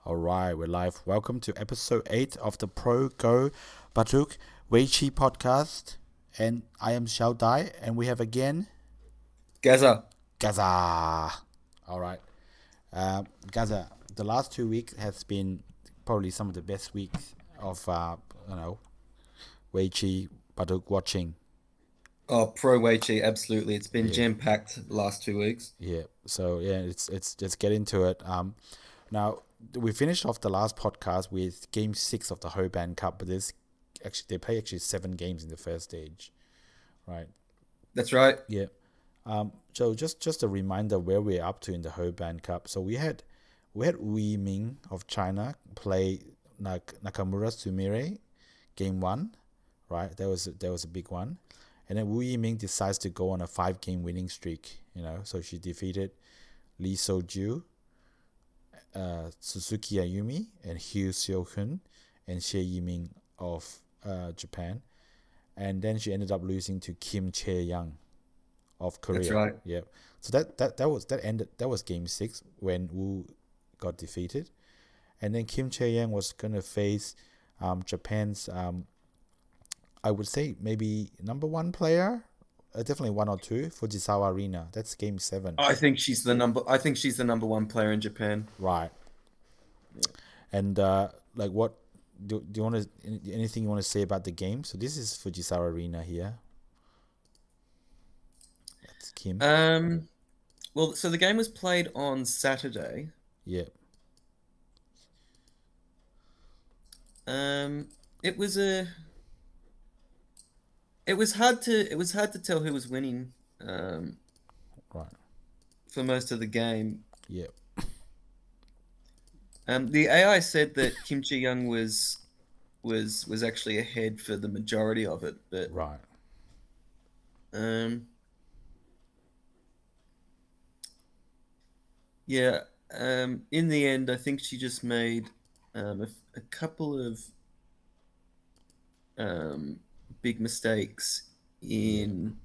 All right, we're live. Welcome to episode 8 of the Pro Go Baduk Weiqi podcast. And I am Xiao Dai, and we have again Gaza. Gaza. All right. Gaza, the last 2 weeks has been probably some of the best weeks of, Weiqi Baduk watching. Oh, pro Weiqi, absolutely. It's been Yeah, jam-packed the last 2 weeks. yeah. So, yeah, it's let's get into it. Now, we finished off the last podcast with Game 6 of the Hoban Cup, but they play actually 7 games in the first stage, right? That's right. Yeah. So just a reminder where we're up to in the Hoban Cup. So we had Wei Ming of China play Nakamura Sumire game 1, right? That was a big one, and then Wu Yiming decides to go on a 5 game winning streak. So she defeated Lee Soju, Suzuki Ayumi, and Hyu Seo-hun, and Xie Yiming of Japan, and then she ended up losing to Kim Cheayoung of That's Korea. right. Yep. So that was game 6 when Wu got defeated, and then Kim Cheayoung was gonna face Japan's I would say maybe number 1 player, definitely 1 or 2, Fujisawa Rina. That's game 7. I think she's the number one player in Japan. Right. Yeah. And like, what do you want to anything you want to say about the game? So this is Fujisawa Arena here. That's Kim. Well, so the game was played on Saturday. Yeah. It was a it was hard to tell who was winning Right. for most of the game. Yeah. The AI said that Kim Chi-young was actually ahead for the majority of it, but Right. um yeah, in the end, I think she just made a couple of um, big mistakes Yeah. in,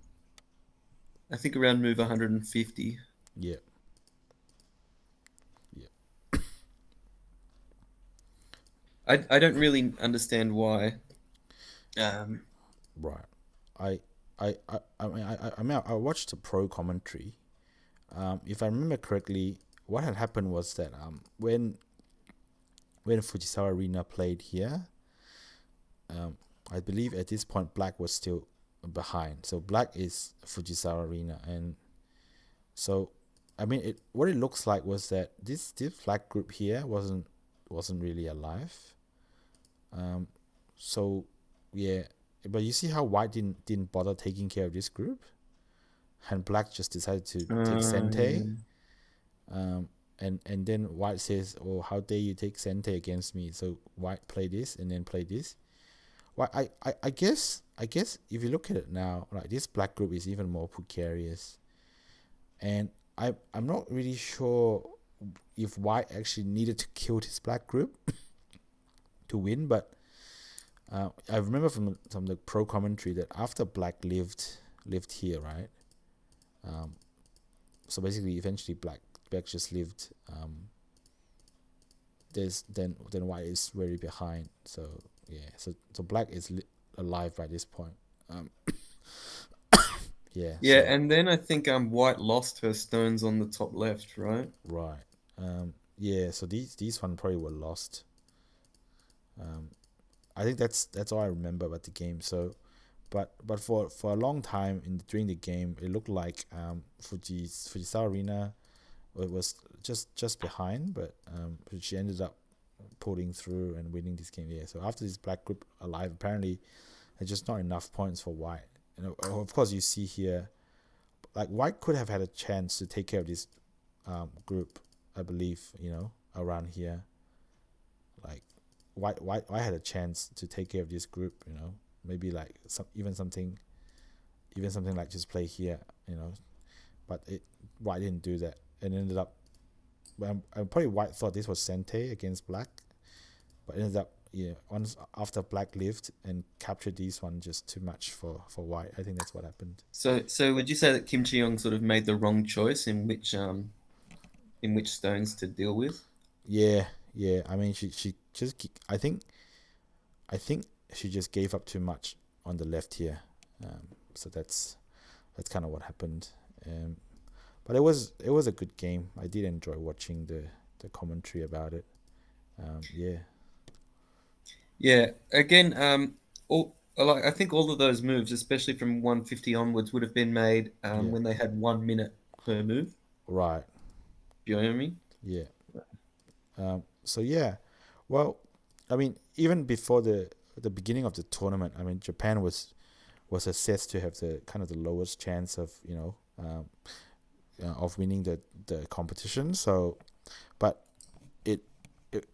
I think, around move 150. Yeah. Yeah. I don't really understand why. Um, Right. I I watched the pro commentary. If I remember correctly, what had happened was that when Fujisawa Arena played here, I believe at this point Black was still behind. So Black is Fujisawa Arena, and so I mean, what it looks like was that this flag group here wasn't really alive. Um, so yeah, but you see how White didn't bother taking care of this group, and Black just decided to take Sente. yeah. And then White says, "Oh, how dare you take Sente against me?" So White play this and then play this. Well, I guess if you look at it now, like, this Black group is even more precarious, and I'm not really sure if White actually needed to kill his Black group to win, but I remember from the pro commentary that after Black lived here, right? Um, so basically, eventually Black just lived. There's then White is very behind. So yeah, so Black is alive by this point. Um, yeah. Yeah, So and then I think White lost her stones on the top left, right? right. Yeah. So these one probably were lost. Um, I think that's all I remember about the game. So, but for a long time during the game, it looked like Fujisawa Arena was just behind, but she ended up pulling through and winning this game. Yeah. So after this Black group alive, apparently, there's just not enough points for White. Of course, you see here, like, White could have had a chance to take care of this group. I believe, around here, like, White had a chance to take care of this group. Maybe like something like just play here. But White didn't do that and ended up. Probably White thought this was Sente against Black, but ended up, once after Black lived and captured these one, just too much for White. I think that's what happened. So would you say that Kim Chi-young sort of made the wrong choice in which stones to deal with? Yeah, yeah. I mean, she just I think she just gave up too much on the left here. So that's kind of what happened. Um, but it was a good game. I did enjoy watching the commentary about it. Yeah, Yeah. Again, I think all of those moves, especially from 150 onwards, would have been made yeah, when they had 1 minute per move. right, Do you know what I mean? yeah. So yeah, well, I mean, even before the beginning of the tournament, I mean, Japan was assessed to have the kind of the lowest chance of of winning the competition. So, but it it,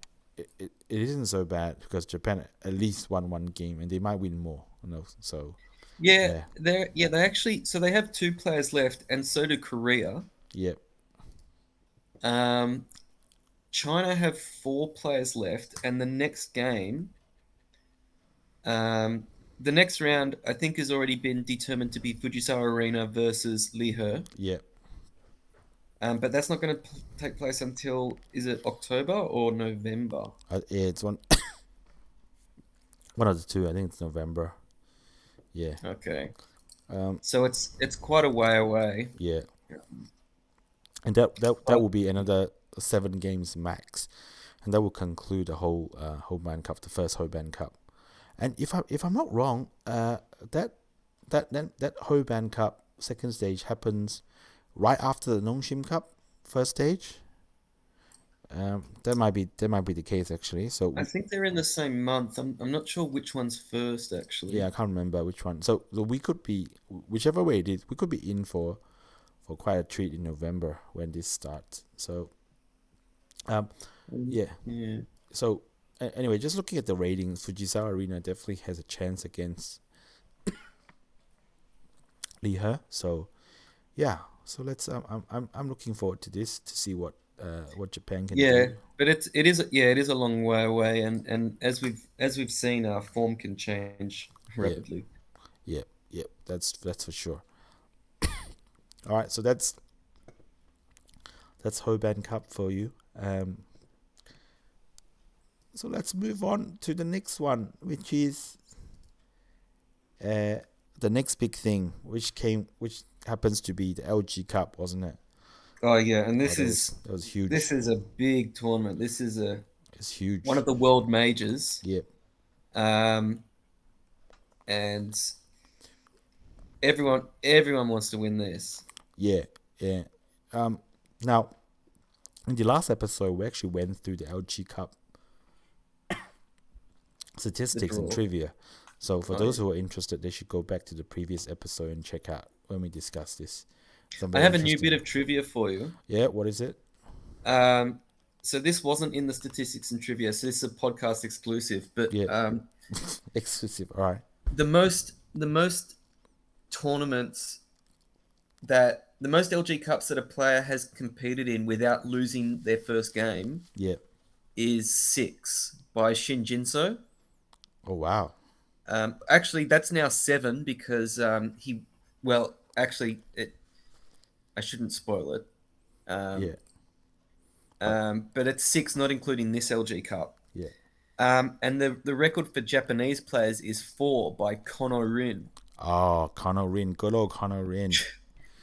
it isn't so bad because Japan at least won one game and they might win more. So Yeah, yeah, they actually so they have two players left, and so do Korea. yeah, Um, China have four players left, and um, the next round, I think, has already been determined to be Fujisawa Arena versus Lee He. yeah. But that's not going to take place until, is it October or November? Yeah, it's one of the two. I think it's November. Yeah, Okay, um, so it's quite a way away. yeah, and that But will be another 7 games max, and that will conclude the whole Hoban Cup, the first Hoban Cup. And if I'm not wrong, that that Hoban Cup second stage happens right after the Nongshim Cup first stage. That might be the case actually. So I think they're in the same month. I'm not sure which one's first, yeah, actually. I can't remember which one. So we could be whichever way it is, we could be in for quite a treat in November when this starts. So um yeah. Yeah. So anyway, just looking at the ratings, Fujisawa Arena definitely has a chance against Lee He. So yeah, so let's I'm looking forward to this to see what Japan can Yeah, do. but it is a long way away, and as we've seen, our form can change Yeah, rapidly. yeah, yeah. That's for sure. All right, so that's Hoban Cup for you. So let's move on to the next one, which is uh the next big thing, which happens to be the LG Cup, wasn't it? Oh yeah, and Oh, this that was is that was this huge. is a big tournament. This is It's one huge. of the world majors, Yeah, um, and everyone wants to win this. yeah, yeah. Um, Now in the last episode, we actually went through the LG Cup The statistics and draw. trivia. So for Oh those yeah, who are interested, they should go back to the previous episode and check out when we discuss this. Some I very have a new bit interesting. of trivia for you. Yeah, what is it? Um, so this wasn't in the statistics and trivia, so this is a podcast exclusive. But Yeah, exclusive. All right. the most tournaments that the most LG Cups that a player has competed in without losing their first game Yeah. is six by Shin Jinseo. Oh wow. Actually, that's now seven because well, actually, I shouldn't spoil it. Um, Yeah. But but it's six, not including this LG Cup. yeah. And the record for Japanese players is four by Kono Rin. Oh, Connor Rin. Good old Connor Rin.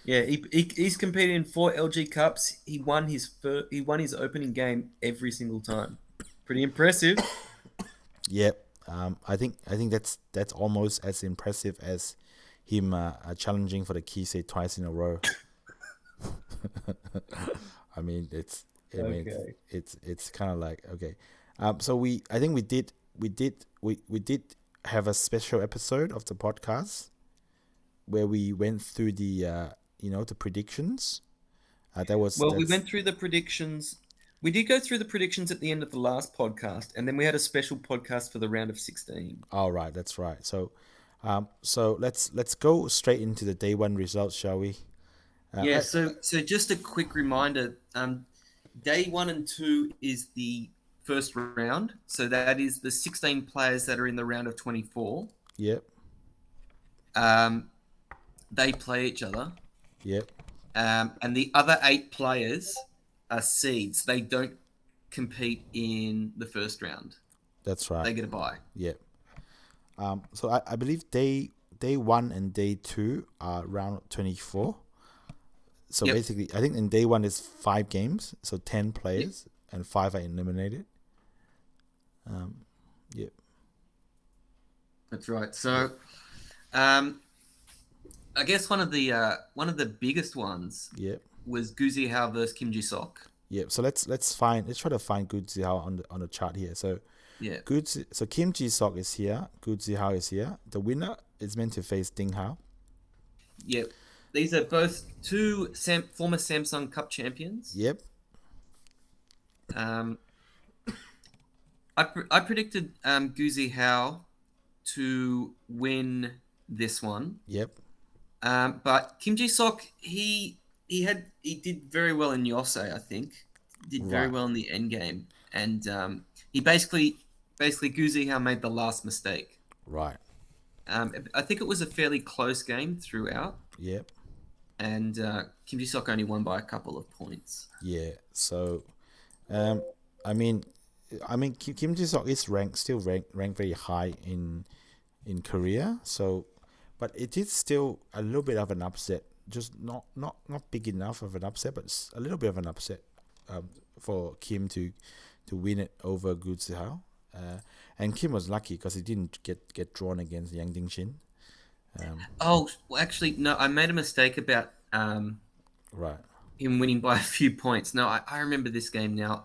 Yeah, he's competed in four LG Cups. He won his opening game every single time. Pretty impressive. Yep. I think that's almost as impressive as him challenging for the Kisei twice in a row. I mean, Okay. it's kind of like okay. So I think we did have a special episode of the podcast where we went through the predictions. That was Well, we that's went through the predictions. We did go through the predictions at the end of the last podcast, and then we had a special podcast for the round of 16. all right. That's right. So let's go straight into the day one results, shall we? Yeah, I, so just a quick reminder, day one and two is the first round. So that is the 16 players that are in the round of 24. yep, Um, they play each other. yep, And the other eight players are seeds. They don't compete in the first round. That's right. They get a bye. Yeah. So I believe day 1 and day 2 are round 24. So Yep. basically, I think in day 1 is 5 games, so 10 players, and 5 are eliminated. Yep. That's right. So, I guess one of the biggest ones Yep. was Guzi Hao versus Kim Ji Sok. Yep. So let's try to find Gu Zihao on the chart here. So Yeah. so Kim Ji Sok is here, Gu Zihao is here. The winner is meant to face Ding Hao. Yep. These are both two former Samsung Cup champions. Yep. I predicted Guzi Hao to win this one. Yep. But Kim Ji Sok, he did very well in Yosei, I think. Did very well in the end game, and he basically Guzi Hao made the last mistake. Right. I think it was a fairly close game throughout. Yep. And Kim Ji Sok only won by a couple of points. Yeah. So, I mean, Kim Ji Sok is still ranked very high in Korea. So, but it is still a little bit of an upset. Just not big enough of an upset, but a little bit of an upset for Kim to win it over Gu Zihao. And Kim was lucky because he didn't get drawn against Yang Dingxin. Well, actually, no, I made a mistake about Right. him winning by a few points. No, I remember this game now.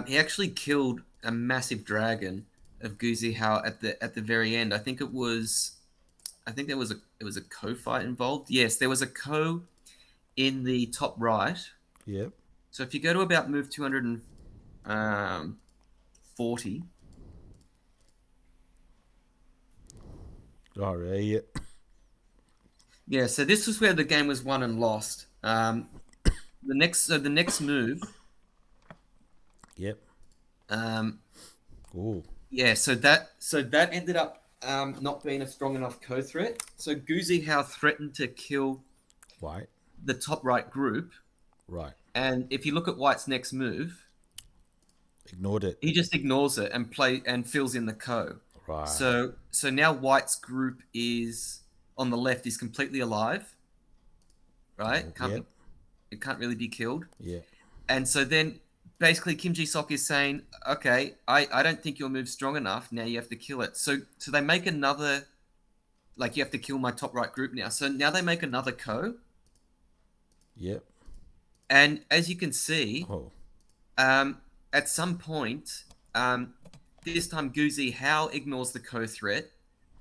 He actually killed a massive dragon of Guzi Hao at the very end. I think there was a co fight involved. Yes, there was a co in the top right. Yep. So if you go to about move 240. Oh, yeah. Yeah, so this was where the game was won and lost. The next move. Yep. Ooh. Yeah, so that ended up not being a strong enough co-threat. So Guzi Hao threatened to kill White. the top right group. Right. And if you look at White's next move, ignored it. He just ignores it and fills in the co. Right. So now White's group is on the left is completely alive. Right? It can't really be killed. Yeah. And so then basically Kim Ji Sok is saying, okay, I don't think your move's strong enough. Now you have to kill it. So they make another, like, you have to kill my top right group now. So now they make another co. Yep. And as you can see, at some point, this time Guzi Hao ignores the co-threat.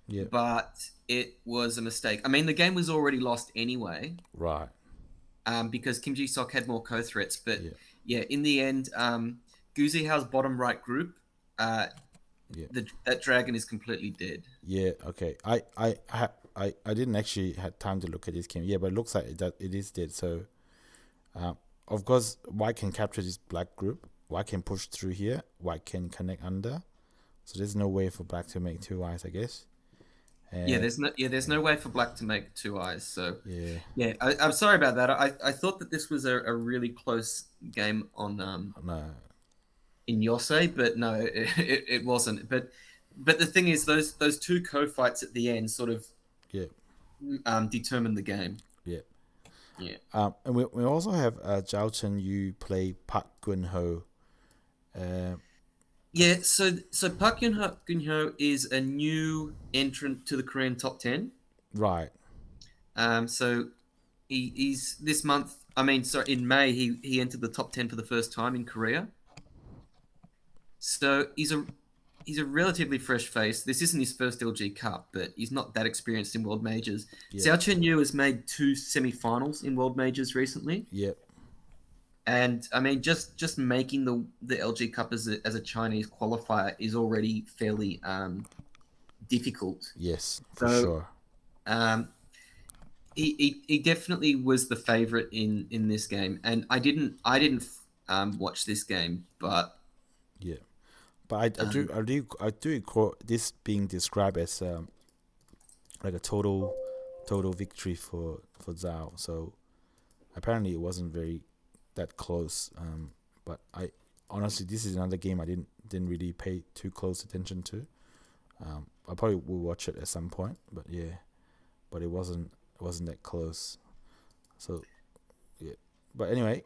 Yeah. But it was a mistake. I mean, the game was already lost anyway. Right. Because Kim Ji Sok had more co-threats. But yeah, in the end, Guzi Hao's bottom right group, that dragon is completely dead. Yeah. Okay. I didn't actually have time to look at this game. Yeah, but it looks like it is dead. So, of course, White can capture this black group. White can push through here. White can connect under. So there's no way for Black to make two eyes, I guess. There's no way for Black to make two eyes. So yeah. I'm sorry about that. I thought that this was a really close game on in Yosei, but no, it wasn't. But the thing is, those two co-fights at the end sort of determined the game. Yeah. Yeah. And we also have Zhao Chen Yu play Park Gun Ho. Yeah, so Park Gun-ho is a new entrant to the Korean top 10. Right. So he's this month. I mean, sorry, in May he entered the top 10 for the first time in Korea. So he's a relatively fresh face. This isn't his first LG Cup, but he's not that experienced in World Majors. Zhao Chen Yu has made 2 semi-finals in World Majors recently. Yep. And I mean, just making the LG Cup as a Chinese qualifier is already fairly difficult. Yes, for sure. He definitely was the favorite in this game, and I didn't watch this game, but but I do recall this being described as like a total victory for Zhao. So apparently it wasn't very that close. but I honestly, this is another game I didn't really pay too close attention to. I probably will watch it at some point, but but it wasn't that close. So yeah, but anyway,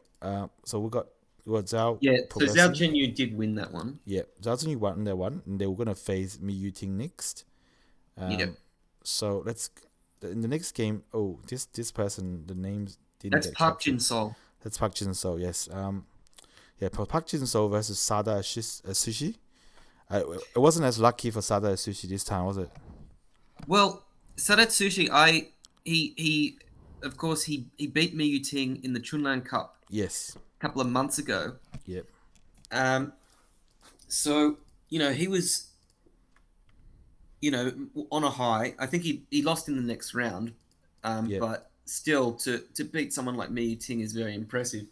so we got Zhao Yeah, so Zhao progressing. Zhenyu did win that one. Yeah, Zhao Zhenyu won that one, and they were gonna face Mi Yuting next. Yeah, So let's in the next game. Oh, this person, the names didn't that's get Park captured. Jinseo. That's Park Jinseo. Yes. Yeah, Park Jinseo versus Sada Sushi. It wasn't as lucky for Sada Sushi this time, was it? Well, Sadatsushi, he of course he beat Miyu Ting in the Chunlan Cup Yes. a couple of months ago. Yep. Um, so he was on a high. I think he lost in the next round, Yep. but still to beat someone like Miyu Ting is very impressive.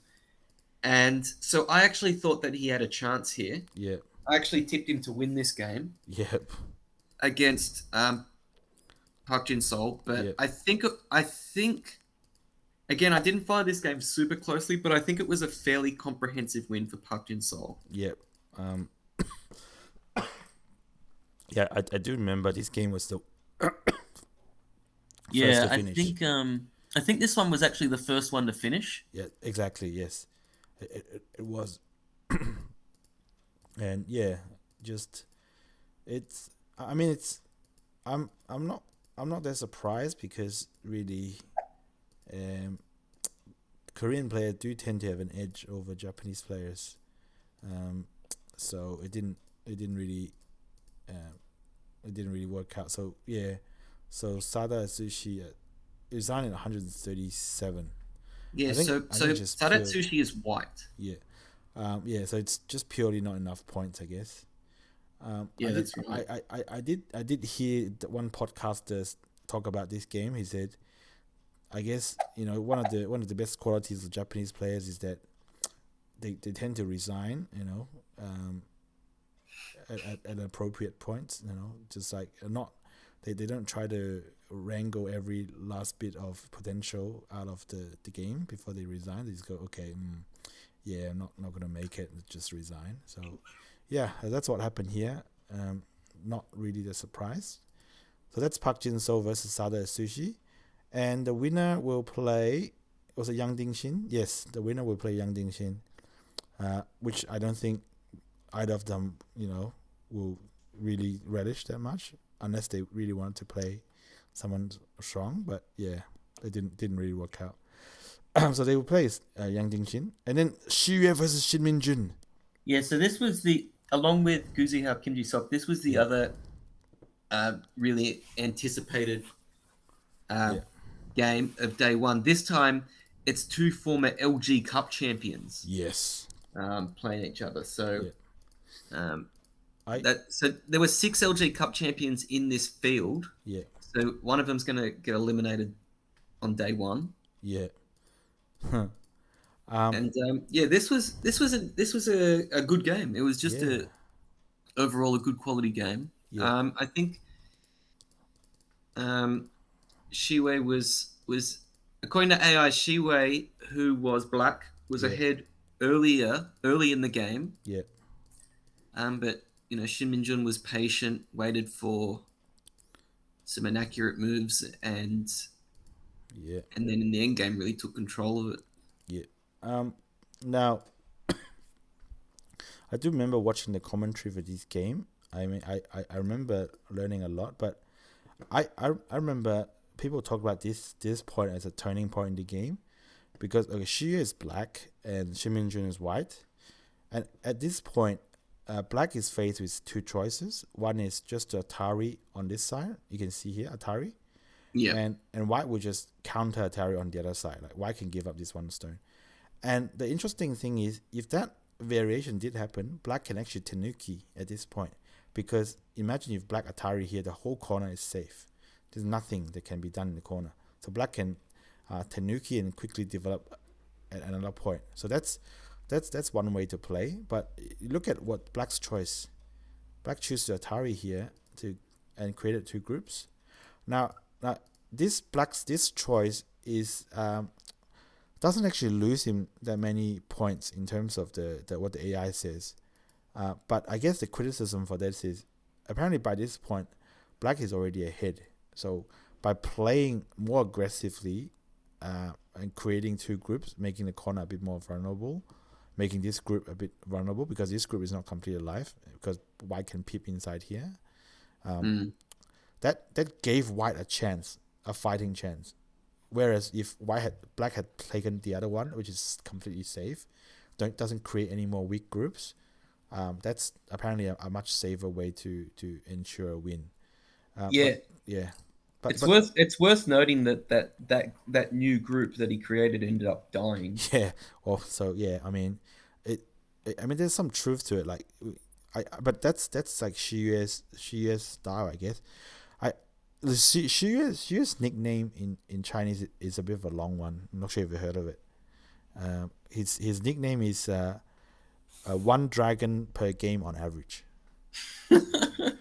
And so I actually thought that he had a chance here. Yep. I actually tipped him to win this game Yep. against Park Jin Sol, but Yep. I think again I didn't follow this game super closely, but I think it was a fairly comprehensive win for Park Jin Sol. Yep. Yeah, I do remember this game was the Yeah, first to finish. I think this one was actually the first one to finish. Yeah, exactly. Yes, it was, and yeah, just it's. I mean, it's. I'm not that surprised because really, um, Korean players do tend to have an edge over Japanese players. So it didn't really it didn't really work out. So yeah, so Sada Sushi is on at 137. Yeah, I think just pure, Sadatsushi is white. yeah, yeah. So it's just purely not enough points, I guess. Yeah, that's right. I did hear one podcaster talk about this game. He said, I guess one of the best qualities of Japanese players is that they tend to resign. At appropriate points. Just like not they don't try to wrangle every last bit of potential out of the game before they resign. They just go, okay, yeah, I'm not gonna make it. Just resign. So yeah, that's what happened here. Not really the surprise. So that's Park Jin-seo versus Sada Sushi, and the winner will play. Was it Yang Ding-shin? Yes, the winner will play Yang Ding-shin, which I don't think either of them, will really relish that much unless they really wanted to play someone strong. But yeah, it didn't really work out. So they will play Yang Ding-shin, and then Shiyue versus Shin Minjun. Yeah, so this was along with Guziha Kim Ji-sok, this was the other really anticipated game of day one. This time, it's two former LG Cup champions. Yes. Playing each other. So, yeah. So there were 6 LG Cup champions in this field. Yeah. So one of them's going to get eliminated on day one. Yeah. And yeah, this was a good game. It was just overall a good quality game. Yeah. I think Shiwei was according to AI, Shiwei, who was black, was ahead early in the game. Yeah. But Shin Minjun was patient, waited for some inaccurate moves, and then in the end game really took control of it. Yeah. Now, I do remember watching the commentary for this game. I mean, I remember learning a lot, but I remember people talk about this point as a turning point in the game because Shia is black and Shin Minjun is white, and at this point, black is faced with two choices. One is just Atari on this side. You can see here Atari. Yeah. And white will just counter Atari on the other side. Like white can give up this one stone. And the interesting thing is, if that variation did happen, black can actually Tanuki at this point. Because imagine if black Atari here, the whole corner is safe. There's nothing that can be done in the corner. So black can Tanuki and quickly develop at another point. So that's one way to play. But you look at what black's choice. Black chooses Atari here and created two groups. Now this choice is doesn't actually lose him that many points in terms of the what the AI says. But I guess the criticism for that is apparently by this point, Black is already ahead. So by playing more aggressively and creating two groups, making the corner a bit more vulnerable, making this group a bit vulnerable because this group is not completely alive because White can peep inside here. That gave White a chance, a fighting chance. Whereas if Black had taken the other one, which is completely safe, doesn't create any more weak groups, that's apparently a much safer way to ensure a win. But it's worth noting that new group that he created ended up dying. Yeah. Well, so yeah, I mean, there's some truth to it. Like, but that's like Shiyue's style, I guess. Shiyue's nickname in Chinese is a bit of a long one. I'm not sure if you heard of it. His nickname is one dragon per game on average.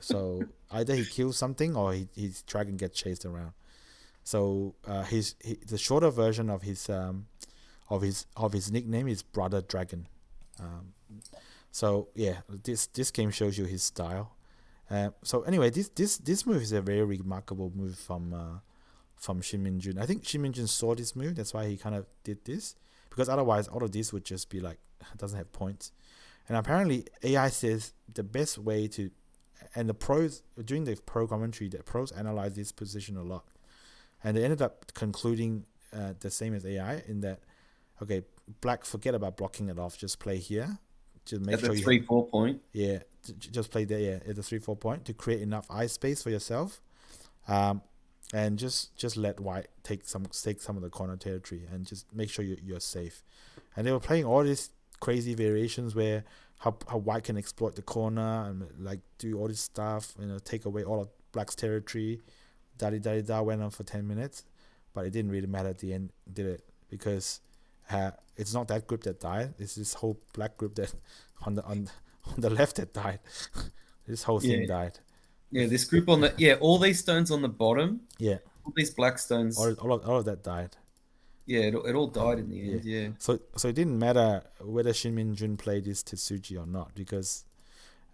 So either he kills something or his dragon gets chased around. So the shorter version of his nickname is Brother Dragon. So yeah, this game shows you his style. So anyway, this move is a very remarkable move from Shin Minjun. I think Shin Minjun saw this move, that's why he kind of did this, because otherwise all of this would just be like, doesn't have points. And apparently AI says the best way to, and the pros during the pro commentary, the pros analyze this position a lot, and they ended up concluding the same as AI in that, okay, Black, forget about blocking it off, just play here. Just make sure 3-4 point. Yeah, just play there. Yeah, at the 3-4 point to create enough eye space for yourself, and just let White take some of the corner territory and just make sure you're safe. And they were playing all these crazy variations where how White can exploit the corner and like do all this stuff, take away all of Black's territory. Da went on for 10 minutes, but it didn't really matter at the end, did it? Because it's not that group that died. It's this whole Black group that on the left that died. This whole thing died. Yeah, this group on the all these stones on the bottom. Yeah, all these black stones. All of that died. Yeah, it all died in the end. Yeah. So it didn't matter whether Shin Minjun played this Tetsuji or not, because,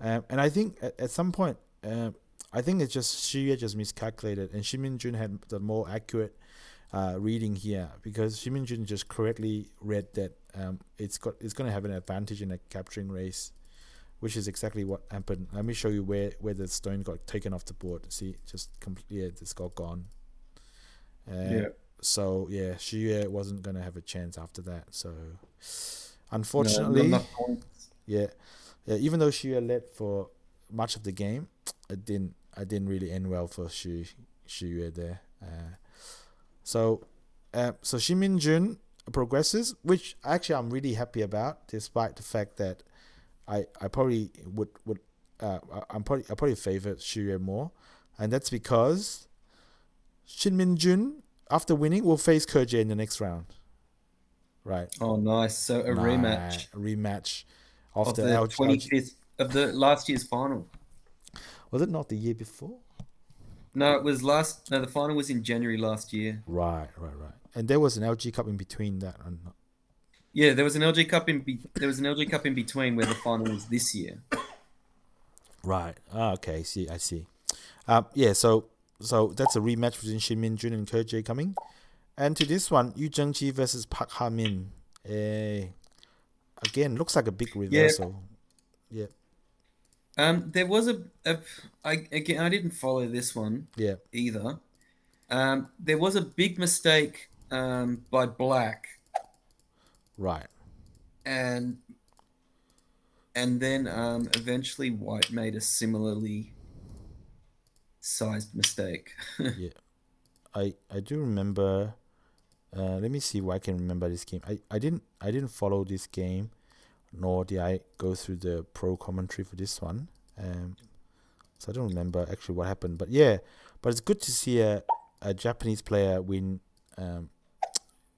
and I think at some point, I think it's just Shiyue just miscalculated, and Shin Minjun had the more accurate reading here, because Shin Minjun just correctly read that it's going to have an advantage in a capturing race, which is exactly what happened. Let me show you where the stone got taken off the board. See, just it's got gone. So yeah, Shiyue wasn't gonna have a chance after that. So unfortunately, even though Shiyue led for much of the game, I didn't really end well for Shiyue there. So Shin Minjun progresses, which actually I'm really happy about, despite the fact that I probably I probably favor Shiyue more, and that's because Shin Minjun, after winning, will face Kerje in the next round. Right. Oh, nice. So a rematch of the 25th of the last year's final. Was it not the year before? No, it was the final was in January last year. Right. And there was an LG Cup in between that, or not? Yeah, there was an LG Cup in between where the final was this year. Right. Okay. I see. So that's a rematch between Shin Minjun and Kerje coming. And to this one, Yu Zhengqi versus Park Ha-min. Again, looks like a big reversal. Yeah. There was I didn't follow this one either. There was a big mistake by Black. Right. And then eventually White made a similarly sized mistake. Yeah. I do remember. Let me see why I can remember this game. I didn't follow this game, nor did I go through the pro commentary for this one. So I don't remember actually what happened. But it's good to see a Japanese player win.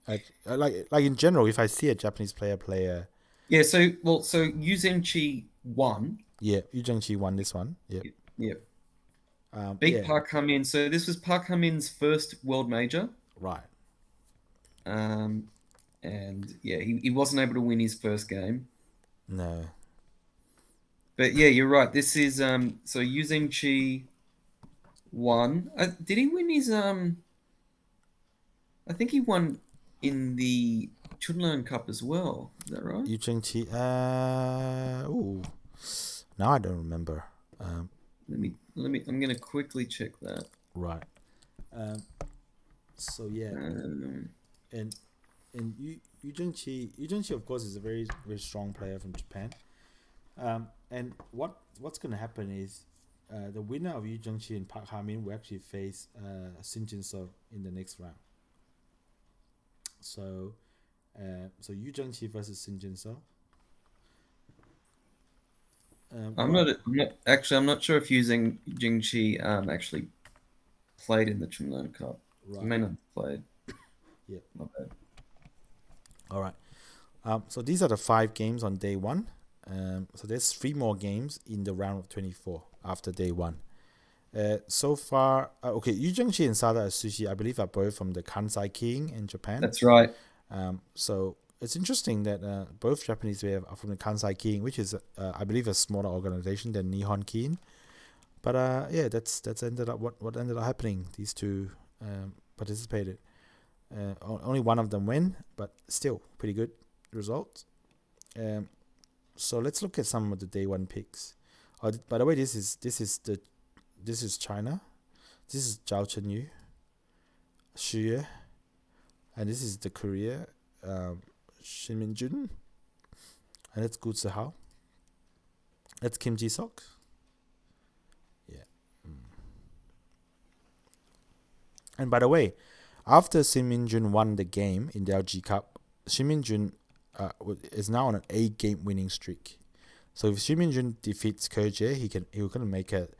Like in general, if I see a Japanese player play a. Yeah. So Yu Zhengqi won. Yeah, Yu Zhengqi won this one. Yep. Yep. Beat Park Ha-min. So this was Park Ha-min's first world major. Right. and yeah, he wasn't able to win his first game. No. But yeah, you're right. This is so Yuzhen Chi won. Did he win his I think he won in the Chunlearn Cup as well. Is that right? Yu Chengqi. Ooh. Now I don't remember. Let me. I'm gonna quickly check that. Right. So yeah, Um, and Yu Zhengqi of course is a very very strong player from Japan. And what's gonna happen is, the winner of Yu Zhengqi and Park Ha-min will actually face Shin Jinseo in the next round. So, Yu Zhengqi versus Shin Jinseo. I'm not. Actually. I'm not sure if using Jingqi actually played in the Chunlearn Cup. He Right. may not have played. Yeah. My bad. All right. So these are the 5 games on day 1. So there's 3 more games in the round of 24 after day 1. So far, okay, Yu Zhengqi and Sada Asushi, I believe, are both from the Kansai King in Japan. That's right. So it's interesting that both Japanese players are from the Kansai King, which is, I believe, a smaller organization than Nihon King. But yeah, that's ended up what ended up happening. These two participated. Only one of them win, but still pretty good results. So let's look at some of the day 1 picks. By the way, this is China. This is Zhao Chenyu, Xu, and this is the Korea, Shin Minjun, and that's Gu Zihao. That's Kim Ji-sok. Yeah. And by the way, after Shin Minjun won the game in the LG Cup, Shin Minjun is now on an 8-game winning streak. So if Shin Minjun defeats Koje, he'll gonna make it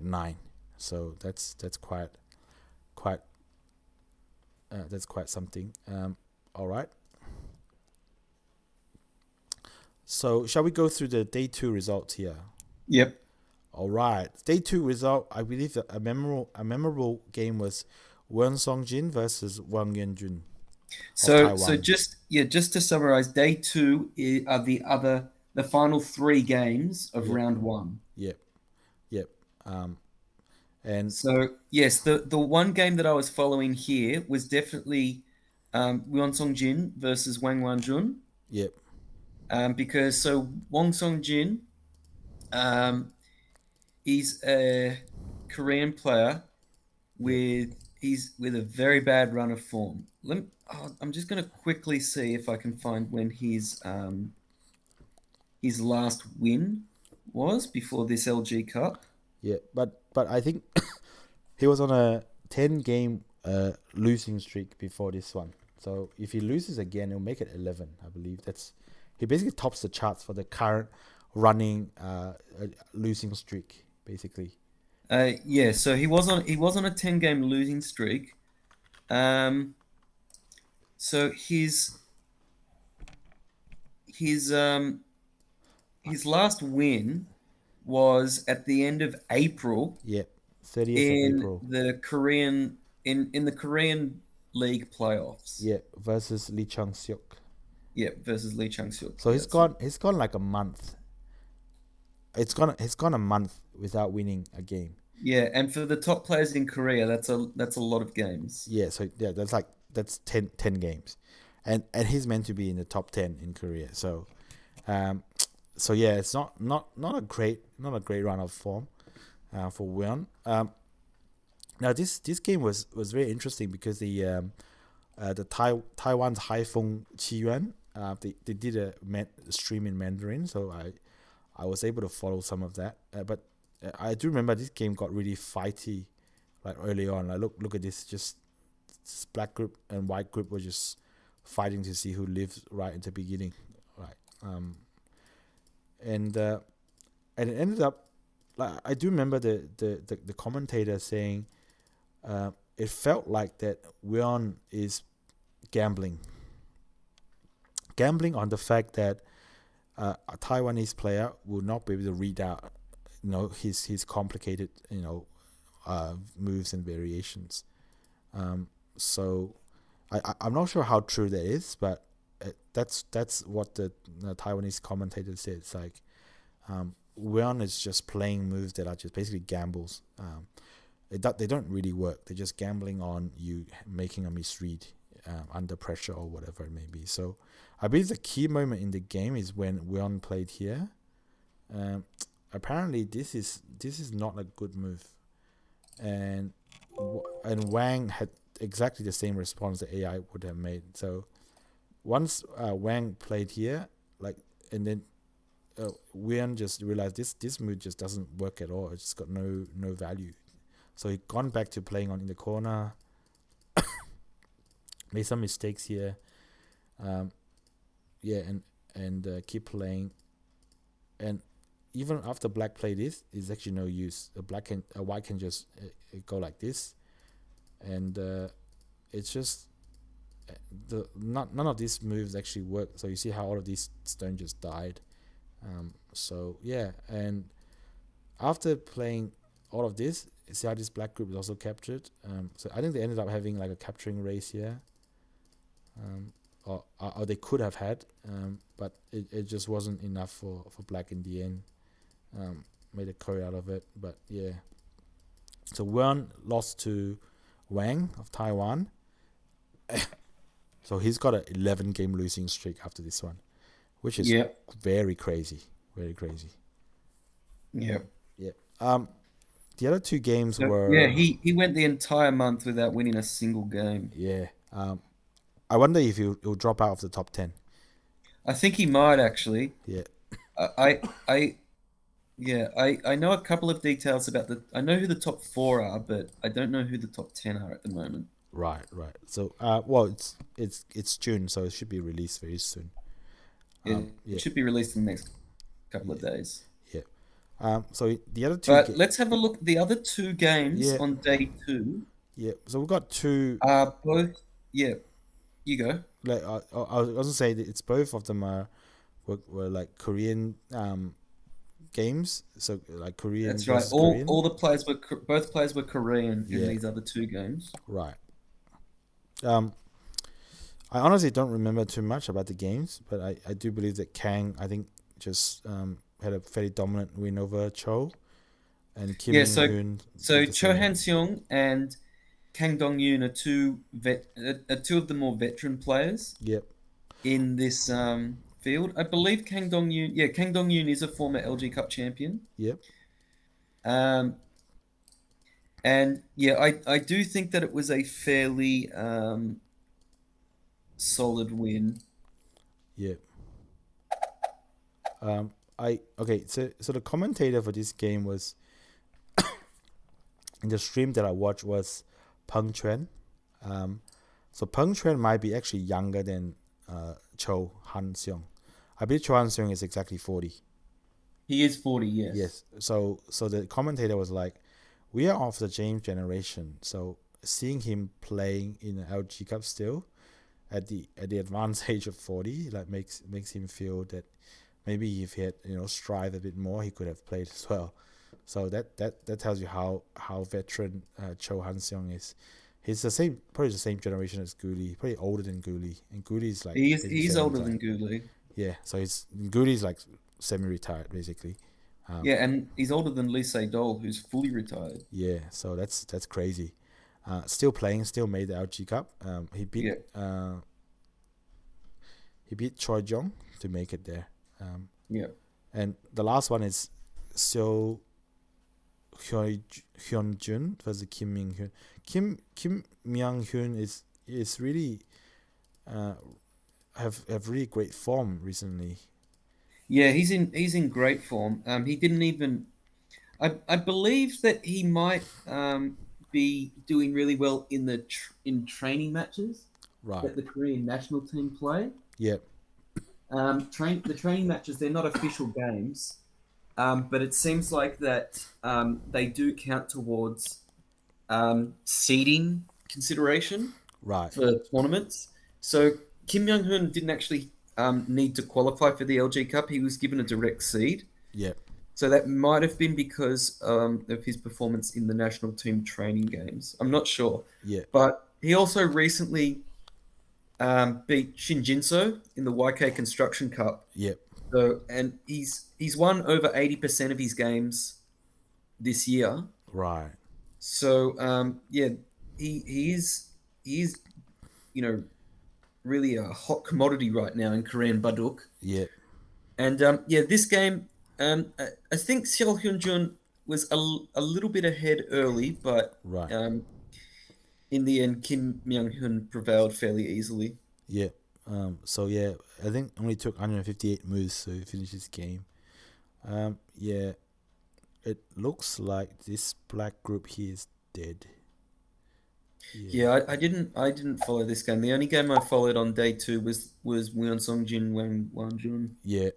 9. So that's quite that's quite something. All right. So shall we go through the day 2 results here? Yep. All right. Day 2 result, I believe that a memorable game was Won Songjin versus Wang Yuanjun. So just to summarize, day 2 are the final 3 games of round 1. Yep. And so yes, the one game that I was following here was definitely Won Songjin versus Wang Wanjun. Yep. Because so Wang Songjin, he's a Korean player with a very bad run of form. I'm just going to quickly see if I can find when his last win was before this LG Cup. Yeah, but I think he was on a 10-game losing streak before this one. So if he loses again, he'll make it 11. I believe he basically tops the charts for the current running losing streak, basically. Yeah, so he was on a 10-game losing streak. So his last win was at the end of April. Yep, 30th of April. In the Korean League playoffs. Yeah, versus Lee Chang-seok. Yeah, versus Lee Chang-seok. So he's gone like a month. It's gone a month without winning a game. Yeah, and for the top players in Korea, that's a lot of games. Yeah, so yeah, that's 10 games. And he's meant to be in the top 10 in Korea. So so yeah, it's not a great run of form for Won. Now this game was very interesting because the Taiwan's Haifeng Cheayoung, they did a stream in Mandarin, so I was able to follow some of that. But I do remember this game got really fighty, like early on. Like look at this, just this black group and white group were just fighting to see who lives right at the beginning, right? And it ended up, like, I do remember the commentator saying, it felt like that Won is gambling on the fact that a Taiwanese player will not be able to read out, his complicated, moves and variations. So I'm not sure how true that is, but that's what the Taiwanese commentator said. It's like Weon is just playing moves that are just basically gambles. They don't really work. They're just gambling on you making a misread under pressure or whatever it may be. So I believe the key moment in the game is when Weon played here. Apparently this is not a good move, and Wang had exactly the same response that AI would have made. So once Wang played here, and then Weon just realized this move just doesn't work at all. It's just got no value. So he gone back to playing on in the corner, made some mistakes here, and keep playing, and even after Black played this, it's actually no use. White can just go like this, and it's just none of these moves actually work. So you see how all of these stone just died. So yeah, and after playing all of this, see how this black group is also captured. So I think they ended up having like a capturing race here, or they could have had, but it just wasn't enough for black in the end. Made a curry out of it, but yeah. So Wen lost to Wang of Taiwan. So he's got an 11 game losing streak after this one, which is very crazy. Very crazy. Yeah. Yeah. The other two games were... Yeah, he went the entire month without winning a single game. Yeah. I wonder if he'll drop out of the top 10. I think he might actually. Yeah. I know a couple of details about I know who the top 4 are, but I don't know who the top 10 are at the moment. Right. So, well, it's June, so it should be released very soon. It should be released in the next couple of days. Yeah. So the other two. But let's have a look at the other 2 games on day 2. Yeah. So we've got 2. Both. Yeah. You go. Like I was gonna say that it's both of them were like Korean games. So like Korean. That's right. All the players both players were Korean in these other 2 games. Right. I honestly don't remember too much about the games, but I do believe that Kang, I think, just had a fairly dominant win over Cho, and Kim Yoon. So Cho Han-seong and Kang Dong-yoon are two of the more veteran players. Yep. In this field, I believe Kang Dong-yoon. Yeah, Kang Dong-yoon is a former LG Cup champion. Yep. And yeah, I do think that it was a fairly solid win. Yep. So the commentator for this game was in the stream that I watched was Peng Chuan. So Peng Chuan might be actually younger than Cho Han-seong. I believe Cho Han-seong is exactly 40. He is 40, yes. Yes. So the commentator was like, we are of the James generation. So seeing him playing in the LG Cup still at the advanced age of 40, like makes him feel that maybe if he had strived a bit more, he could have played as well. So that tells you how veteran Cho Han-seong is. He's probably the same generation as Guli, probably older than Guli, and Guli's like he's older than Guli. Yeah, so Guli's like semi-retired basically. Yeah, and he's older than Lee Se-dol, who's fully retired. Yeah, so that's crazy. Still playing, still made the LG Cup. He beat Choi Jong to make it there. And the last one is Seo Hyun-jun versus Kim Myung-hyun. Kim Myung-hyun is really have really great form recently. Yeah, he's in great form. He didn't even. I believe that he might be doing really well in in training matches that the Korean national team play. Yep. The training matches, they're not official games, but it seems like that they do count towards seeding consideration for tournaments. So Kim Myung-hyun didn't actually need to qualify for the LG Cup. He was given a direct seed. Yep. So that might have been because of his performance in the national team training games. I'm not sure. Yeah. But he also recently beat Shin Jinseo in the Weiqi Construction Cup. Yep. So, and he's won over 80% of his games this year. Right. So, yeah, he is you know really a hot commodity right now in Korean Baduk. Yep. And yeah, this game, I think Seo Hyun-jun was a little bit ahead early, but Right. in the end, Kim Myung-hun prevailed fairly easily. Yep. So yeah, I think only took 158 moves to finish this game. Yeah, it looks like this black group here is dead. Yeah, I didn't follow this game. The only game I followed on day two was Won Song Jin Wang Wanjun. Yeah,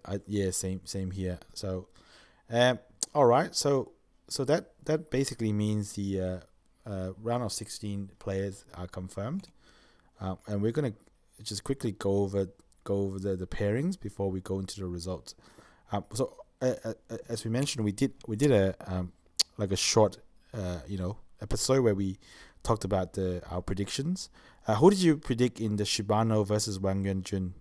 same here. So, um, all right. So that basically means the round of 16 players are confirmed. And we're gonna just quickly go over the pairings before we go into the results. So as we mentioned, we did a like a short episode where we talked about our predictions. Who did you predict in the Shibano versus Wang Yuanjun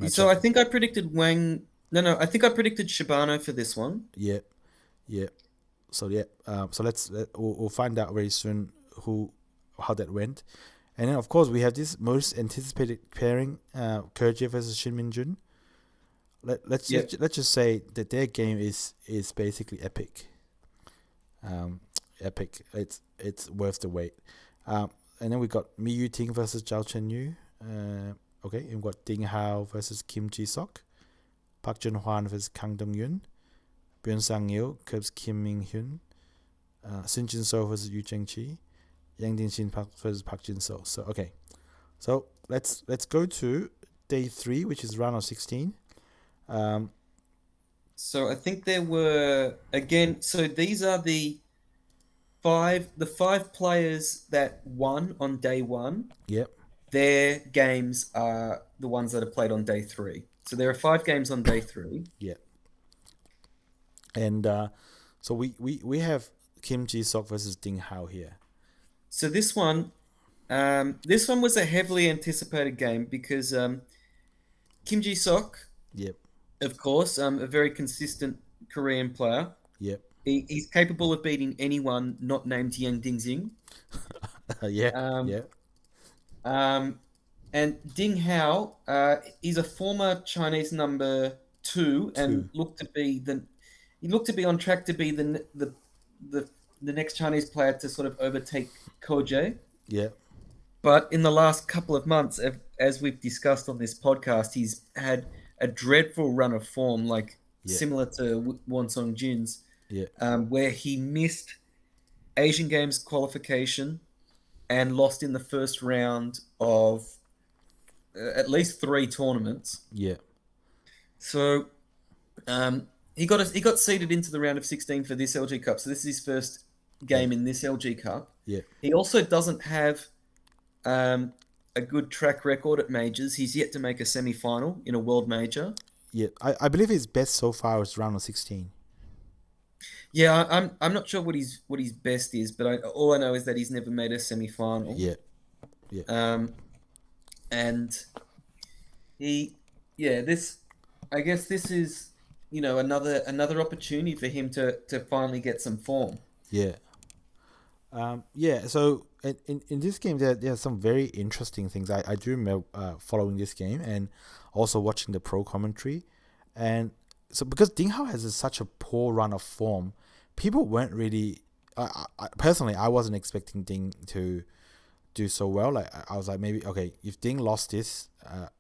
So matchup? I think I predicted Wang. No, I think I predicted Shibano for this one. Yeah, yeah. So yeah, so we'll find out very soon how that went, and then of course we have this most anticipated pairing, Kerja versus Shin Minjun. Yep. Let's just say that their game is basically epic. Epic. It's worth the wait. And then we got Mi Yu Ting versus Zhao Chen Yu. Okay, and we got Ding Hao versus Kim Ji Sok, Park Jun Hwan versus Kang Dong Yun, Byun Sang Il versus Kim Min Hyun, Sun Jin So versus Yu Cheng Chi, Yang Ding Shin versus Park Jin So. So okay, so let's go to day 3, which is round of 16. So I think there were again. So these are the five players that won on day one. Yep. Their games are the ones that are played on day three. So there are 5 games on day three. Yep. And so we have Kim Ji Sok versus Ding Hao here. So this one was a heavily anticipated game because Kim Ji Sok, Yep. of course, a very consistent Korean player. Yep. He's capable of beating anyone not named Yang Dingxing. Yeah. Um, Yeah. and Ding Hao, he's a former Chinese number 2 2. and he looked to be on track to be the next Chinese player to sort of overtake Koje. Yeah. But in the last couple of months, as we've discussed on this podcast, he's had a dreadful run of form, like Yeah. similar to Won Song Jin's, Yeah. where he missed Asian Games qualification and lost in the first round of at least 3 tournaments. Yeah. So he got seeded into the round of 16 for this LG Cup. So this is his first game in this LG Cup. Yeah. He also doesn't have a good track record at majors. He's yet to make a semi-final in a world major. Yeah. I believe his best so far is round of 16. Yeah, I'm not sure what his best is, but all I know is that he's never made a semi-final. Yeah. Yeah. And I guess this is another opportunity for him to finally get some form. Yeah. Yeah. So in this game, there are some very interesting things. I do remember following this game and also watching the pro commentary, and so because Ding Hao has such a poor run of form, people weren't really. Personally, I wasn't expecting Ding to do so well. Like I was like, maybe okay, if Ding lost this,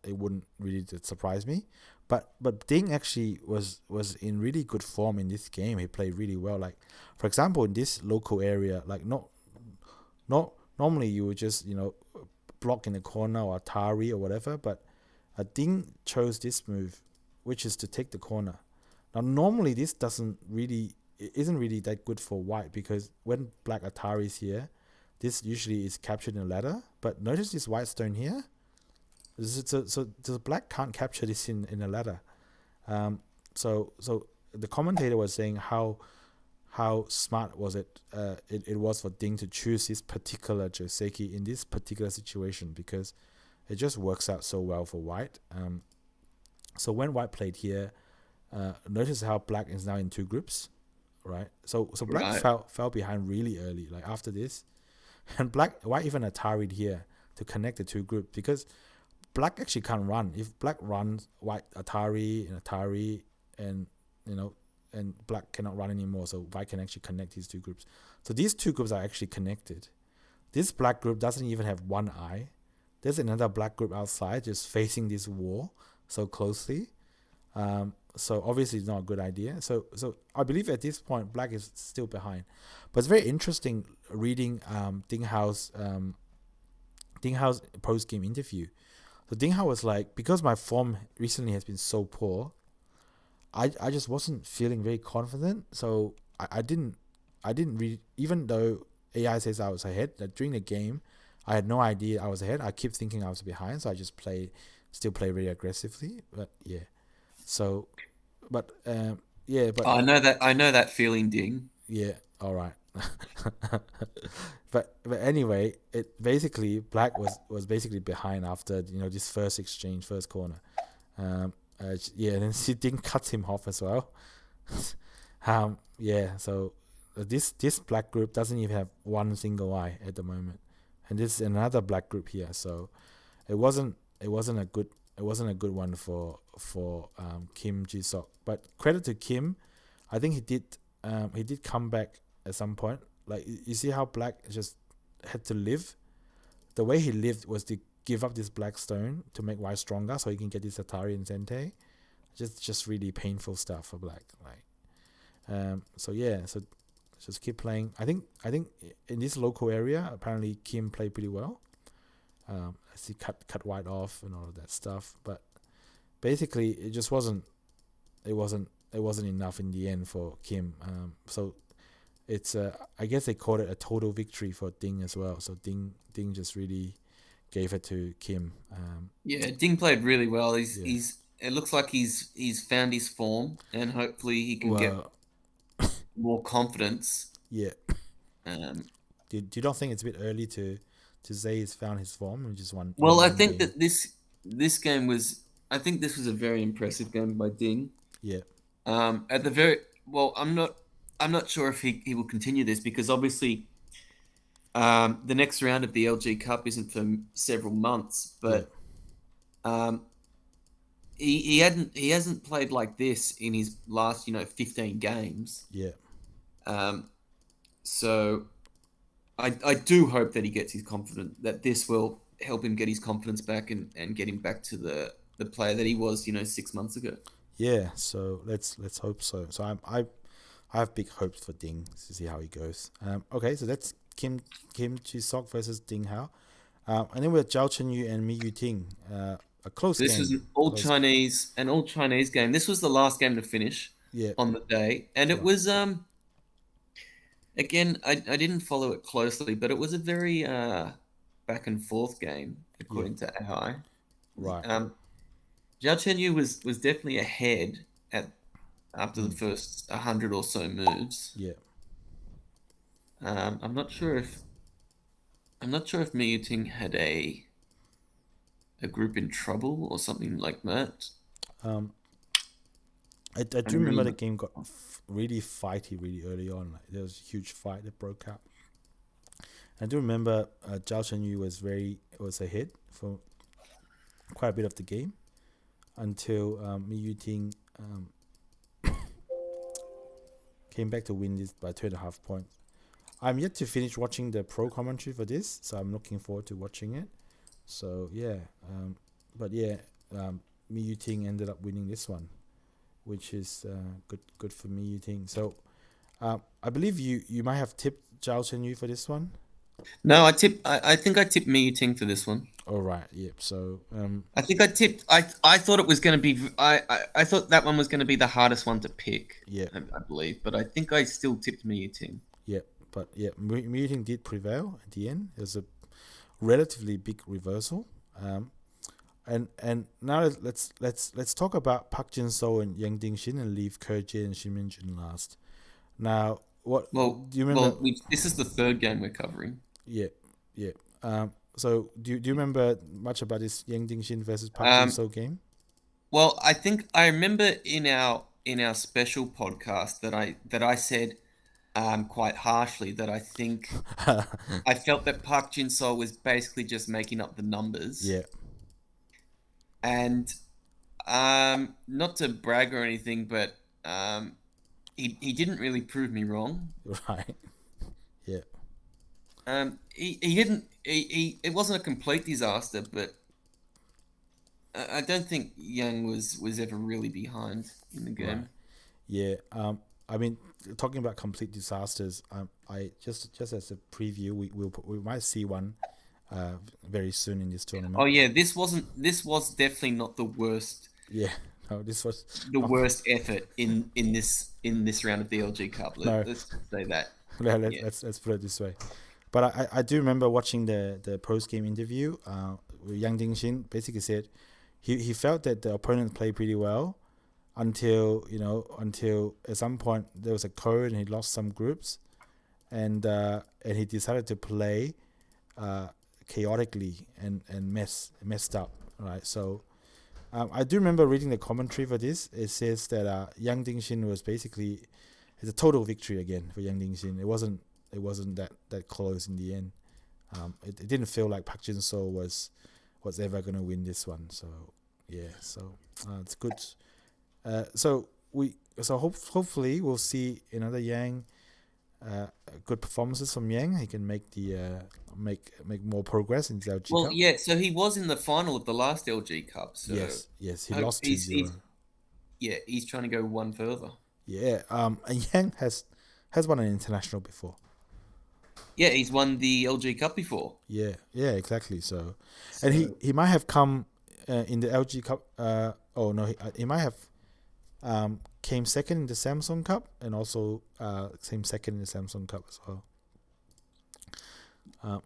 it wouldn't really surprise me. But Ding actually was in really good form in this game. He played really well. Like for example, in this local area, like not normally you would just block in the corner or Atari or whatever, but Ding chose this move, which is to take the corner. Now normally this isn't really that good for white because when black Atari is here, this usually is captured in a ladder. But notice this white stone here. So the black can't capture this in a ladder. So the commentator was saying how smart was it was for Ding to choose this particular Joseki in this particular situation because it just works out so well for white. So when white played here, notice how black is now in two groups, right? So black Right. fell behind really early, like after this, and white even Atari'd here to connect the two groups because black actually can't run. If black runs, white Atari, and and black cannot run anymore. So white can actually connect these two groups. So these two groups are actually connected. This black group doesn't even have one eye. There's another black group outside just facing this wall so closely. So obviously it's not a good idea. So I believe at this point black is still behind. But it's very interesting reading Ding Hao's post game interview. So Ding Hao was like, because my form recently has been so poor, I just wasn't feeling very confident. So I didn't read, even though AI says I was ahead, that during the game I had no idea I was ahead. I kept thinking I was behind, so I just still play very aggressively. But yeah. So but I know that feeling, Ding. yeah, all right. but anyway, it basically black was basically behind after this first exchange, first corner. And then Ding cuts him off as well. So this black group doesn't even have one single eye at the moment, and this is another black group here. So it wasn't a good one for Kim Ji-sok. But credit to Kim, I think he did come back at some point. Like you see how black just had to live. The way he lived was to give up this black stone to make white stronger, so he can get this Atari and Zente. Just really painful stuff for black. So just keep playing. I think in this local area, apparently Kim played pretty well. As he cut white off and all of that stuff, but basically it just wasn't enough in the end for Kim. So it's I guess they called it a total victory for Ding as well. So Ding just really gave it to Kim. Ding played really well. It looks like he's found his form, and hopefully he can get more confidence. Yeah. Do you don't think it's a bit early to say he's found his form and just won? Well, I think that this game was. I think this was a very impressive game by Ding. Yeah. At the very I'm not sure if he will continue this because obviously, the next round of the LG Cup isn't for several months, but he hasn't played like this in his last 15 games. Yeah. So I do hope that he gets his confidence, that this will help him get his confidence back and get him back to the player that he was 6 months ago. Yeah, so let's hope so. So I have big hopes for Ding to see how he goes. Okay, so that's Kim Ji-sok versus Ding Hao. And then we have Zhao Chenyu and Mi Yuting. A close game. This was an all Chinese game. This was the last game to finish on the day, and it was again, I didn't follow it closely, but it was a very back and forth game according to AI. Right. Zhao Chenyu was definitely ahead after the first 100 or so moves. Yeah. I'm not sure if Mi Yuting had a group in trouble or something like that. I do remember the game got really fighty really early on. Like, there was a huge fight that broke out. I do remember Zhao Chenyu was ahead for quite a bit of the game until Mi Yuting came back to win this by 2.5 points. I'm yet to finish watching the pro commentary for this, so I'm looking forward to watching it. So yeah, Mi Yuting ended up winning this one, which is good for Mi Yuting. So I believe you might have tipped Zhao Chenyu for this one. No, I think I tipped Mi Yuting for this one. All right. Yep. So I think I tipped. I thought it was going to be. I thought that one was going to be the hardest one to pick. Yeah. I believe, but I think I still tipped Mi Yuting. Yeah, but yeah, Mi Yuting did prevail at the end. It was a relatively big reversal. And now let's talk about Park Jinseo and Yang Ding-shin and leave Kerjie and Shin Minjun last. Now, what? Well, do you remember? This is the third game we're covering. Yeah. So do you remember much about this Yang Dingshin versus Park Jin Um, So game? well, I think I remember in our special podcast that I said quite harshly that I think I felt that Park Jin-sol was basically just making up the numbers, Yeah. and not to brag or anything, but he didn't really prove me wrong. Right. Yeah. He didn't it wasn't a complete disaster, but I don't think Young was ever really behind in the Right. game. Yeah. I mean, talking about complete disasters, I just as a preview, we might see one very soon in this Oh tournament. yeah, this was definitely not Yeah. No, this was the worst effort in this round of the LG Cup. no. Let's say that. Yeah. Let's put it this way. But I do remember watching the post game interview. Yang Dingshin basically said he felt that the opponent played pretty well until at some point there was a code and he lost some groups, and he decided to play chaotically and messed up, right? So I do remember reading the commentary for this. It says that Yang Dingshin was basically it's a total victory again for Yang Dingshin. It wasn't that close in the end. It didn't feel like Park Jin So was ever gonna win this one. So yeah, so it's good. Hopefully we'll see another Yang good performances from Yang. He can make the make more progress in the LG Well, Cup. yeah. So he was in the final of the last LG Cup. So Yes, he I hope lost 2-0. yeah, he's trying to go one further. Yeah, and Yang has won an international before. Yeah, he's won the LG Cup before. Yeah, exactly. So, So and he might have come in the LG Cup. Oh no, he might have came second in the Samsung Cup and also came second in the Samsung Cup as well.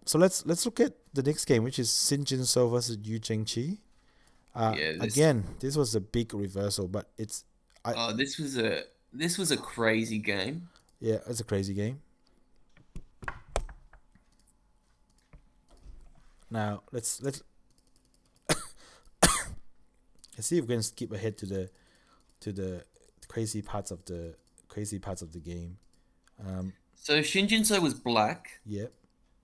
So let's look at the next game, which is Shin Jinseo versus Yu Zhengqi. yeah, Again, this was a big reversal, but this was a crazy game. yeah, it's a crazy game. Now let's see if we can skip ahead to the crazy parts of the game. So Shin Jinseo was black, Yep.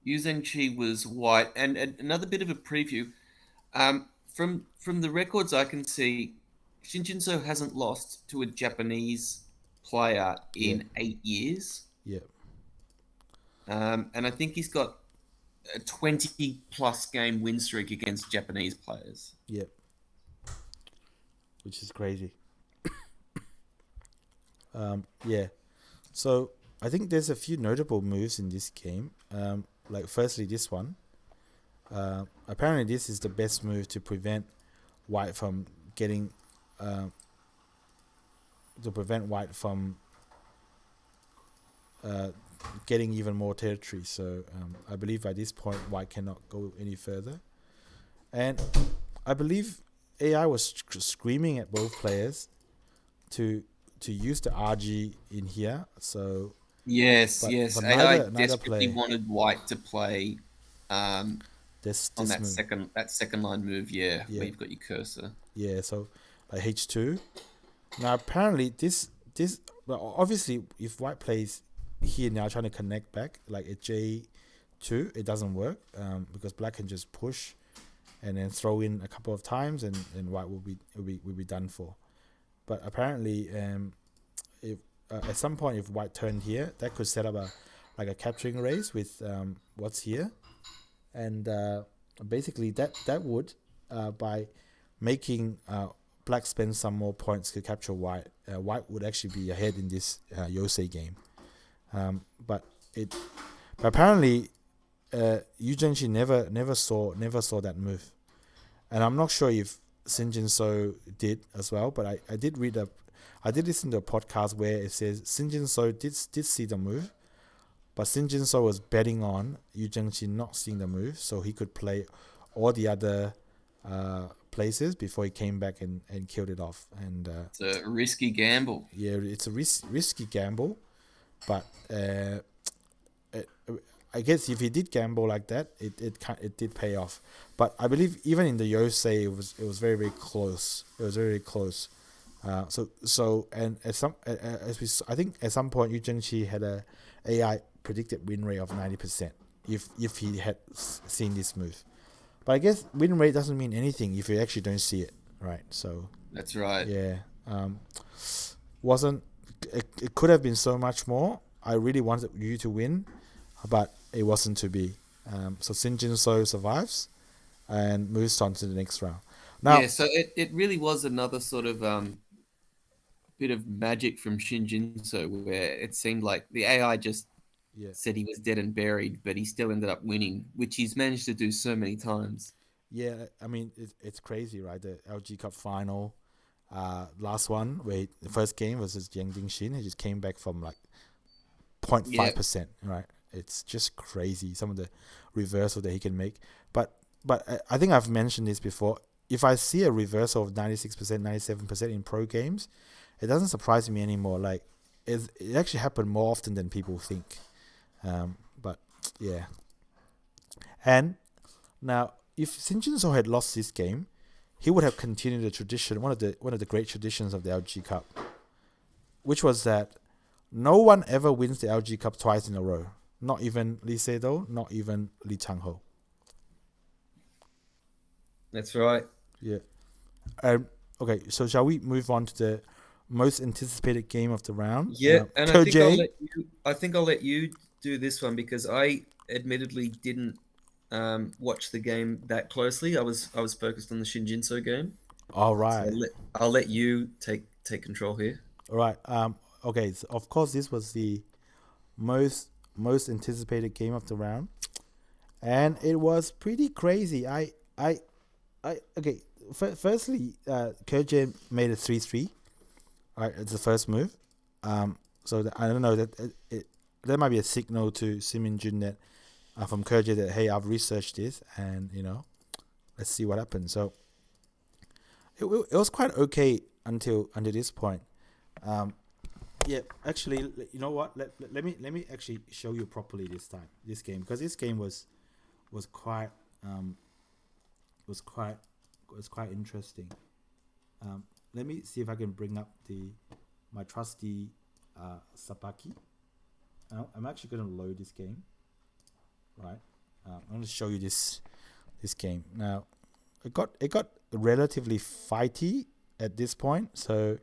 Yu Zhengqi was white, and another bit of a preview. From the records I can see, Shin Jinseo hasn't lost to a Japanese player Yep. in 8 years, Yep. and I think he's got a 20+ game win streak against Japanese players. Yep. Which is crazy. Yeah. So I think there's a few notable moves in this game. Like firstly, this one. Apparently, this is the best move to prevent White from getting getting even more territory. So I believe by this point White cannot go any further, and I believe AI was screaming at both players to use the RG in here. So Yes, but yes. but AI neither desperately player wanted White to play this on move. that second line move, Yeah. where you've got your cursor. Yeah, so like H2. Now apparently this well, obviously if White plays here now trying to connect back like a J2, it doesn't work because Black can just push and then throw in a couple of times and White will be done for. But apparently if at some point if White turned here, that could set up a capturing race with what's here, and basically that would by making Black spend some more points to capture White. White would actually be ahead in this Yosei game, but apparently Yu Zhengqi never saw that move, and I'm not sure if Shin Jinseo did as well. But I did listen to a podcast where it says Shin Jinseo did see the move, but Shin Jinseo was betting on Yu Zhengqi not seeing the move, so he could play all the other places before he came back and killed it off. And It's a risky gamble. yeah, it's a risky gamble, but I guess if he did gamble like that, it did pay off. But I believe even in the Yosei, it was very very close. It was very close. And at some as we I think at some point Yu Zhengqi had a AI predicted win rate of 90% if he had seen this move. But I guess win rate doesn't mean anything if you actually don't see it, right? So That's right. yeah, wasn't it could have been so much more. I really wanted you to win, but it wasn't to be. So Jinseo survives and moves on to the next round. Now, Yeah, so it really was another sort of bit of magic from Shin Jinseo where it seemed like the AI just yeah, said he was dead and buried, but he still ended up winning, which he's managed to do so many times. yeah. I mean, it's crazy, right? The LG Cup final, last one, where the first game was just Yang Shin. He just came back from like Yeah, 0.5%, right? It's just crazy some of the reversal that he can make. But I think I've mentioned this before. If I see a reversal of 96%, 97% in pro games, it doesn't surprise me anymore. Like it actually happened more often than people think. But yeah. And now, if Shin Jinseo had lost this game, he would have continued the tradition, one of the great traditions of the LG Cup, which was that no one ever wins the LG Cup twice in a row. Not even Lee Sedol, not even Lee Chang-ho. that's right. Yeah. Okay, so shall we move on to the most anticipated game of the round? Yeah, and Koje. I think I'll let you do this one because I admittedly didn't watch the game that closely. I was focused on the Shinjinso game. All So right. I'll let you take control here. All right. Okay. So of course, this was the most anticipated game of the round, and it was pretty crazy. Okay. Firstly, Koje made a 3-3. All right, it's the first move. So I don't know that might be a signal to Minjun that from Koje that hey, I've researched this, and let's see what happens. So it was quite okay until this point. Yeah, actually, you know what? Let me actually show you properly this game, because this game was quite was quite interesting. Let me see if I can bring up my trusty Sabaki. I'm actually going to load this game, right? I'm going to show you this game. Now, it got relatively fighty at this point. So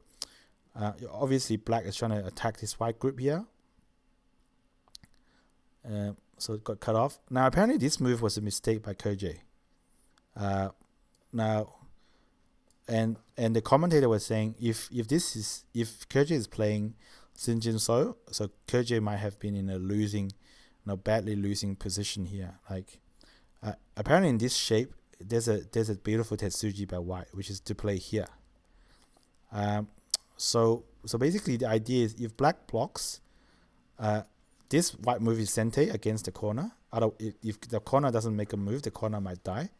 obviously, Black is trying to attack this white group here. So it got cut off. Now, apparently, this move was a mistake by Koje. Now, and the commentator was saying if Koje is playing Shin Jinseo, so Koje might have been in a badly losing position here. Like apparently in this shape, there's a beautiful Tetsuji by White, which is to play here. So basically the idea is if Black blocks, this White move is Sente against the corner. If the corner doesn't make a move, the corner might die.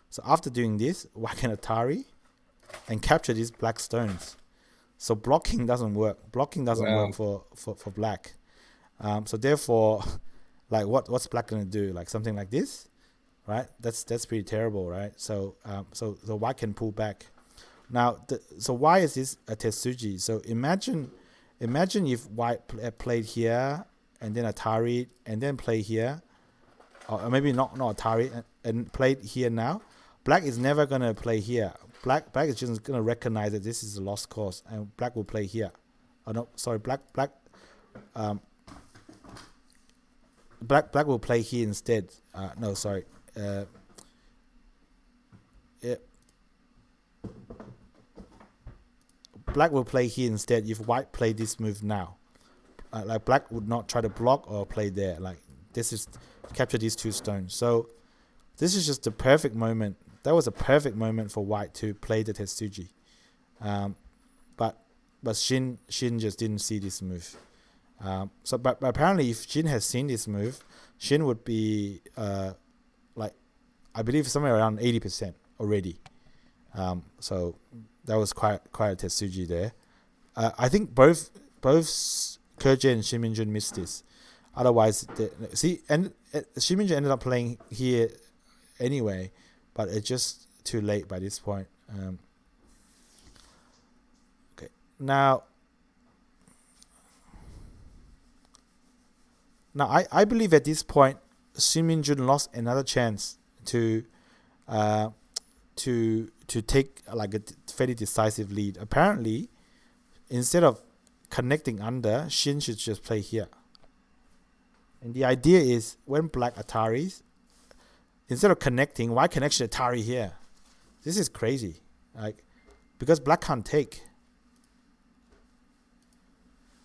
So after doing this, White can Atari and capture these Black stones. So blocking doesn't work. Blocking doesn't work for Black. So therefore, like what's Black gonna do? Like something like this, right? That's pretty terrible, right? So White can pull back. Now, so why is this a Tetsuji? So imagine if White played here and then Atari and then play here, or maybe not Atari and played here now. Black is never gonna play here. Black is just gonna recognize that this is a lost cause, and Black will play here. Oh no, sorry, Black will play here instead. No, sorry. Yeah. Black will play here instead if White played this move now. Like Black would not try to block or play there. Like this is capture these two stones. So this is just the perfect moment. That was a perfect moment for White to play the Tetsuji. But Shin just didn't see this move. But apparently if Shin has seen this move, Shin would be like I believe somewhere around 80% already. So that was quite a Tetsuji there. I think both Koje and Shin Minjun missed this. Otherwise, Shin Minjun ended up playing here anyway, but it's just too late by this point. Okay, now I believe at this point Shin Minjun lost another chance to take like a fairly decisive lead. Apparently, instead of connecting under, Shin should just play here. And the idea is when black Ataris, instead of connecting, why connection Atari here? This is crazy. Like, because black can't take.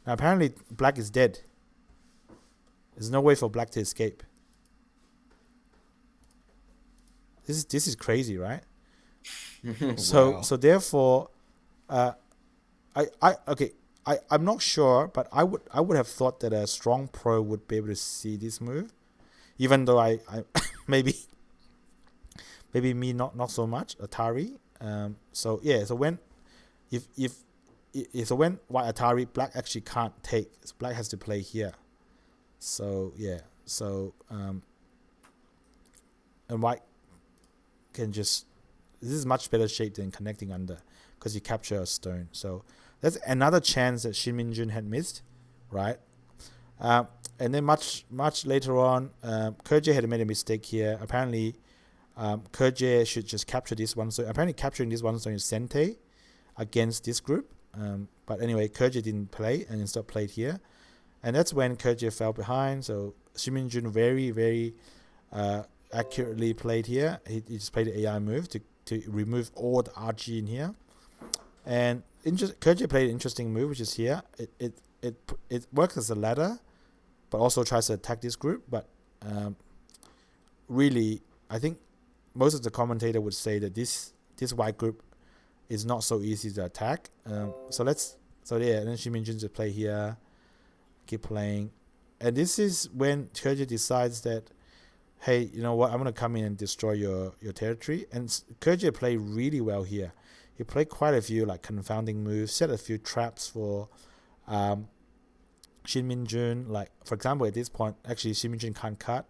Now apparently black is dead. There's no way for black to escape. This is crazy, right? So therefore, I'm not sure, but I would have thought that a strong pro would be able to see this move, even though I maybe me not so much Atari. So when when white Atari, black actually can't take. So black has to play here. So and white can just, this is much better shape than connecting under because you capture a stone. So that's another chance that Shin Minjun had missed, right? And then much later on, Kerje had made a mistake here. Apparently, Kerje should just capture this one. So apparently capturing this one stone is Sente against this group. But anyway, Kerje didn't play and instead played here. And that's when Kerje fell behind. So Shin Minjun very, very accurately played here. He just played the AI move to remove all the RG in here. And Kerje played an interesting move, which is here. It works as a ladder, but also tries to attack this group. But really, I think most of the commentator would say that this white group is not so easy to attack. And then Shin Minjun just play here, keep playing, and this is when Kerje decides that, hey, you know what? I'm gonna come in and destroy your territory. And Kerje played really well here. He played quite a few like confounding moves, set a few traps for Shin Minjun. Like for example, at this point, actually Shin Minjun can't cut.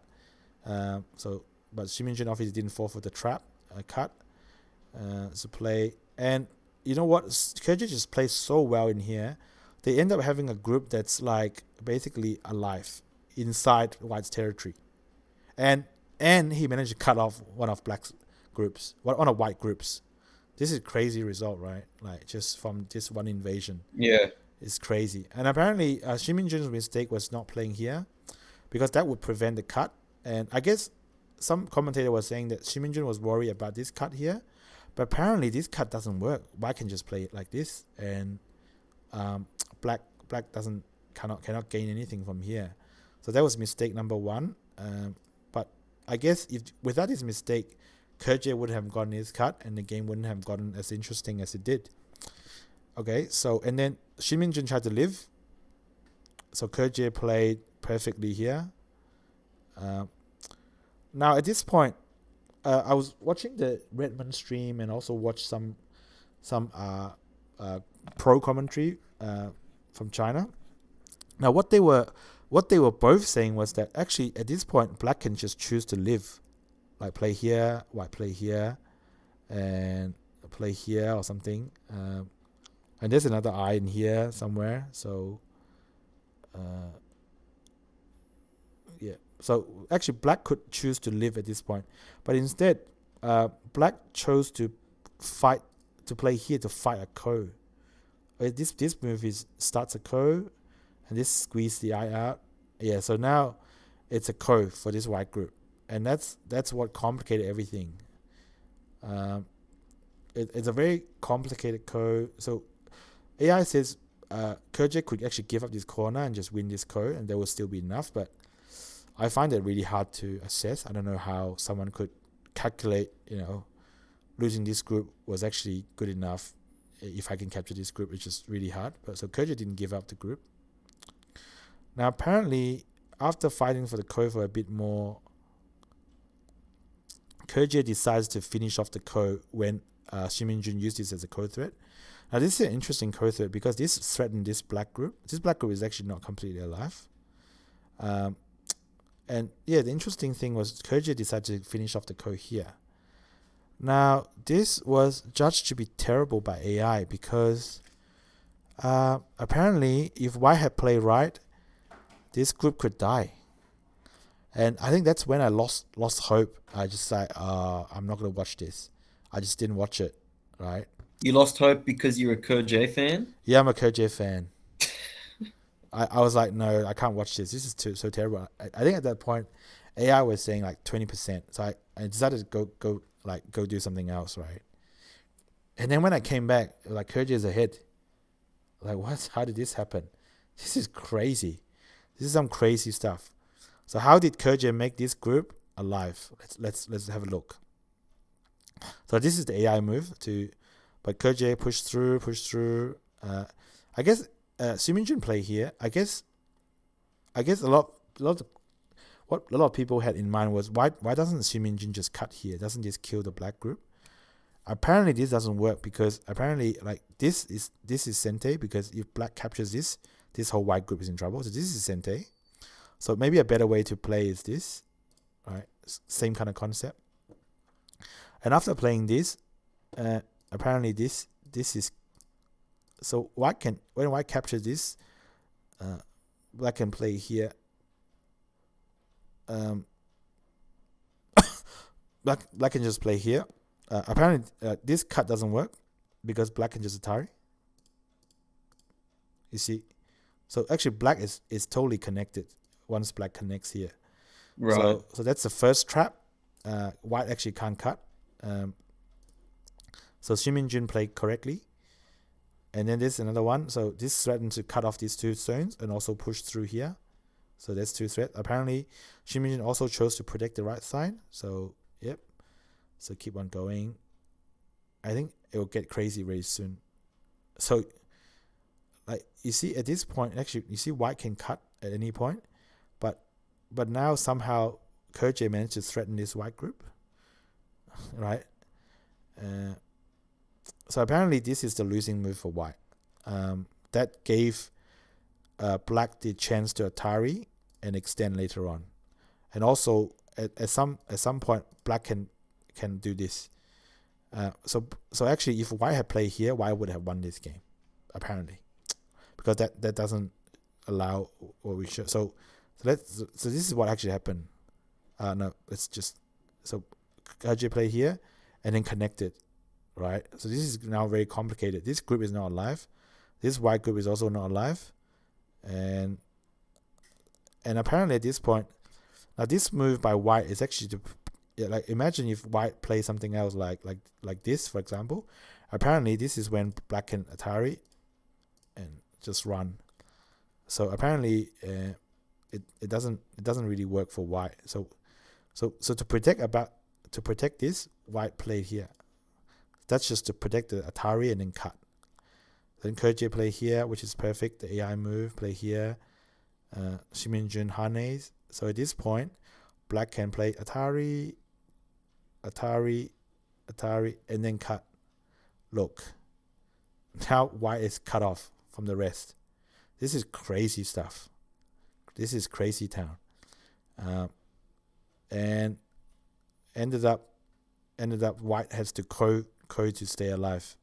But Shin Minjun obviously didn't fall for the trap cut. So play, and you know what? Kerje just plays so well in here. They end up having a group that's like basically alive inside white's territory, and he managed to cut off one of black's groups, one of white groups. This is a crazy result, right? Like just from this one invasion. Yeah, it's crazy. And apparently, Shin Minjun's mistake was not playing here, because that would prevent the cut. And I guess some commentator was saying that Shin Minjun was worried about this cut here, but apparently this cut doesn't work. White can just play it like this, and black cannot gain anything from here. So that was mistake number one. But I guess if without his mistake, Kerje would have gotten his cut and the game wouldn't have gotten as interesting as it did. Okay, so and then Shin Minjun tried to live. So Kerje played perfectly here. Now at this point, I was watching the Redmond stream and also watched some pro commentary from China. Now what they were both saying was that actually at this point black can just choose to live, like play here, white play here, and play here or something. And there's another eye in here somewhere. So yeah. So actually black could choose to live at this point, but instead black chose to play here to fight a ko. This move starts a ko, and this squeeze the eye out. Yeah, so now it's a ko for this white group, and that's what complicated everything. It's a very complicated ko. So AI says Kerje could actually give up this corner and just win this ko, and there will still be enough. But I find it really hard to assess. I don't know how someone could calculate, losing this group was actually good enough. If I can capture this group, it's just really hard. But so Kerje didn't give up the group. Now apparently, after fighting for the ko for a bit more, Kerje decides to finish off the ko when Shin Minjun used this as a ko threat. Now this is an interesting ko threat because this threatened this black group. This black group is actually not completely alive. Um, and yeah, the interesting thing was Koji decided to finish off the code here. Now, this was judged to be terrible by AI because apparently if White had played right, this group could die. And I think that's when I lost hope. I just like, I'm not going to watch this. I just didn't watch it, right? You lost hope because you're a Koji fan? Yeah, I'm a Koji fan. I was like, no, I can't watch this. This is so terrible. I think at that point, AI was saying like 20%. So I decided to go do something else, right? And then when I came back, like Koji is ahead. Like, what? How did this happen? This is crazy. This is some crazy stuff. So how did Koji make this group alive? Let's have a look. So this is the AI move but Koji push through. I guess Minjun play here. I guess a lot of what a lot of people had in mind was why doesn't Minjun just cut here? Doesn't this kill the black group? Apparently this doesn't work because apparently like this is Sente, because if black captures this whole white group is in trouble. So this is Sente. So maybe a better way to play is this, right? Same kind of concept. And after playing this, apparently this is, so when white captures this, black can play here. Black can just play here. Apparently this cut doesn't work because black can just Atari. You see, so actually black is totally connected once black connects here. Right. So that's the first trap. White actually can't cut. So Minjun played correctly. And then there's another one. So this threatens to cut off these two stones and also push through here. So that's two threats. Apparently, Minjun also chose to protect the right side. So, yep. So keep on going. I think it will get crazy very soon. So, like, you see at this point, actually, you see white can cut at any point. But now somehow Koji managed to threaten this white group. Right? So apparently this is the losing move for white. That gave black the chance to Atari and extend later on. And also at some point black can do this. So actually if white had played here, white would have won this game, apparently. Because that doesn't allow what we should. So this is what actually happened. No, let's just, so Koji play here and then connect it, right? So this is now very complicated. This group is not alive. This white group is also not alive. And apparently at this point, now this move by white is actually like imagine if white plays something else like this, for example. Apparently this is when black can Atari and just run. So apparently it doesn't really work for white. So to protect this, white played here. That's just to protect the Atari and then cut. Then Koji play here, which is perfect. The AI move, play here. Minjun Hanes. So at this point, black can play Atari, and then cut. Look. Now white is cut off from the rest. This is crazy stuff. This is crazy town. And ended up white has to code to stay alive.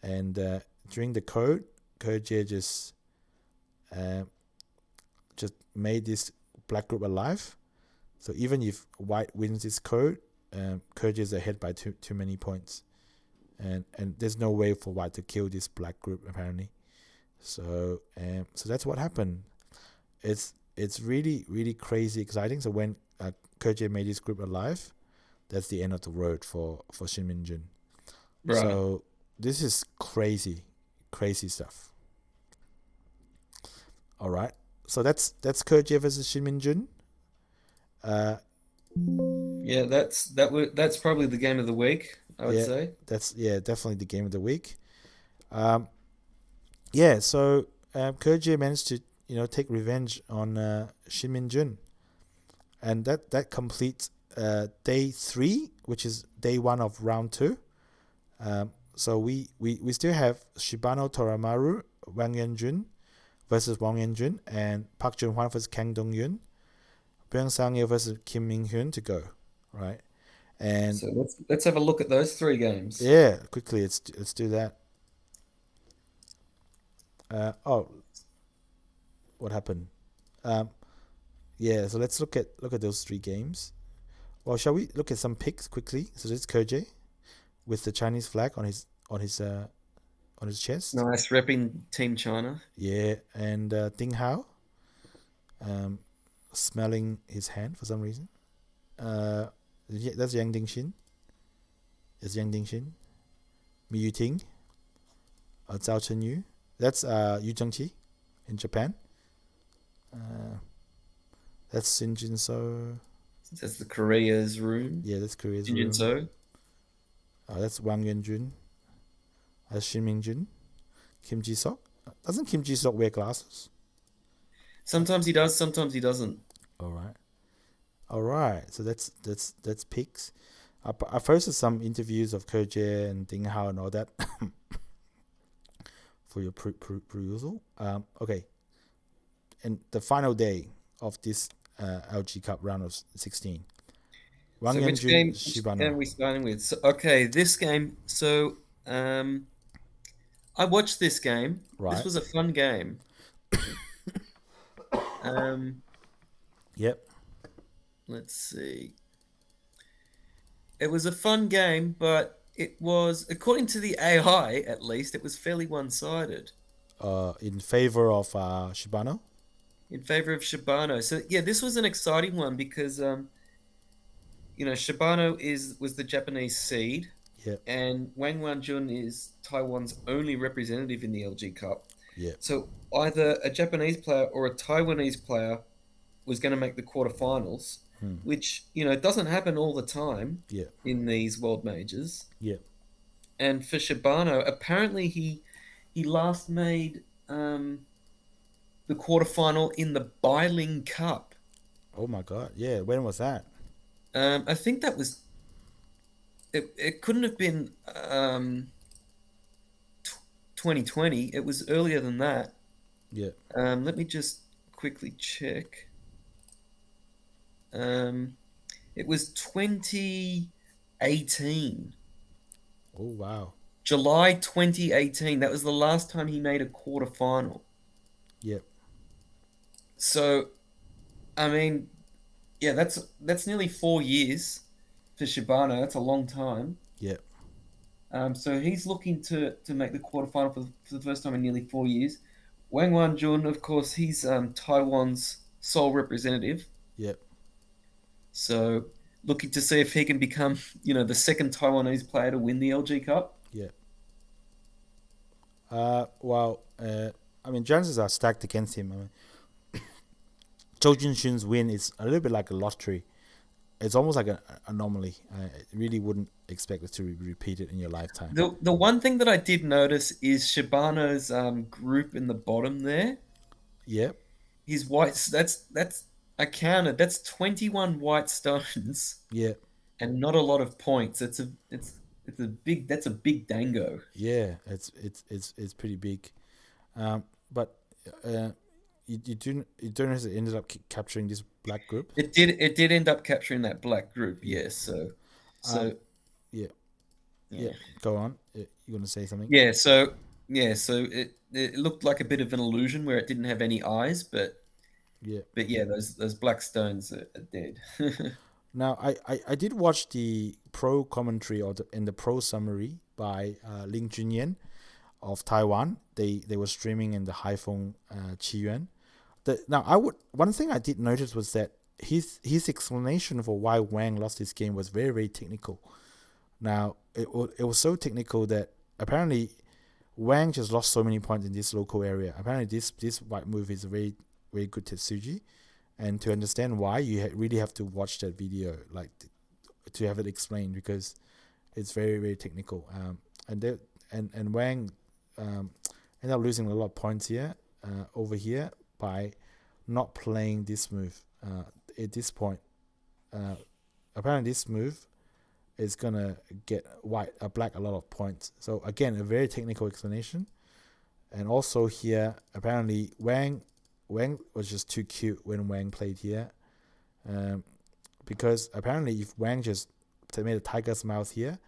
And during the code, Koji just made this black group alive. So even if white wins this code, Koji is ahead by too many points. And there's no way for white to kill this black group apparently. So that's what happened. It's really, really crazy exciting. So when Koji made this group alive, that's the end of the road for Shin Minjun. Right. So this is crazy stuff. All right. So that's Koji versus Shin Minjun. Yeah, that's probably the game of the week, I would say. That's definitely the game of the week. So Koji managed to take revenge on Shin Minjun, and that completes day 3, which is day 1 of round 2. So we still have Shibano Toramaru, Wang Yanjun versus Wang Yanjun, and Park Jun-hwan versus Kang Dong-yun, Byung Sang-il versus Kim Min-hyun to go, right? And So let's have a look at those 3 games. yeah, quickly, let's do that. What happened? Yeah, so let's look at those 3 games. Well, shall we look at some picks quickly? So this is Kerje with the Chinese flag on his chest. Nice repping Team China. Yeah, and Ding Hao, smelling his hand for some reason. That's Yang Dingxin. It's Yang Dingxin. Mi Yuting. Zhao Chenyu. That's Yu Zhengqi in Japan. That's Shin Jinseo. That's the Korea's room. Yeah, that's Korea's room. Jinseo. That's Wang Yanjun. That's Shin Minjun. Kim Ji-sok. Doesn't Kim Ji-sok wear glasses? Sometimes he does, sometimes he doesn't. All right. So that's picks. I posted some interviews of Kerje and Ding Hao and all that for your perusal. Okay. And the final day of this LG Cup round of 16. So which game are we starting with? So, okay, this game. So I watched this game. Right. This was a fun game. Yep. Let's see. It was a fun game, but it was, according to the AI at least, it was fairly one-sided. In favor of Shibano? In favor of Shibano. So yeah, this was an exciting one because Shibano was the Japanese seed. Yeah. And Wang Wanjun is Taiwan's only representative in the LG Cup. Yeah. So either a Japanese player or a Taiwanese player was going to make the quarterfinals, which doesn't happen all the time. Yeah. In these world majors. Yeah. And for Shibano, apparently he last made the quarterfinal in the Bailing Cup. Oh my God! Yeah, when was that? I think that was. It couldn't have been 2020. It was earlier than that. Yeah. Let me just quickly check. It was 2018. Oh wow. July 2018. That was the last time he made a quarterfinal. Yep. So, I mean, yeah, that's nearly 4 years for Shibano. That's a long time. Yep. So he's looking to make the quarterfinal for the first time in nearly 4 years. Wang Wanjun, of course, he's Taiwan's sole representative. Yep. So looking to see if he can become, the second Taiwanese player to win the LG Cup. Yep. Well, I mean, chances are stacked against him. I mean, Zhou Junxun's win is a little bit like a lottery. It's almost like an anomaly. I really wouldn't expect it to be repeated in your lifetime. The one thing that I did notice is Shibano's group in the bottom there. Yep. His whites. That's I counted. That's 21 white stones. Yeah. And not a lot of points. That's a big dango. Yeah, it's pretty big. But you don't ended up capturing this black group. It did end up capturing that black group. Yes. Yeah. Go on. You want to say something? Yeah. So it looked like a bit of an illusion where it didn't have any eyes, but yeah, those black stones are dead. Now, I did watch the pro commentary in the pro summary by Ling Junyan of Taiwan. They were streaming in the Haifeng Cheayoung. One thing I did notice was that his explanation for why Wang lost his game was very, very technical. Now, it was so technical that apparently Wang just lost so many points in this local area. Apparently this white move is a very, very good Tetsuji. And to understand why, you really have to watch that video, like to have it explained, because it's very, very technical. And Wang ended up losing a lot of points here, over here, by not playing this move. At this point, apparently this move is gonna get black a lot of points. So again, a very technical explanation. And also here, apparently Wang was just too cute when Wang played here. Because apparently if Wang just made a tiger's mouth here,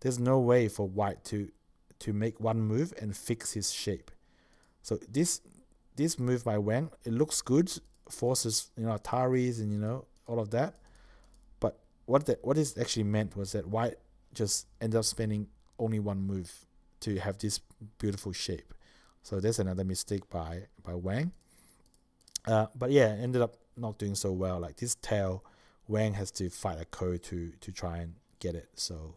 there's no way for White to make one move and fix his shape. So this move by Wang, it looks good, forces Ataris and all of that. But what is actually meant was that White just ended up spending only one move to have this beautiful shape. So there's another mistake by Wang. But yeah, ended up not doing so well. Like this tail, Wang has to fight a code to try and get it. So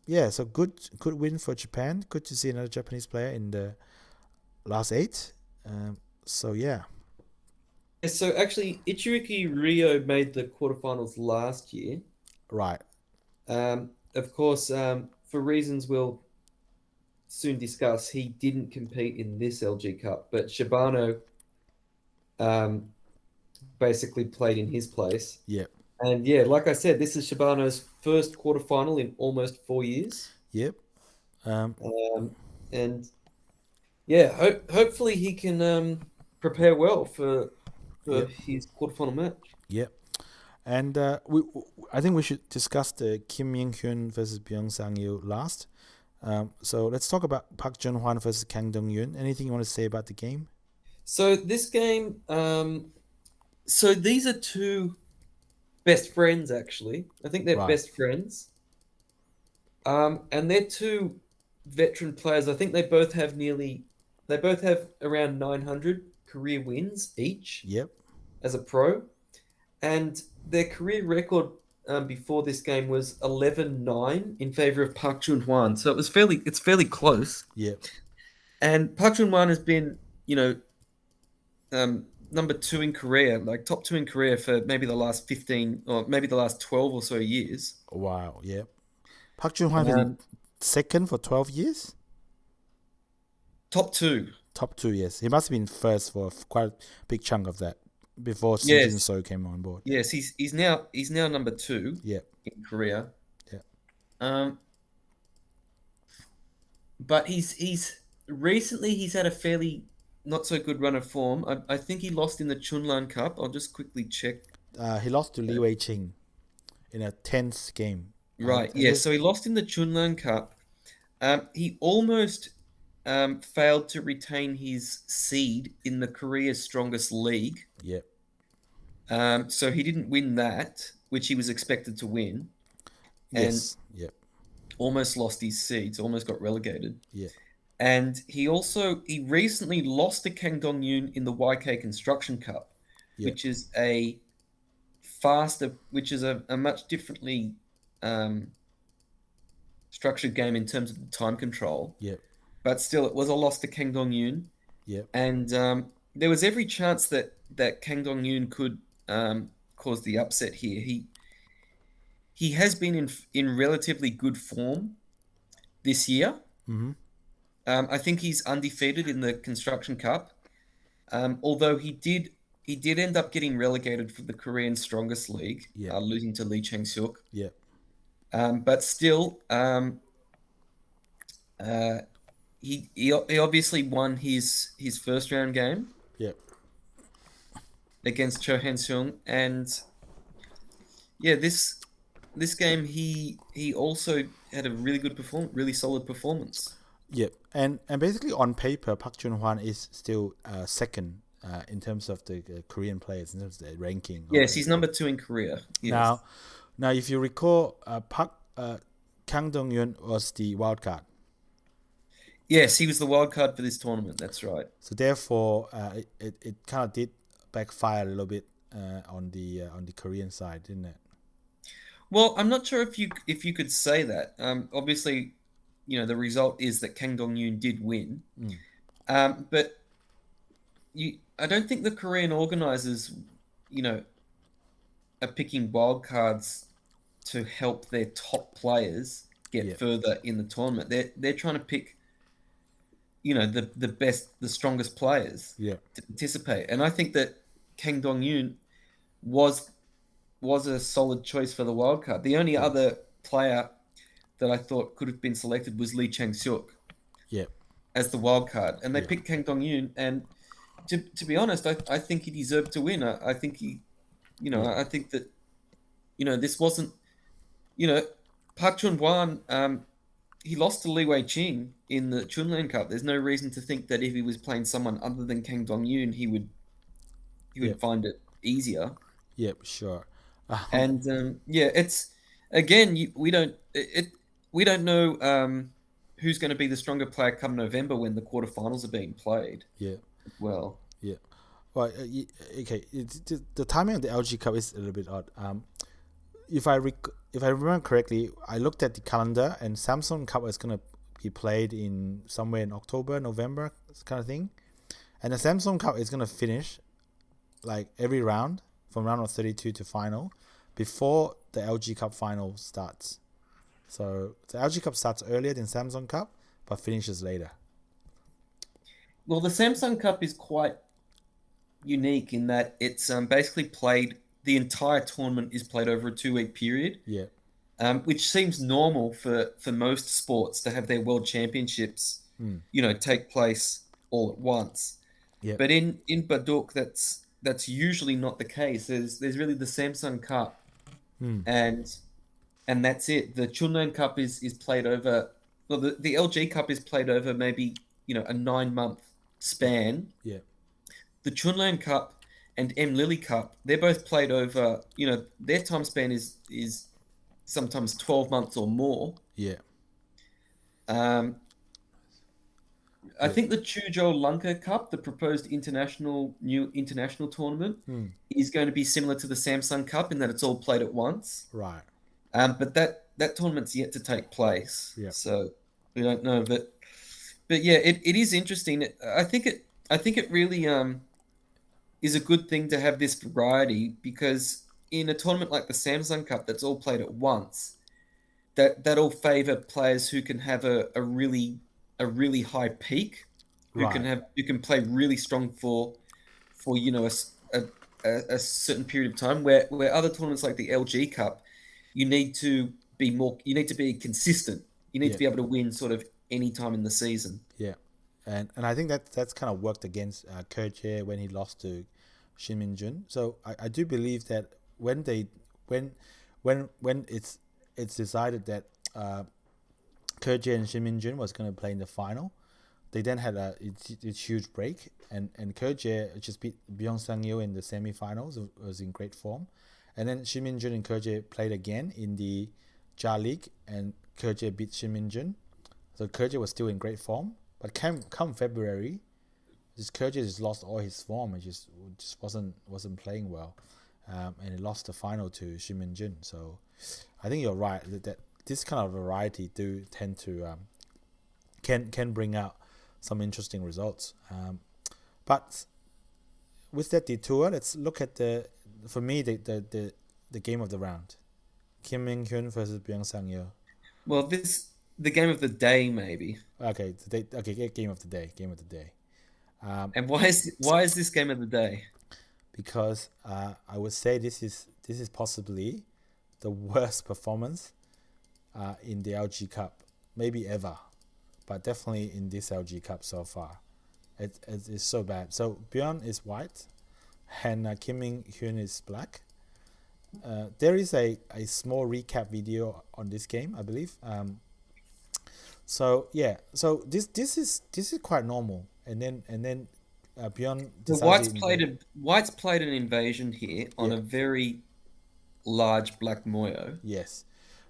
yeah, so good win for Japan. Good to see another Japanese player in the last 8. So yeah. So actually, Ichiriki Rio made the quarterfinals last year. Right. Of course, for reasons we'll soon discuss, he didn't compete in this LG Cup, but Shibano basically played in his place. Yep. And yeah, like I said, this is Shibano's first quarterfinal in almost 4 years. Yep. And yeah, hopefully he can prepare well for his quarterfinal match. Yep. And I think we should discuss the Kim Min-hyun versus Byung Sang-yu last. So let's talk about Park Jun-hwan versus Kang Dong-yoon. Anything you want to say about the game? So this game, so these are two best friends, actually. I think they're best friends. And they're two veteran players. I think they both have around 900 career wins each. Yep. As a pro. And their career record before this game was 11-9 in favor of Park Jun-hwan. So it's fairly close. Yep. And Park Jun-hwan has been, number 2 in Korea, like top 2 in Korea for maybe the last 15 or maybe the last 12 or so years. Wow, yep. Park Jun-hwan been second for 12 years? Top 2. Top 2, yes. He must have been first for quite a big chunk of that before Jinseo came on board. Yes, he's now number 2 in Korea. Yeah. But he's recently had a fairly not so good run of form. I think he lost in the Chunlan Cup. I'll just quickly check. He lost to Li Weiqi in a tense game. Right. Yeah. So he lost in the Chunlan Cup. He almost failed to retain his seed in the Korea's strongest league. Yep. So he didn't win that, which he was expected to win. Yes. And yep. Almost lost his seeds. Almost got relegated. Yeah. And he recently lost to Kang Dong-yoon in the Weiqi Construction Cup, which is a much differently structured game in terms of the time control. Yep. But still, it was a loss to Kang Dong-yoon. Yep. And there was every chance that Kang Dong-yoon could cause the upset here. He has been in relatively good form this year. Mm-hmm. I think he's undefeated in the Construction Cup, although he did end up getting relegated for the Korean Strongest League, losing to Lee Chang-seok. Yeah. But still, he obviously won his first round game. Yeah. Against Cho Han-seung, and this game he also had a really good really solid performance. Yep, and basically on paper, Park Jun-hwan is still second in terms of the Korean players in terms of the ranking. Yes, he's number 2 in Korea. Yes. Now, if you recall, Kang Dong-yoon was the wild card. Yes, he was the wild card for this tournament. That's right. So therefore, it kind of did backfire a little bit on the Korean side, didn't it? Well, I'm not sure if you could say that. Obviously, the result is that Kang Dong-yoon did win. But I don't think the Korean organizers, are picking wild cards to help their top players get further in the tournament. They're trying to pick, the best, the strongest players to participate. And I think that Kang Dong-yoon was a solid choice for the wild card. The only other player that I thought could have been selected was Lee Chang-seok. Yeah. as the wild card, and they Yeah, picked Kang Dong Yoon. And to be honest, I think he deserved to win. I think he, yeah, I think that this wasn't, you know, Park Chun Wan. He lost to Li Wei Ching in the Chunlan Cup. There's no reason to think that if he was playing someone other than Kang Dong Yoon, he yeah, would find it easier. yeah, sure. And yeah, it's again we don't know who's going to be the stronger player come November when the quarterfinals are being played Yeah, as well. yeah. Well, okay. The timing of the LG Cup is a little bit odd. If if I remember correctly, I looked at the calendar, and Samsung Cup is gonna be played in somewhere in October, November, kind of thing. And the Samsung Cup is gonna finish like every round from round of 32 to final before the LG Cup final starts. So the LG Cup starts earlier than Samsung Cup, but finishes later. Well, the Samsung Cup is quite unique in that it's basically played. The entire tournament is played over a 2 week period, Yeah, which seems normal for most sports to have their world championships, take place all at once. yeah, But in Baduk, that's usually not the case. There's really the Samsung Cup, and that's it. The Chunnan Cup is played over. Well, the LG Cup is played over maybe a 9 month span. yeah, The Chunlan Cup and M Lily Cup, they're both played over. Their time span is sometimes 12 months or more. yeah, Um, I yeah. think the Chuzhou Lanka Cup, the proposed new international tournament, is going to be similar to the Samsung Cup in that it's all played at once. Right. But that tournament's yet to take place, Yeah, so we don't know. But yeah, it is interesting. I think it really is a good thing to have this variety because in a tournament like the Samsung Cup that's all played at once, that'll favor players who can have a really high peak, right. who can play really strong for a certain period of time. Where other tournaments like the LG Cup, you need to be consistent. You need Yeah, to be able to win sort of any time in the season. yeah. And I think that's kind of worked against Kerche when he lost to Shin Minjun. So I do believe that when they when it's decided that Kerche and Shin Minjun was going to play in the final, they then had it's huge break, and Kerche just beat Byung Sang Yu in the semifinals. It was in great form, and then Shin Minjun and Kerche played again in the Ja League, and Kerche beat Shin Minjun. So Kerche was still in great form, but come February, this Kerche just lost all his form. It just wasn't playing well, and it lost the final to Shin Min-jun. So I think you're right that this kind of variety do tend to can bring out some interesting results. But with that detour, let's look at for me the game of the round. Kim Min Hyun versus Byung Sang Yo. Well, the game of the day maybe. Okay, game of the day. Game of the day. And why is this game of the day? Because I would say this is possibly the worst performance in the LG Cup, maybe ever, but definitely in this LG Cup so far. It's so bad. So Bjorn is white, and Kim Min Hyun is black. There is a small recap video on this game, I believe. So yeah, so this is quite normal, and then Bjorn The decides to invade. White's played an invasion here on Yeah. a very large black moyo. Yes.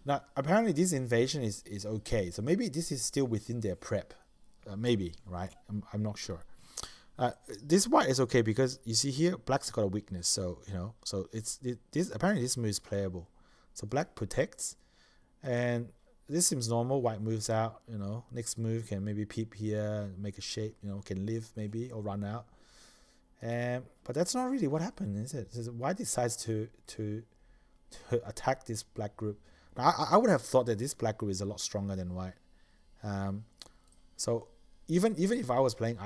Now, apparently, this invasion is okay. So maybe this is still within their prep. Maybe, right? I'm not sure. This white is okay because you see here, black's got a weakness. So, this apparently this move is playable. So black protects, and this seems normal. White moves out, next move can maybe peep here, make a shape, can live maybe or run out. But that's not really what happened, is it? White decides to attack this black group. Now, I would have thought that this black group is a lot stronger than white. So even if I was playing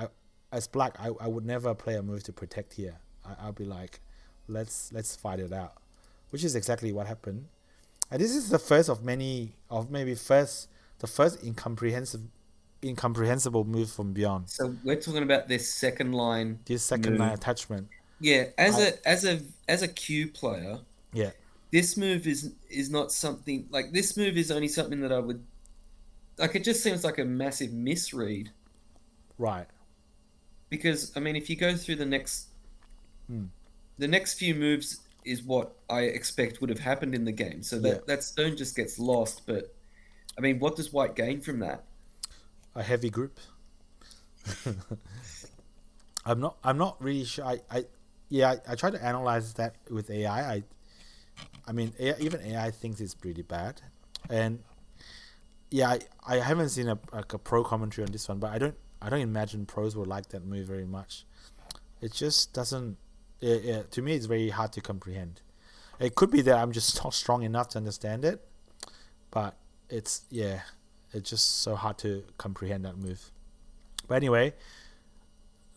as black, I would never play a move to protect here. I'll be like, let's fight it out, which is exactly what happened. And this is the first of many, the first incomprehensive incomprehensible move from Beyond. So we're talking about this second line This second line move. attachment. Yeah, I as a Q player, yeah this move is not something like this move is only something that I would like. It just seems like a massive misread right. because I mean, if you go through Mm, the next few moves is what I expect would have happened in the game. So yeah, that stone just gets lost. But I mean, what does White gain from that? a heavy group. I'm not really sure. I try to analyze that with AI. I mean even AI thinks it's pretty bad, and yeah, I haven't seen a pro commentary on this one, but I don't imagine pros will like that move very much. It just doesn't. To me, it's very hard to comprehend. It could be that I'm just not strong enough to understand it, but it's just so hard to comprehend that move. But anyway,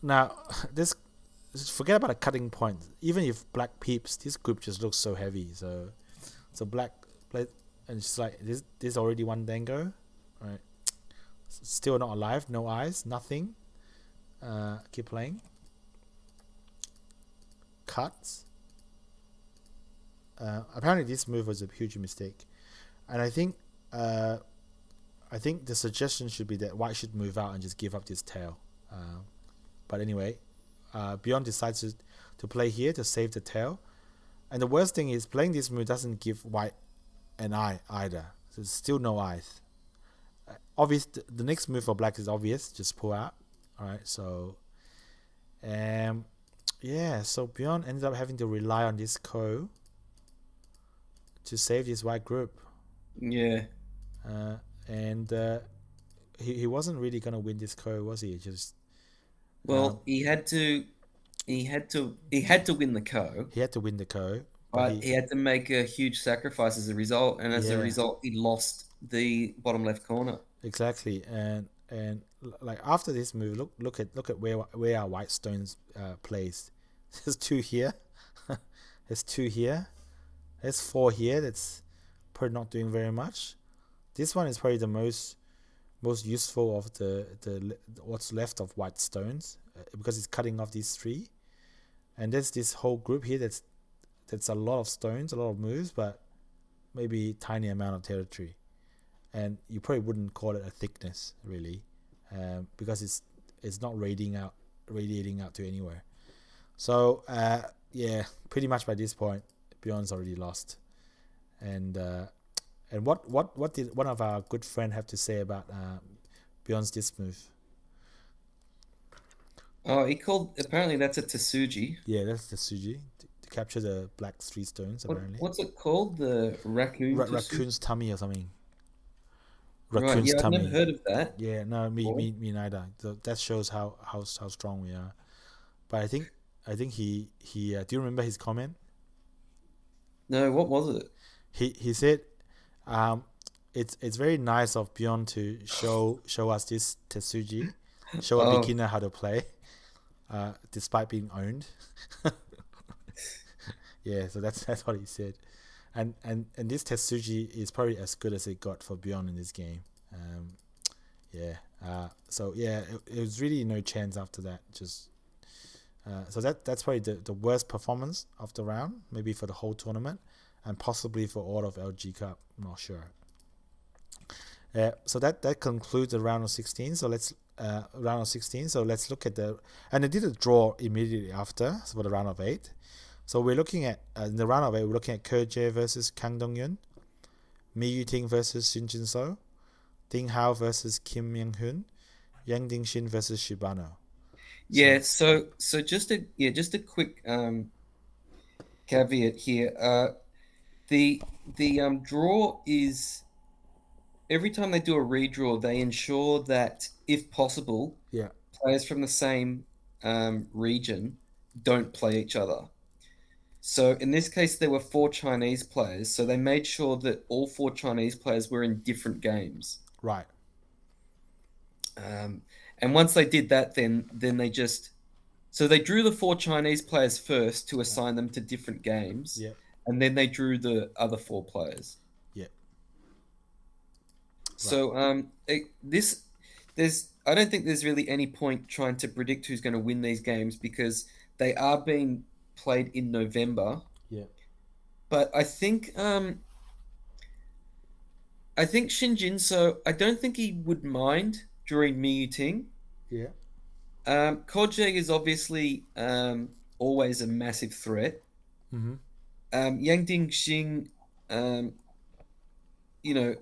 now this forget about a cutting point. Even if black peeps, this group just looks so heavy. So black, and it's like this already one dango, right? Still not alive, no eyes, nothing. Keep playing. Cuts. Apparently this move was a huge mistake, and I think the suggestion should be that White should move out and just give up this tail. But anyway, Beyond decides to play here to save the tail, and the worst thing is playing this move doesn't give White an eye either. So there's still no eyes. Obvious. The next move for Black is obvious. Just pull out. All right. So, yeah. So Beyond ended up having to rely on this Ko to save this White group. Yeah. And he wasn't really gonna win this Ko, was he? Just Well, he had to win the co, he had to win the Ko, but but he had to make a huge sacrifice as a result, and as a yeah, result, he lost the bottom left corner. exactly. Like after this move, look at where our White stones placed. There's two here. There's two here. There's four here. That's probably not doing very much. This one is probably the most useful of the what's left of White stones, because it's cutting off these three, and there's this whole group here that's a lot of stones, a lot of moves, but maybe tiny amount of territory, and you probably wouldn't call it a thickness really, because it's not radiating out to anywhere. So yeah, pretty much by this point, Beyond's already lost, and what did one of our good friend have to say about Beyond's this move? Oh, he called. Apparently, that's a Tasuji. Yeah, that's the Suji to capture the black three stones apparently. What's it called? The raccoon Tasuji. Raccoon's tummy or something. Right. Raccoon's Yeah, I've never tummy. heard of that Yeah, no, before. me neither. That shows how strong we are. But I think he do you remember his comment? No, what was it? He said, it's very nice of Beyond to show us this Tetsuji, show a Oh, beginner how to play, despite being owned. Yeah, so that's what he said, and this Tetsuji is probably as good as it got for Beyond in this game. Yeah. So yeah, it was really no chance after that. Just so that's probably the worst performance of the round, maybe for the whole tournament, and possibly for all of LG Cup. I'm not sure. So that concludes the round of 16. So let's round of 16. So let's look at and they did a draw immediately after, so for the round of 8. So we're looking at in the round of 8, we're looking at Kerjae versus Kang Dong-yun, Mi Yuting versus Shin Jinseo, Ding Hao versus Kim Myung-hoon, Yang Ding-shin versus Shibano. yeah. So just a quick caveat here. The draw is every time they do a redraw, they ensure that if possible, Yeah. players from the same region don't play each other. So in this case, there were 4 Chinese players, so they made sure that all 4 Chinese players were in different games. Right. And once they did that, then they just so they drew the 4 Chinese players first to assign them to different games, Yeah. and then they drew the other 4 players. Yeah. So this I don't think there's really any point trying to predict who's going to win these games because they are being played in November. Yeah. But I think Shin Jinseo, I don't think he would mind drawing Miyu Ting. Yeah. Kojang is obviously always a massive threat. Mm-hmm. Yang Dingxing, um, you know,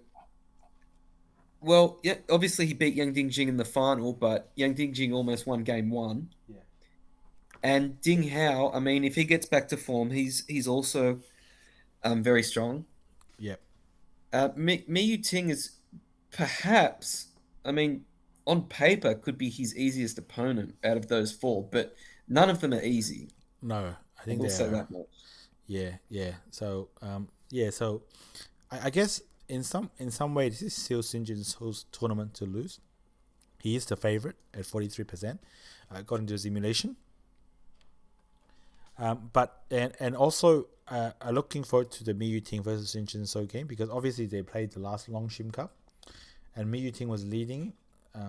well, yeah, obviously he beat Yang Dingjing in the final, but Yang Dingjing almost won game one. Yeah. And Ding Hao, I mean, if he gets back to form, he's also very strong. Yeah. Miyu Ting is perhaps, I mean, on paper could be his easiest opponent out of those four, but none of them are easy. No, I I think will they say are. that much. Yeah. Yeah. So yeah. So I guess in some way this is still Sinjin's tournament to lose. He is the favorite at 43%, according to the simulation. But and also looking forward to the Miyu Ting versus Jinseo game because obviously they played the last Longshim Cup, and Miyu Ting was leading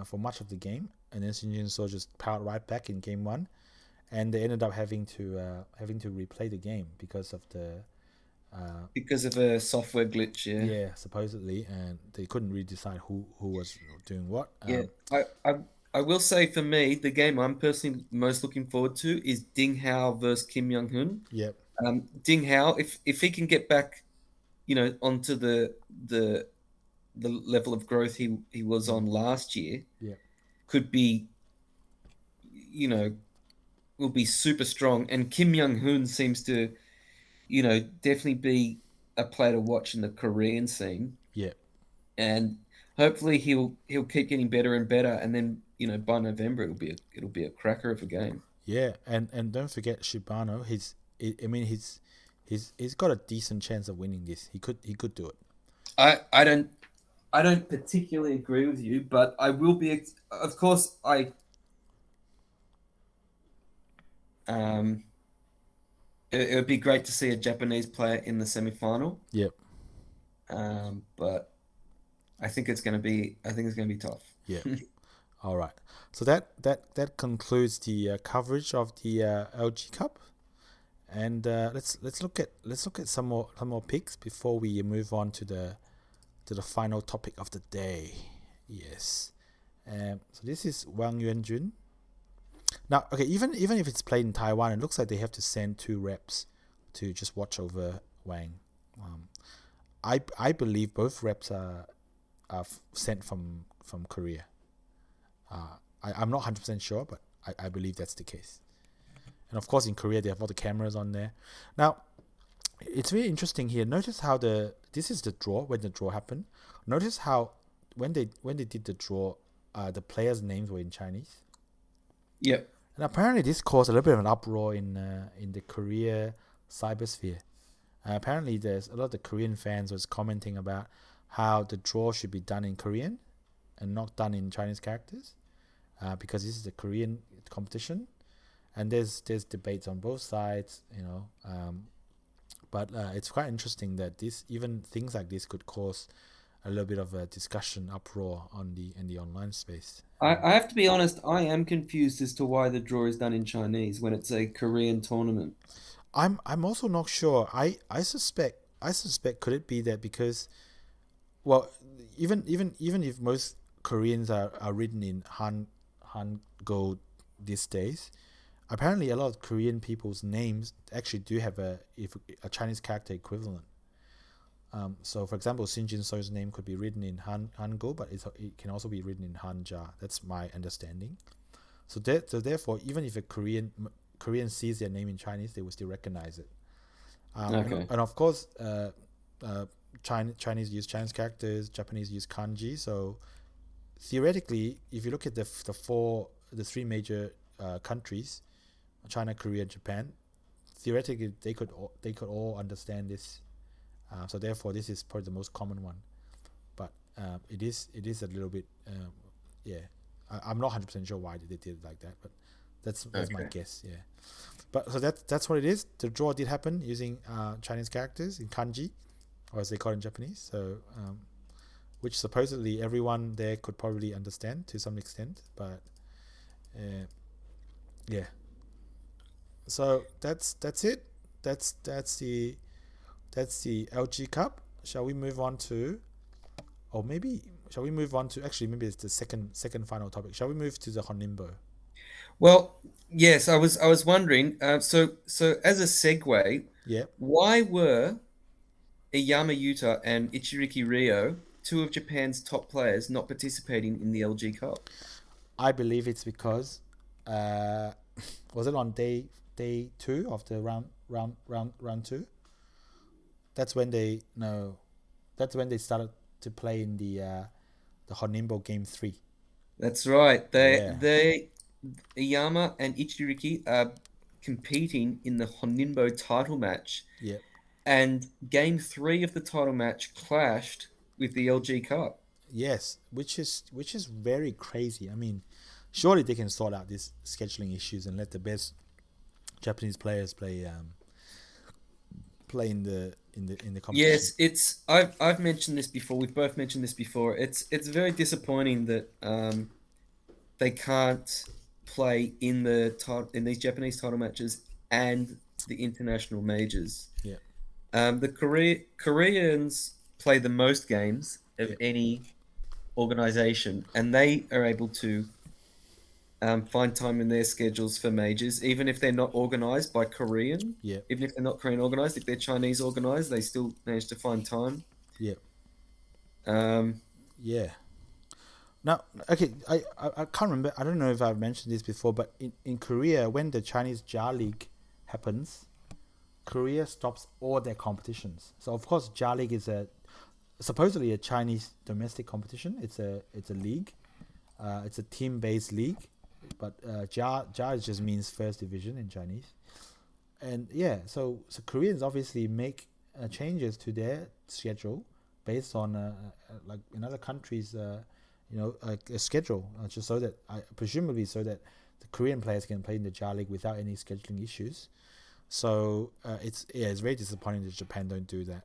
for much of the game, and then Jinseo just powered right back in game one, and they ended up having to replay the game because of the Because of a software glitch, yeah. yeah, supposedly, and they couldn't really decide who was doing what. Yeah, I will say for me, the game I'm personally most looking forward to is Ding Hao versus Kim Young Hoon. Yep. Ding Hao, if he can get back, onto the the level of growth he was on last year, Yeah. could be, you know, will be super strong. And Kim Young Hoon seems to, definitely be a player to watch in the Korean scene. Yeah. And hopefully he'll keep getting better and better, and then by November it'll be a cracker of a game. Yeah, and don't forget Shibano. I mean, he's got a decent chance of winning this. He could do it. I don't particularly agree with you, but I will be. Of course, um, it would be great to see a Japanese player in the semi-final. Yep. But I think it's going to be tough. Yeah. All right. So that concludes the coverage of the LG Cup, and let's look at some more picks before we move on to the final topic of the day. Yes. So this is Wang Yuanjun. Now, okay, even if it's played in Taiwan, it looks like they have to send 2 reps to just watch over Wang. I believe both reps are sent from Korea. I'm not 100% sure, but I believe that's the case. And of course, in Korea, they have all the cameras on there. Now, it's really interesting here. Notice how this is the draw, when the draw happened. Notice how when they did the draw, the players' names were in Chinese. Yep. And apparently, this caused a little bit of an uproar in the Korea cybersphere. Apparently, there's a lot of the Korean fans was commenting about how the draw should be done in Korean and not done in Chinese characters, because this is a Korean competition, and there's debates on both sides, but it's quite interesting that even things like this could cause a little bit of a discussion uproar in the online space. I have to be honest, I am confused as to why the draw is done in Chinese when it's a Korean tournament. I'm also not sure. I suspect could it be that because, well, even if most Koreans are written in Hangul these days, apparently a lot of Korean people's names actually do have a Chinese character equivalent. So for example, Shin Jinseo's name could be written in Hangul, but it can also be written in Hanja. That's my understanding. So therefore, even if a Korean sees their name in Chinese, they will still recognize it. Okay. And of course, Chinese use Chinese characters, Japanese use kanji. So theoretically, if you look at the three major countries, China, Korea, and Japan, theoretically they could all understand this. So therefore, this is probably the most common one. But it is a little bit yeah. I'm not 100% sure why they did it like that, but that's my guess. Yeah. But so that's what it is. The draw did happen using Chinese characters in kanji, or as they call it in Japanese. So which supposedly everyone there could probably understand to some extent. But yeah, so that's it. That's the LG Cup. Shall we move on to, or maybe shall we move on to, actually maybe it's the second final topic. Shall we move to the Honinbo? Well, yes, I was wondering. So as a segue, Yeah, why were Iyama Yuta and Ichiriki Ryo, two of Japan's top players, not participating in the LG Cup? I believe it's because was it on day two of the round two? That's when they no, that's when they started to play in the Honinbo game 3. That's right. Yeah, They Iyama and Ichiriki are competing in the Honinbo title match, yeah, and Game Three of the title match clashed with the LG Cup. yes, which is very crazy. I mean, surely they can sort out these scheduling issues and let the best Japanese players play in the competition. Yes, I've mentioned this before. We've both mentioned this before. It's very disappointing that they can't play in in these Japanese title matches and the international majors. Yeah, The Koreans play the most games of yeah, any organization, and they are able to find time in their schedules for majors, even if they're not organized by Korean. yeah, Even if they're not Korean organized, if they're Chinese organized, they still manage to find time. yeah, Um, yeah. Now, okay, I can't remember. I don't know if I've mentioned this before, but in Korea, when the Chinese Jar League happens, Korea stops all their competitions. So of course, Jar League is supposedly a Chinese domestic competition. It's a league. It's a team-based league, but Jar just means first division in Chinese. And yeah, so Koreans obviously make changes to their schedule based on like in other countries, a schedule, just so that presumably so that the Korean players can play in the Jar League without any scheduling issues. So it's very disappointing that Japan don't do that.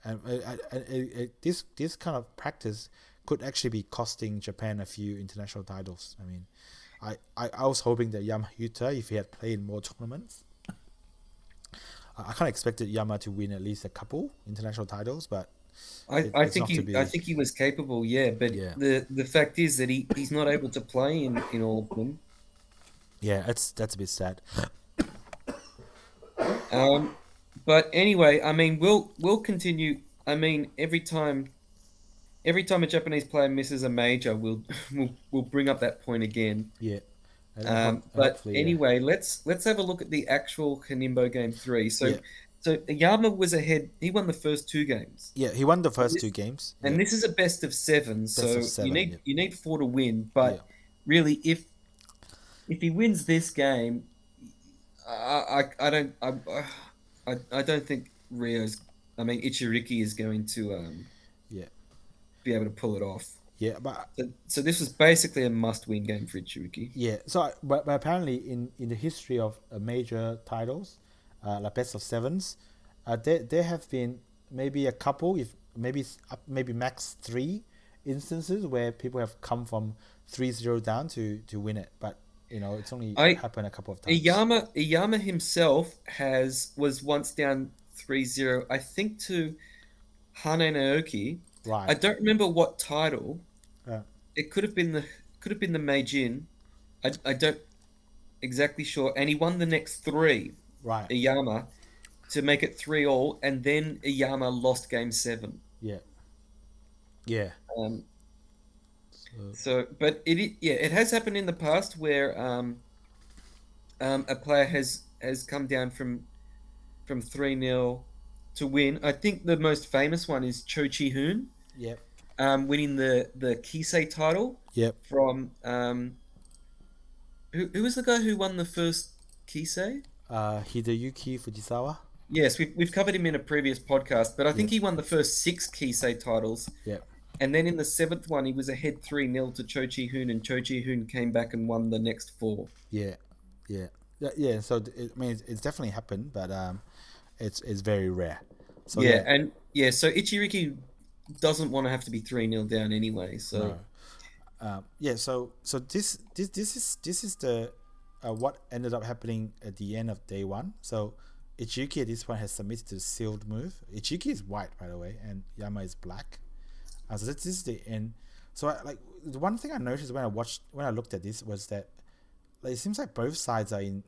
And this kind of practice could actually be costing Japan a few international titles. I mean, I was hoping that Yuta, if he had played more tournaments, I kind of expected Yama to win at least a couple international titles, but I it's think not to I be. think he was capable, yeah. But Yeah, the fact is that he's not able to play in all of them. yeah, that's a bit sad. Um, but anyway, I mean, we'll continue. I mean, every time a Japanese player misses a major, we'll bring up that point again. Yeah, and But hopefully, yeah, anyway, let's have a look at the actual Honinbo game three. yeah, So Iyama was ahead. He won the first two games, yeah. He won the and first this, two games. Yeah, and this is a best of seven. best of So you 7. Yeah, need four to win. yeah, But really, if he wins this game, I don't think Ichiriki is going to yeah, be able to pull it off. yeah. But So this was basically a must-win game for Ichiriki. yeah, so but apparently in the history of major titles, like best of sevens, there have been maybe a couple, if maybe max 3 instances where people have come from 3-0 down to win it, but it's only I happened a couple of times. Iyama himself was once down 3-0, I think, to Hane Naoki. I Right. don't remember what title. Uh, It could have been the Meijin. I don't exactly sure. And he won the next three, right. Iyama, to make it 3-3, and then Iyama lost game 7. Yeah. Yeah. Um, So, but it has happened in the past where a player has come down from 3-0 to win. I think the most famous one is Cho Chi Hoon, yep. winning the Kisei title Yep. from who was the guy who won the first Kisei? Hideyuki Fujisawa. Yes, we've covered him in a previous podcast, but I think Yep. he won the first 6 Kisei titles. Yep. And then in the 7th one, he was ahead 3-0 to Cho Chi Hoon, and Cho Chi Hoon came back and won the next 4. Yeah. Yeah. Yeah. Yeah. So I mean, it's definitely happened, but it's very rare. So Yeah, yeah. and yeah, so Ichiriki doesn't want to have to be 3-0 down anyway. So No. Yeah. So this is the what ended up happening at the end of day one. So Ichiriki at this point has submitted the sealed move. Ichiriki is white, by the way, and Iyama is black. So this is the end. So the one thing I noticed when I looked at this was that like it seems like both sides are in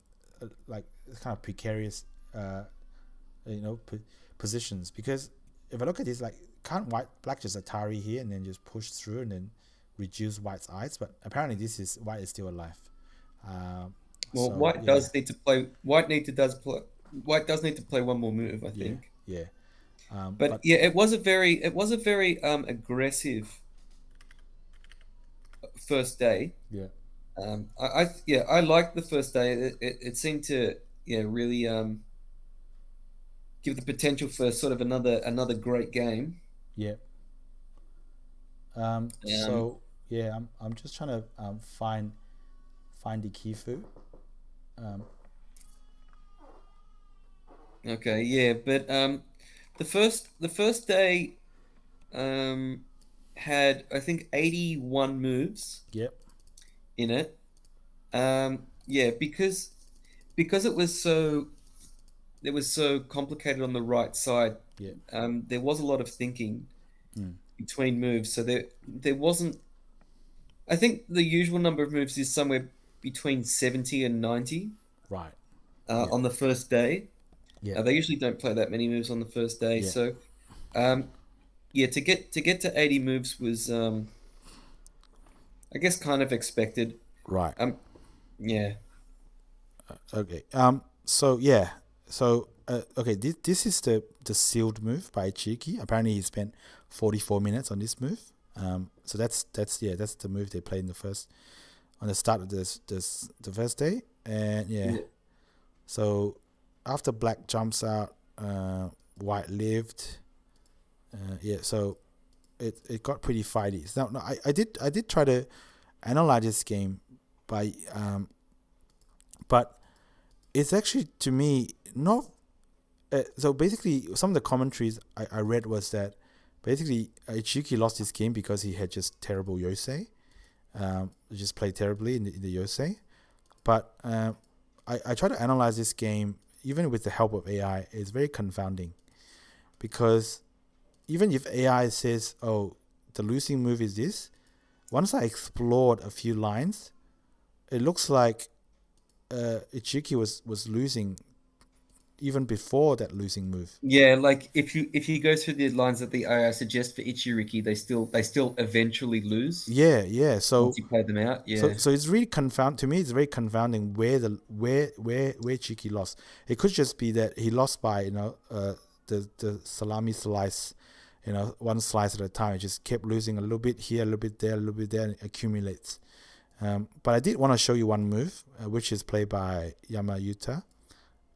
like kind of precarious you know positions, because if I look at this, like can't black just Atari here and then just push through and then reduce white's eyes, but apparently this is white is still alive. well, So yeah, White does need to play one more move, I yeah, think. yeah. But But yeah, it was a very aggressive first day. yeah, I liked the first day. It seemed to really give the potential for sort of another great game. yeah. Um, So yeah, I'm just trying to find the Kifu. Um, okay, yeah, but the first day um, had I think 81 moves yep, in it. Yeah, because it was so complicated on the right side. yep, There was a lot of thinking mm, between moves, so there wasn't. I think the usual number of moves is somewhere between 70 and 90 right, yeah, on the first day. yeah, They usually don't play that many moves on the first day, yeah, so um, yeah, to get to 80 moves was I guess kind of expected. right. Um, yeah, Okay. So yeah. So okay. This is the sealed move by Cheeky. Apparently, he spent 44 minutes on this move. So that's the move they played in the first on the start of this the first day. And yeah. yeah, So after Black jumps out, White lived. Yeah. So it got pretty fighty. So no, I did try to analyze this game by but it's actually to me not so basically some of the commentaries I read was that basically Ichiki lost his game because he had just terrible Yosei, just played terribly in the Yosei. But I try to analyze this game even with the help of AI. It's very confounding because even if AI says, oh, the losing move is this, once I explored a few lines, it looks like Ichiki was losing even before that losing move. yeah. Like if you go through the lines that the AI suggest for Ichiriki, they still eventually lose Yeah, yeah. once So you play them out. so Yeah, so it's really confound to me. It's very confounding where Chiki lost. It could just be that he lost by the salami slice, one slice at a time. It just kept losing a little bit here, a little bit there, a little bit there, and it accumulates. But I did want to show you one move, which is played by Yuta.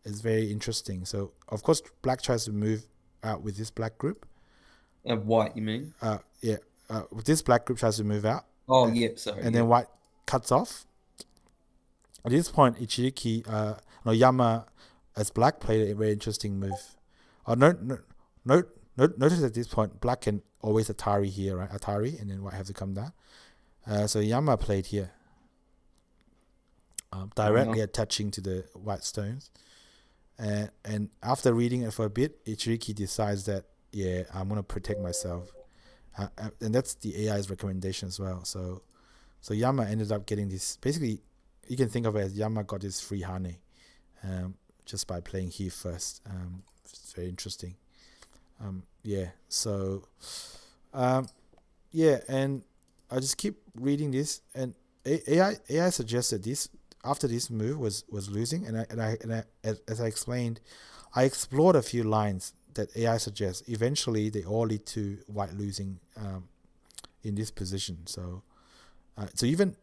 It's very interesting. So of course, Black tries to move out with this Black group. White, you mean? Yeah. This Black group tries to move out, Oh, yep. Sorry, and then yep. White cuts off. At this point, Ichiriki, no Yama, as Black played a very interesting move. Notice at this point, Black can always Atari here, right? Atari, and then White have to come down. So Yama played here, directly attaching to the White stones. And after reading it for a bit, Ichiriki decides that, yeah, I'm going to protect myself. And that's the AI's recommendation as well. So Yama ended up getting this. Basically, you can think of it as Yama got this free Hane just by playing here first. It's very interesting. Yeah, so yeah, and I just keep reading this, and AI suggested this after this move was losing, and I as I explained, I explored a few lines that AI suggests. Eventually, they all lead to White losing in this position. So even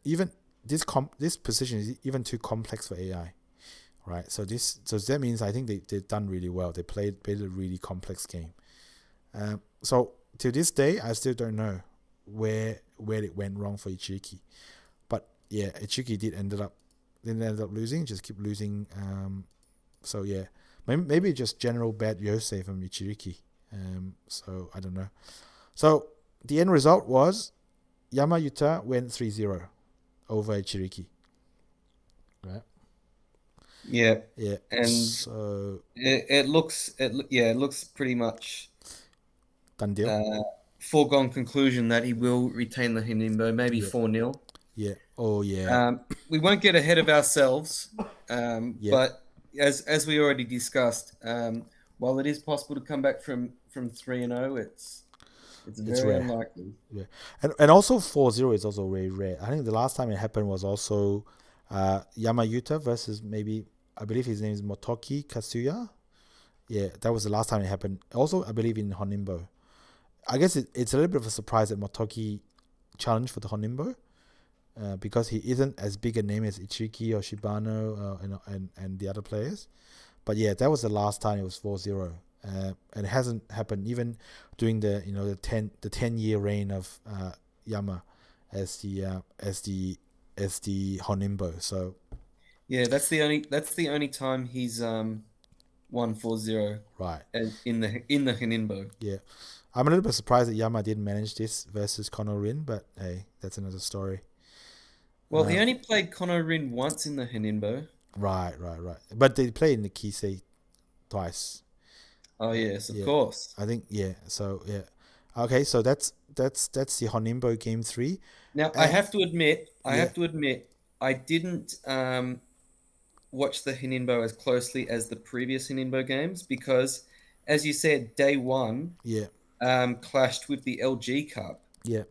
this position is even too complex for AI, right? So that means I think they've done really well. They played a really complex game. So to this day, I still don't know where it went wrong for Ichiriki, but yeah, Ichiriki did end up losing. Just keep losing. So yeah, maybe just general bad Yosei from Ichiriki. So I don't know. So the end result was Iyama Yuta went 3-0 over Ichiriki. Right. Yeah. Yeah. And So it looks pretty much done deal. Foregone conclusion that he will retain the Honinbo, maybe Yeah. 4-0. Yeah. Oh yeah. We won't get ahead of ourselves, Yeah. but as we already discussed, while it is possible to come back from 3-0, it's It's very rare. unlikely. Yeah. And also 4-0 is also very rare. I think the last time it happened was also Yamayuta versus maybe, I believe his name is Motoki Kasuya. Yeah, that was the last time it happened. Also, I believe in Honinbo. I guess it's a little bit of a surprise that Motoki challenged for the Honinbo. Because he isn't as big a name as Ichiriki or Shibano and the other players. But yeah, that was the last time it was 4-0. And it hasn't happened even during the the 10-year reign of Yama as the Honinbo. So Yeah, that's the only time he's won 4-0 right, in the Honinbo. yeah, I'm a little bit surprised that Yama didn't manage this versus Conor Rin, but hey, that's another story. Well, he only played Conor Rin once in the Honinbo. Right. But they played in the Kisei twice. Oh yes, of Yeah, course. I think yeah. So yeah, okay. So that's the Honinbo game 3. Now I Uh, have to admit, yeah, I didn't watch the Honinbo as closely as the previous Honinbo games because, as you said, day one yeah, clashed with the LG Cup, yeah.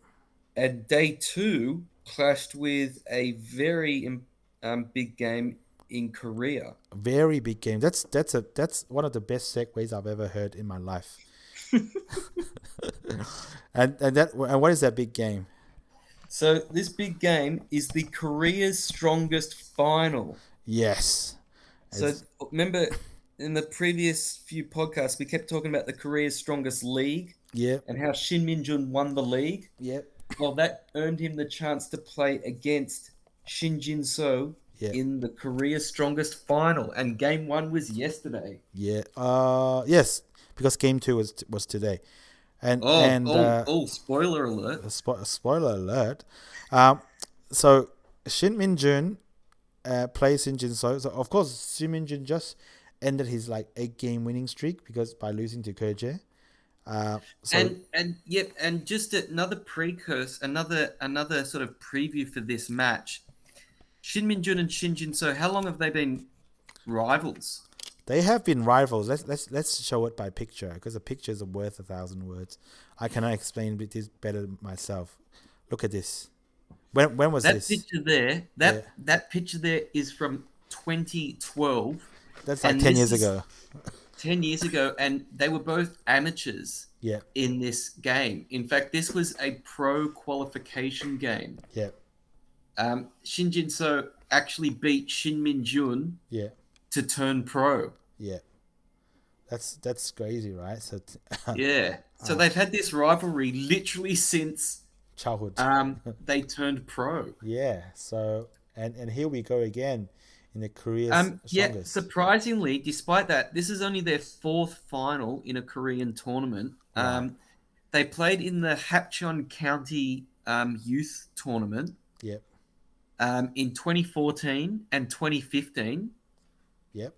and day two clashed with a very big game in Korea. Very big game. That's one of the best segues I've ever heard in my life. And what is that big game? So this big game is the Korea's strongest final. Yes. So As remember, in the previous few podcasts, we kept talking about the Korea's strongest league yeah, and how Shin Minjun won the league. yeah, Well, that earned him the chance to play against Shin Jinseo yeah, in the Korea's strongest final, and game one was yesterday. yeah. Yes, because game 2 was today, and Oh, and oh, oh! Spoiler alert! spoiler alert. Um, so Shin Min-jun plays in Jinseo. So of course Shin Min-jun just ended his like 8-game winning streak because by losing to Kerje. So And yep, and just another precursor, another sort of preview for this match. Shin Minjun and Shin Jinseo, how long have they been rivals? they have been rivals. Let's show it by picture because the pictures are worth 1,000 words. I cannot explain this better myself. Look at this. When was That this? picture there, Yeah, that picture there is from 2012, that's like and 10 this years is ago. 10 years ago, and they were both amateurs Yeah, in this game. In fact, this was a pro qualification game. yeah, Shin Jinseo actually beat Shin Minjun yeah, to turn pro. yeah. That's crazy, right? So Yeah. So they've had this rivalry literally since childhood. they turned pro. Yeah. So and here we go again in the Korea's Yeah, strongest. surprisingly, despite that, this is only their fourth final in a Korean tournament. Right. They played in the Hapcheon County Youth Tournament Yep. in 2014 and 2015. Yep.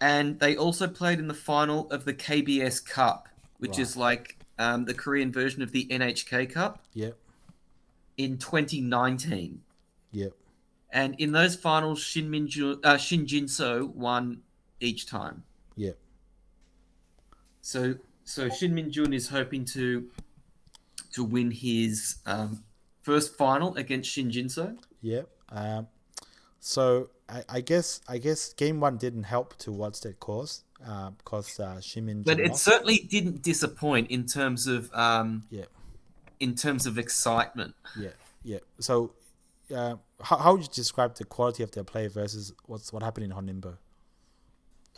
And they also played in the final of the KBS Cup, which Right. is like the Korean version of the NHK Cup, Yep. in 2019. Yep. And in those finals, Shin Jinseo won each time. Yep. So Shin Minjun is hoping to win his first final against Shin Jinseo. Yep. So I guess game 1 didn't help towards that cause because Shimin But Jin it lost. certainly didn't disappoint in terms of Yeah. excitement. Yeah. Yeah. So how would you describe the quality of their play versus what happened in Honinbo?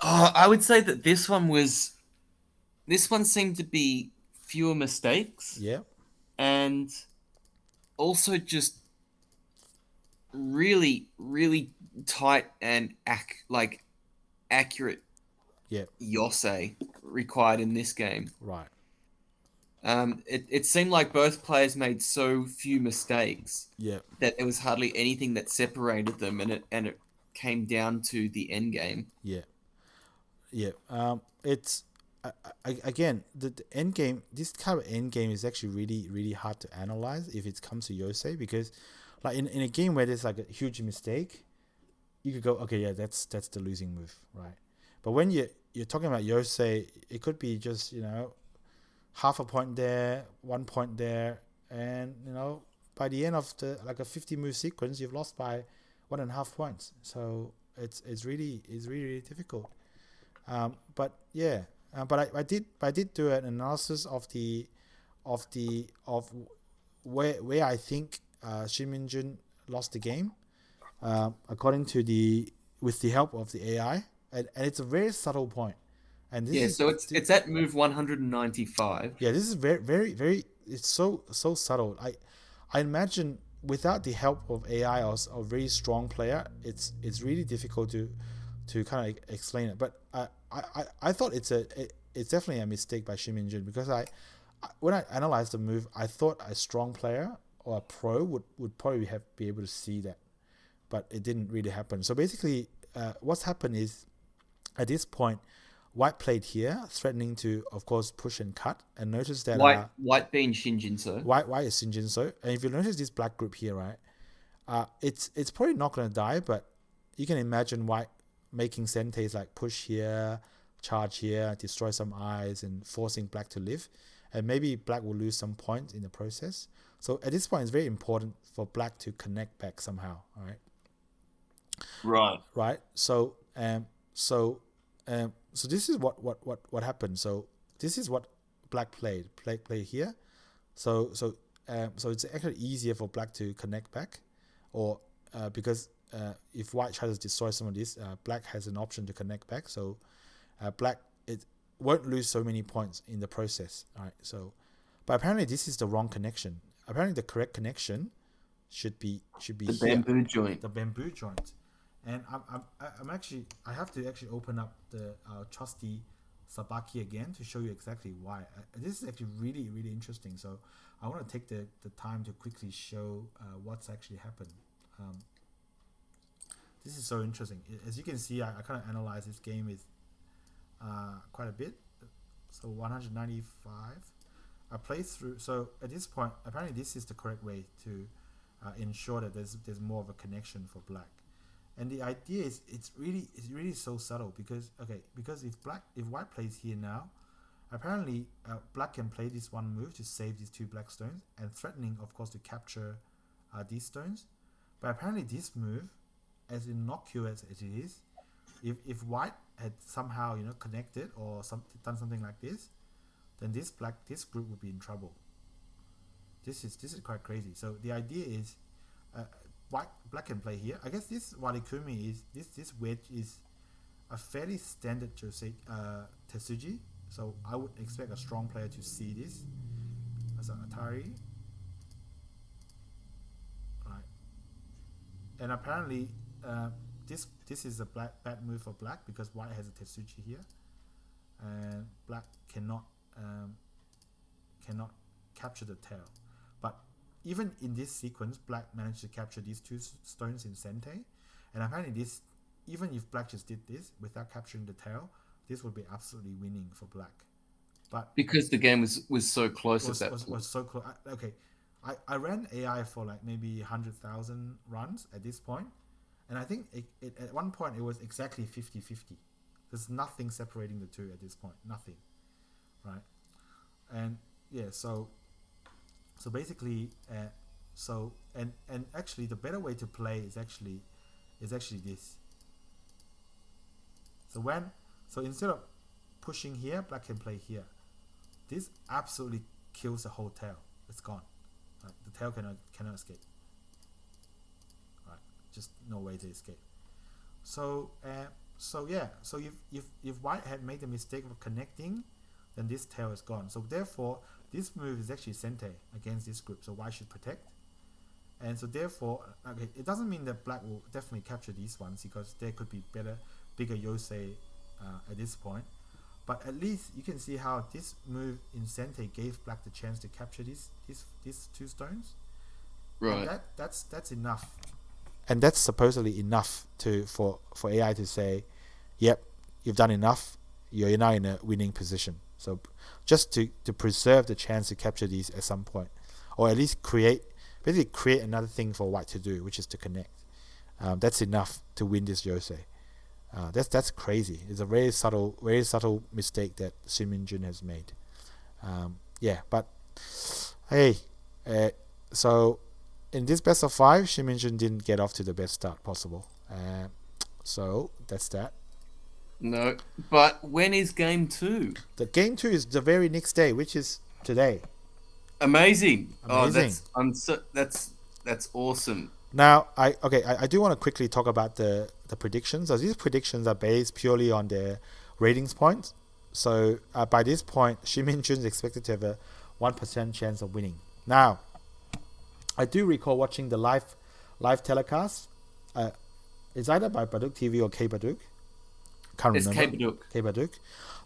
Oh, I would say that this one seemed to be fewer mistakes Yeah. and also just really, really tight and accurate Yeah. yosei required in this game. Right. It seemed like both players made so few mistakes Yeah, that there was hardly anything that separated them, and it came down to the end game. yeah, yeah. It's again the end game. This kind of end game is actually really hard to analyze if it comes to Yosei, because like in a game where there's like a huge mistake, you could go, okay, yeah, that's the losing move, right? But when you're talking about Yosei, it could be just half a point there, 1 point there, and by the end of the like a 50 move sequence, you've lost by 1.5 points. So it's really difficult. But yeah, but I did do an analysis of where I think Shin Minjun lost the game, according to with the help of the AI, and it's a very subtle point, and this Yeah, is so it's at move 195. yeah, this is very, it's so subtle. I imagine without the help of AI or a very strong player, it's really difficult to kind of explain it. But I thought it's definitely a mistake by Shin Min-jun, because when I analyzed the move, I thought a strong player or a pro would probably be able to see that, but it didn't really happen. So basically, what's happened is, at this point, White played here, threatening to, of course, push and cut. And notice that White being Shin Jinseo. White is Shin Jinseo. And if you notice this black group here, right, it's probably not going to die, but you can imagine White making senteis like push here, charge here, destroy some eyes, and forcing Black to live. And maybe Black will lose some points in the process. So at this point, it's very important for Black to connect back somehow. All right. Right. So this is what happened. So this is what Black played here. So it's actually easier for Black to connect back, or because if White tries to destroy some of this, Black has an option to connect back. So Black it won't lose so many points in the process. All right. So, but apparently this is the wrong connection. Apparently the correct connection should be The here. bamboo joint. The bamboo joint. And I have to actually open up the trusty Sabaki again to show you exactly why. This is actually really interesting. So I want to take the time to quickly show what's actually happened. This is so interesting. As you can see, I kind of analyze this game with quite a bit. So 195. I played through. So at this point, apparently this is the correct way to ensure that there's more of a connection for Black. And the idea is it's really so subtle, because if White plays here now, apparently Black can play this one move to save these two Black stones, and threatening, of course, to capture these stones. But apparently this move, as innocuous as it is, if White had somehow connected or done something like this, then this group would be in trouble. This is quite crazy. So the idea is, Black can play here. I guess this Warikumi is this wedge is a fairly standard Josei Tetsuji. So I would expect a strong player to see this as an Atari. Right. And apparently this is a bad move for Black, because White has a Tetsuji here, and Black cannot capture the tail. But even in this sequence, Black managed to capture these two stones in Sentei, and apparently this, even if Black just did this without capturing the tail, this would be absolutely winning for Black. But because the game was so close at that point. Was so close. Okay, I ran AI for like maybe 100,000 runs at this point, and I think it at one point it was exactly 50-50. There's nothing separating the two at this point. Nothing, right? And yeah, so basically, and actually the better way to play is actually this. So instead of pushing here, Black can play here. This absolutely kills the whole tail. It's gone. Right? The tail cannot escape. Right? Just no way to escape. So yeah. So if White had made the mistake of connecting, then this tail is gone. So therefore, this move is actually Sentei against this group. So White should protect. And so therefore, okay, it doesn't mean that Black will definitely capture these ones, because there could be bigger Yosei at this point. But at least you can see how this move in Sente gave Black the chance to capture these 2 stones. Right. And that's enough. And that's supposedly enough for AI to say, yep, you've done enough. You're now in a winning position. So just to preserve the chance to capture these at some point, or at least create another thing for White to do, which is to connect. That's enough to win this Yosei. That's crazy. It's a very subtle mistake that Shin Minjun has made. But hey, so in this best of 5, Shin Minjun didn't get off to the best start possible. So that's that. No, but when is game 2? The game 2 is the very next day, which is today. Amazing. Amazing. That's awesome. Now, I do want to quickly talk about the predictions. So these predictions are based purely on their ratings points. So by this point, Shin Minjun is expected to have a 1% chance of winning. Now, I do recall watching the live telecast. It's either by Baduk TV or K Baduk. Can't remember. It's K Baduk.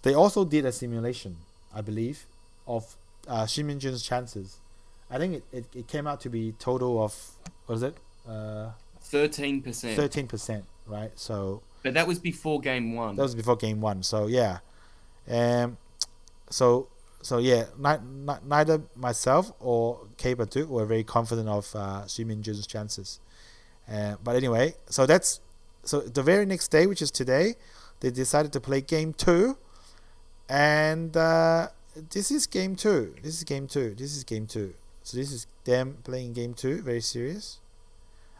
They also did a simulation, I believe, of Shin Minjun's chances. I think it came out to be total of, what is it? 13%. 13%, right? So. But that was before game 1. That was before game 1. So yeah, so yeah. Neither myself or K Baduk were very confident of Shin Minjun's chances. But anyway, so the very next day, which is today, they decided to play game 2, and this is game 2. So this is them playing game 2, very serious.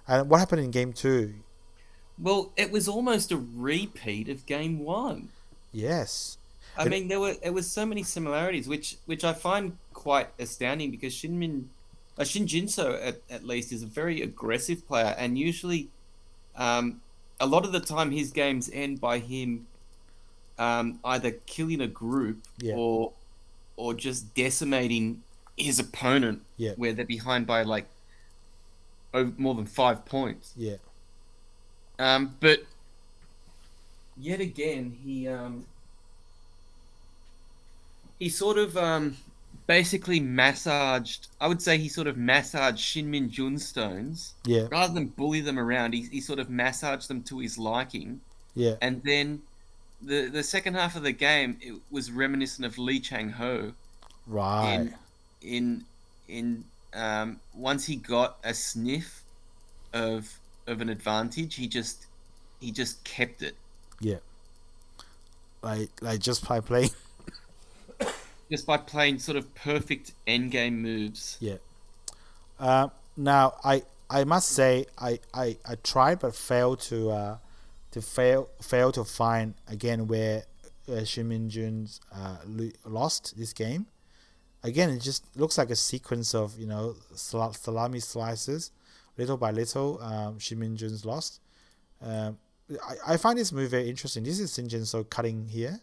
And what happened in game 2? Well, it was almost a repeat of game 1. Yes. I mean, there was so many similarities, which I find quite astounding, because Shin Jinseo at least is a very aggressive player, and usually, a lot of the time his games end by him either killing a group or just decimating his opponent where they're behind by like more than 5 points. Yeah. But yet again, he sort of basically massaged. I would say he sort of massaged Shin Minjun stones. Yeah. Rather than bully them around, he sort of massaged them to his liking. Yeah. And then the second half of the game, it was reminiscent of Lee Chang-ho. Right. In once he got a sniff of an advantage, he just kept it. Yeah. Like just by playing. Just by playing sort of perfect endgame moves. Yeah. Now I must say I tried but failed to find again where Shin Minjun's lost this game. Again, it just looks like a sequence of salami slices, little by little. Shin Minjun's lost. I find this move very interesting. This is Jinseo cutting here,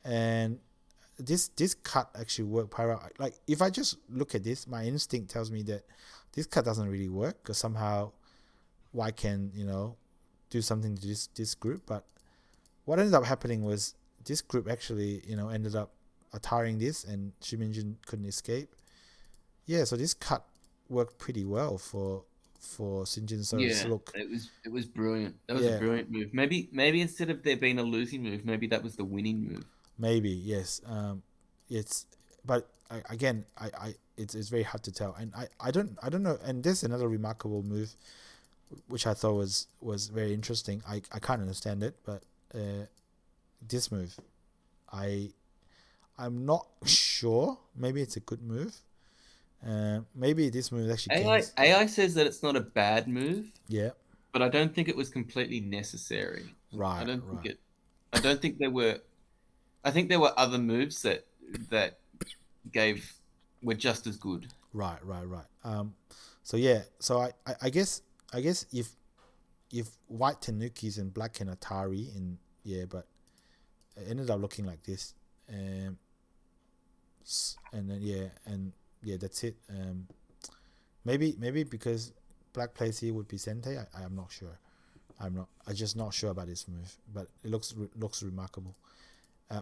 and this cut actually worked. Like if I just look at this, my instinct tells me that this cut doesn't really work, because somehow why can do something to this group. But what ended up happening was this group actually ended up tiring this, and Shin Minjun couldn't escape. Yeah, so this cut worked pretty well for Shin Jinseo's look. It was brilliant. That was a brilliant move. Maybe instead of there being a losing move, maybe that was the winning move. Maybe, yes. But again, it's very hard to tell, and I don't know. And there's another remarkable move, which I thought was very interesting. I can't understand it, but this move, I'm not sure. Maybe it's a good move. Maybe this move actually. AI says that it's not a bad move. Yeah. But I don't think it was completely necessary. Right. I don't think there were. I think there were other moves that were just as good. Right. So yeah. So I guess if white Tanukis and black can Atari but it ended up looking like this, and then that's it. Maybe because black plays here would be Sente. I'm not sure. I'm just not sure about this move, but it looks remarkable.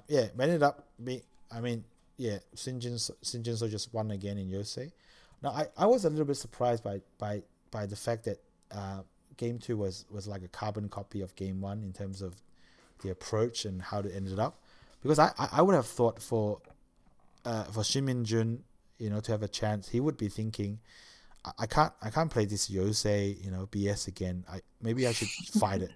Yeah, but ended up being. I mean, yeah, Shin Jinseo just won again in Yosei. Now, I was a little bit surprised by the fact that game 2 was like a carbon copy of game 1 in terms of the approach and how it ended up, because I would have thought for Shin Minjun, to have a chance, he would be thinking, I can't play this Yosei, BS again. Maybe I should fight it,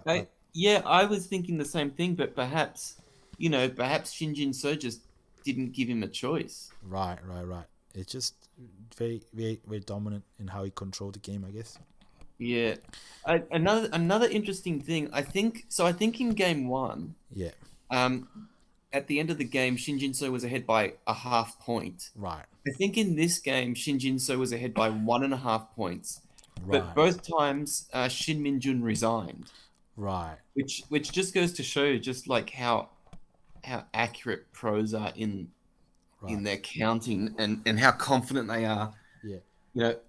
but Yeah, I was thinking the same thing, but perhaps Shin Jin-so just didn't give him a choice. right. It's just very, very, very dominant in how he controlled the game, I guess. Yeah. Another interesting thing, I think in game 1, Yeah, um, at the end of the game, Shin Jin-so was ahead by a half point. right, I think in this game, Shin Jin-so was ahead by 1.5 points, but right, both times Shin Minjun resigned, right, which just goes to show just like how accurate pros are in right. their counting, and how confident they are. Yeah,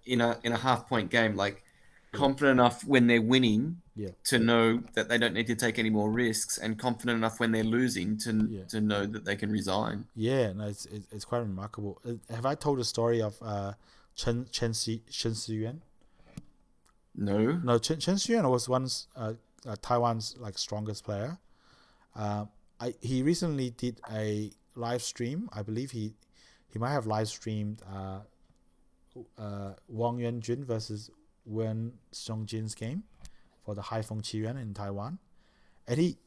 In a half point game, like yeah, confident enough when they're winning yeah, to know that they don't need to take any more risks, and confident enough when they're losing yeah. to know that they can resign. Yeah, no, it's quite remarkable. Have I told the story of Chen Siyuan? No. No, Chen Siyuan was once Taiwan's like strongest player. He recently did a live stream. I believe he might have live streamed Wang Yuanjun versus Wen Songjin's game for the Haifeng Qiyuan in Taiwan. And he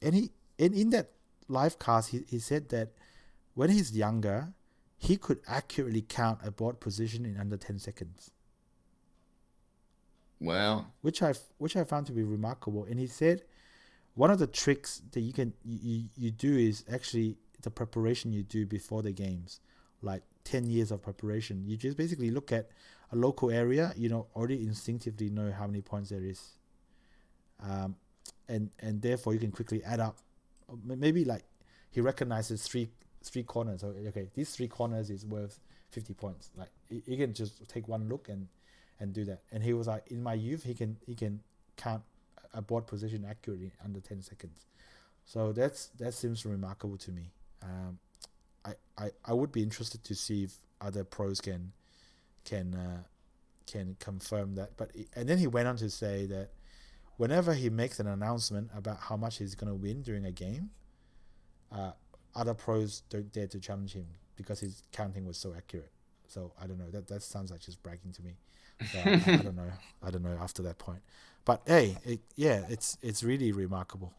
in that live cast, he said that when he's younger, he could accurately count a board position in under 10 seconds. Wow. Which I found to be remarkable. And he said one of the tricks that you do is actually the preparation you do before the games, like 10 years of preparation. You just basically look at a local area, already instinctively know how many points there is. And therefore you can quickly add up. Maybe like he recognizes three corners. So, okay, these 3 corners is worth 50 points. Like you can just take one look and do that. And he was like, in my youth, he can count a board position accurately under 10 seconds. So that seems remarkable to me. I would be interested to see if other pros can confirm that. And then he went on to say that whenever he makes an announcement about how much he's going to win during a game, other pros don't dare to challenge him because his counting was so accurate. So I don't know. That sounds like just bragging to me. So I don't know. I don't know after that point. But hey, it's really remarkable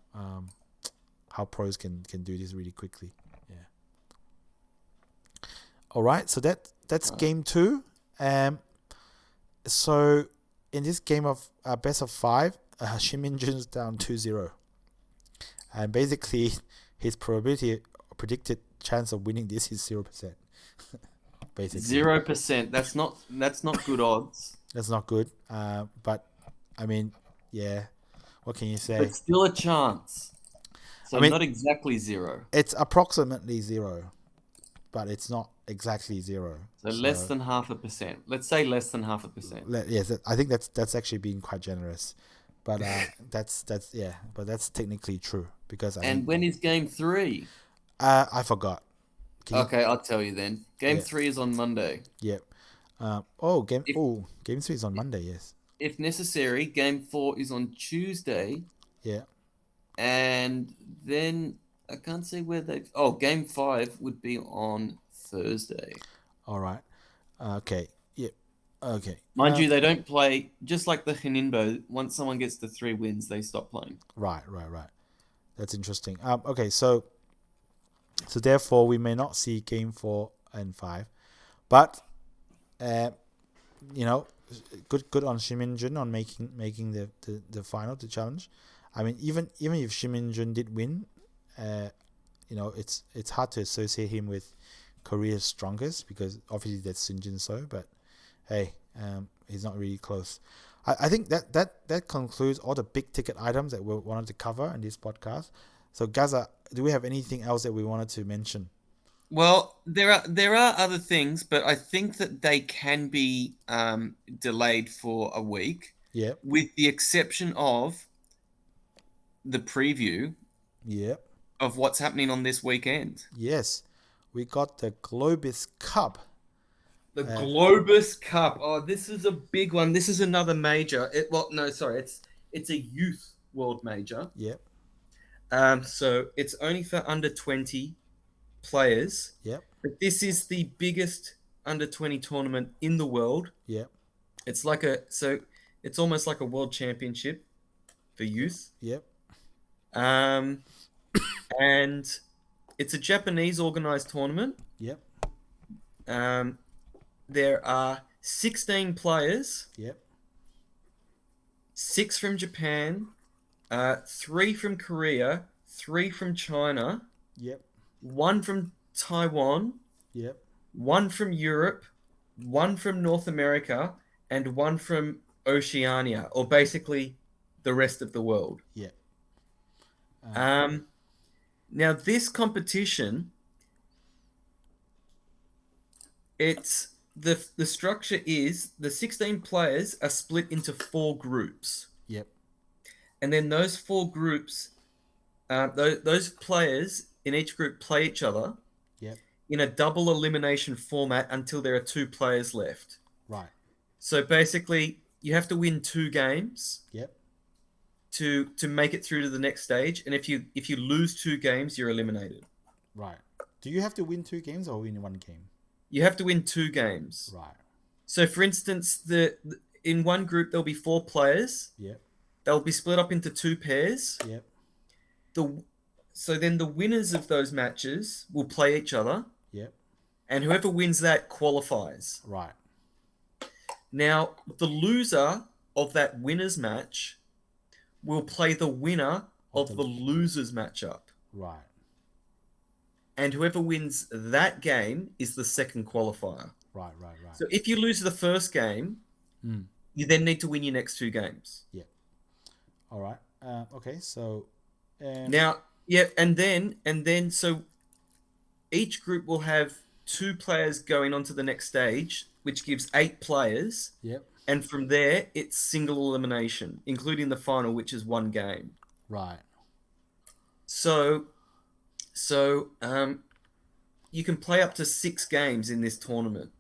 how pros can do this really quickly. Yeah. All right. So that's game 2. So in this game of best of 5, Shin Minjun's down 2-0, and basically his predicted chance of winning this is 0%. Basically 0%. That's not good odds. That's not good. But I mean, yeah. What can you say? But still a chance. So I mean, not exactly 0. It's approximately 0, but it's not exactly 0. So less than 0.5%. Let's say less than 0.5%. Yes, I think that's actually being quite generous. But that's but that's technically true because when is game 3? I forgot. Okay, I'll tell you then. Game 3 is on Monday. Yep. Game 3 is on Monday. Yes. If necessary, game 4 is on Tuesday. Yeah. And then I can't say where they. Oh, game 5 would be on Thursday. All right. Okay. Yep. Okay. Mind you, they don't play, just like the Honinbo. Once someone gets to 3 wins, they stop playing. Right. That's interesting. Okay. So therefore, we may not see game 4 and 5, but good on Shin Minjun on making the final, the challenge. I mean, even if Shin Minjun did win, it's hard to associate him with Korea's strongest because obviously that's Shin Jinseo, but hey, he's not really close. I think that concludes all the big ticket items that we wanted to cover in this podcast. So Gaza, do we have anything else that we wanted to mention? Well, there are other things, but I think that they can be delayed for a week. Yeah. With the exception of the preview. Yeah. of what's happening on this weekend. Yes, we got the Globis Cup. The Globis Cup. Oh, this is a big one. This is another major. It's a youth world major. Yep. So it's only for under 20 players. Yep. But this is the biggest under 20 tournament in the world. Yep. It's it's almost like a world championship for youth. Yep. And it's a Japanese organized tournament. Yep. There are 16 players. Yep. 6 from Japan, 3 from Korea, 3 from China. Yep. 1 from Taiwan. Yep. 1 from Europe, 1 from North America, and 1 from Oceania, or basically the rest of the world. Yep. Now this competition, it's the structure is the 16 players are split into 4 groups. Yep. And then those 4 groups, those players in each group play each other. Yep. In a double elimination format until there are 2 players left. Right. So basically, you have to win 2 games. Yep. To make it through to the next stage, and if you lose 2 games, you're eliminated. Right. Do you have to win 2 games or win 1 game? You have to win 2 games. Right. So, for instance, in one group there'll be 4 players. Yep. They'll be split up into 2 pairs. Yep. So then the winners of those matches will play each other. Yep. And whoever wins that qualifies. Right. Now, the loser of that winners match will play the winner of the losers matchup. Right. And whoever wins that game is the second qualifier. Right. So if you lose the first game, you then need to win your next 2 games. Yeah. All right. Okay. So now, yeah, and then so each group will have 2 players going on to the next stage, which gives 8 players. Yep. And from there, it's single elimination, including the final, which is 1 game. Right. So you can play up to 6 games in this tournament.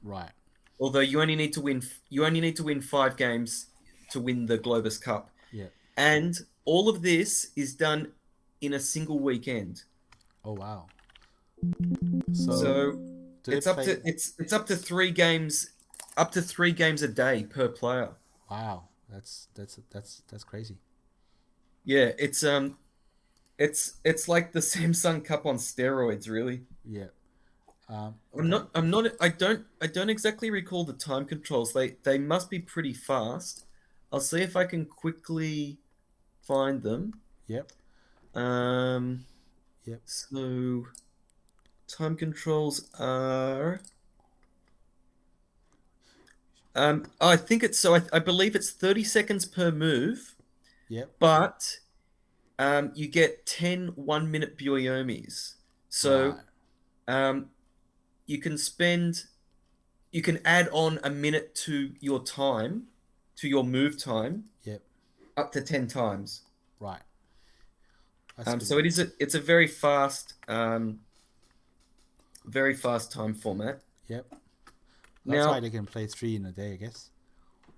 Right. Although you only need to win 5 games to win the Globus Cup. Yeah. And all of this is done in a single weekend. Oh wow. So it's up to 3 games. Up to 3 games a day per player. Wow, that's crazy. Yeah, it's like the Samsung Cup on steroids, really. Yeah. Okay. I don't exactly recall the time controls. They must be pretty fast. I'll see if I can quickly find them. Yep. Yep. So time controls are. I think it's I believe it's 30 seconds per move. Yep. But you get 10 1-minute byoyomis. So you can add on a minute to your time, to your move time. Yep. Up to 10 times. Right. So it's a very fast time format. Yep. That's why they can play 3 in a day, I guess.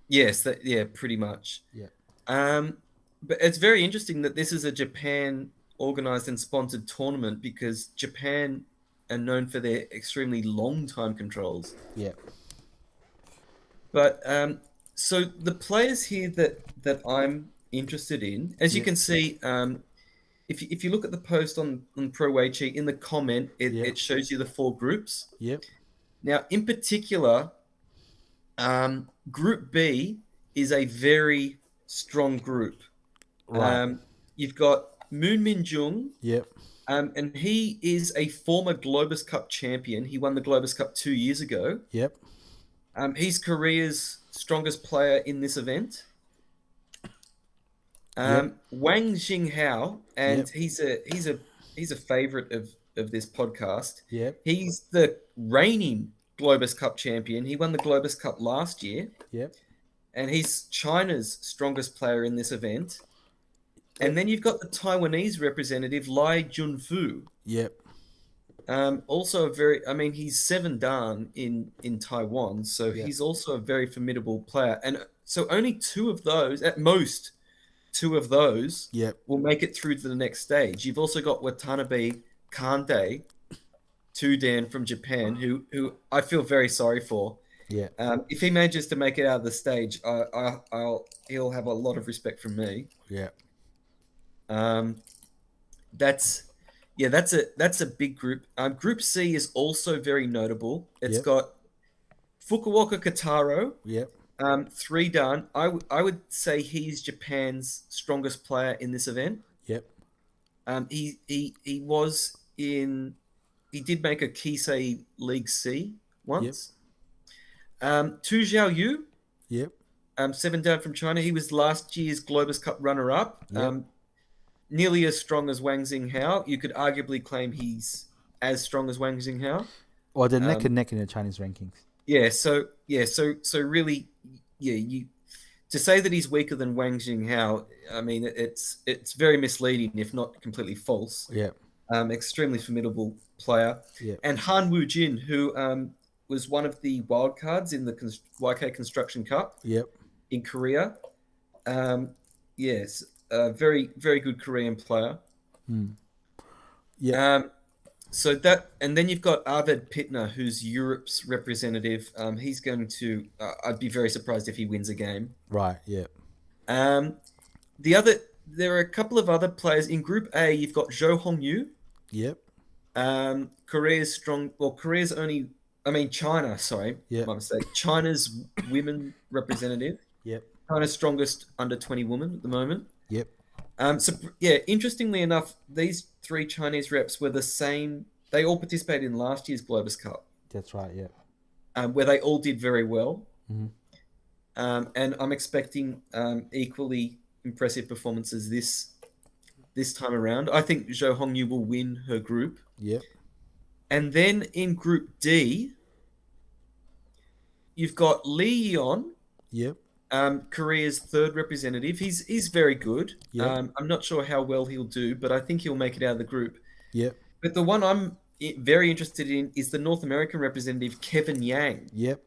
Yes, pretty much. Yeah. But it's very interesting that this is a Japan organized and sponsored tournament because Japan are known for their extremely long time controls. Yeah. But so the players here that I'm interested in, as you can see, if you look at the post on Pro Weiqi, in the comment, it shows you the 4 groups. Yep. Now, in particular, Group B is a very strong group. Right. You've got Minjun. Yep. And he is a former Globis Cup champion. He won the Globis Cup 2 years ago. Yep. He's Korea's strongest player in this event. Wang Xinghao, and he's a favorite of this podcast. Yep. He's the reigning Globus Cup champion. He won the Globus Cup last year. Yep. And he's China's strongest player in this event. And then you've got the Taiwanese representative, Lai Junfu. Yep. Also a very, I mean, he's 7 dan in Taiwan, so Yep. he's also a very formidable player. And so only two of those, at most, two of those Yep. will make it through to the next stage. You've also got Watanabe Kande, 2 dan from Japan, who I feel very sorry for. Yeah. If he manages to make it out of the stage, he'll have a lot of respect from me. Yeah. That's a big group. Group C is also very notable. It's got Fukuoka Kataro. Yep. 3 dan. I would say he's Japan's strongest player in this event. Yep. He was in. He did make a Kisei League C once. Tu Xiaoyu. Yep. 7 dan from China. He was last year's Globis Cup runner-up. Yep. Nearly as strong as Wang Xinghao. You could arguably claim he's as strong as Wang Xinghao. Or they're neck and neck in the Chinese rankings. So really, to say that he's weaker than Wang Xinghao, I mean, it's very misleading, if not completely false. Yeah. Extremely formidable player. Yeah. And Han Woo-jin, who was one of the wild cards in the Weiqi Construction Cup. Yep. In Korea. Yes. A very, very good Korean player. Yeah. So that, and then you've got Arvid Pittner, who's Europe's representative. He's going to. I'd be very surprised if he wins a game. Right. Yeah. There are a couple of other players in Group A. You've got Zhou Hongyu. Yep. Korea's strong. Well, Korea's only. I mean, China. Sorry, my mistake. China's women representative. Yep. China's strongest under 20 woman at the moment. Yep. Interestingly enough, these 3 Chinese reps were the same. They all participated in last year's Globus Cup. That's right. Yeah. Where they all did very well. Mm-hmm. And I'm expecting equally impressive performances this time around. I think Zhou Hongyu will win her group. Yep. And then in Group D, you've got Lee Yeon. Yep. Korea's 3rd representative. He's very good. Yep. I'm not sure how well he'll do, but I think he'll make it out of the group. Yep. But the one I'm very interested in is the North American representative, Kevin Yang. Yep.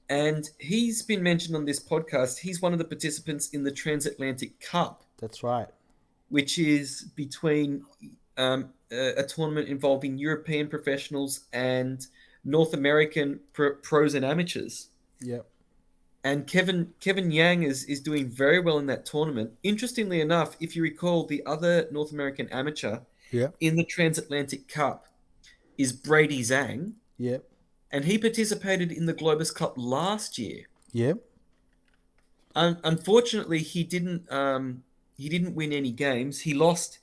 And he's been mentioned on this podcast. He's one of the participants in the Transatlantic Cup. That's right. Which is between a tournament involving European professionals and North American pros and amateurs. Yep. And Kevin Yang is doing very well in that tournament. Interestingly enough, if you recall, the other North American amateur in the Transatlantic Cup is Brady Zhang. Yep. And he participated in the Globus Cup last year. Yep. Unfortunately, he didn't win any games. He lost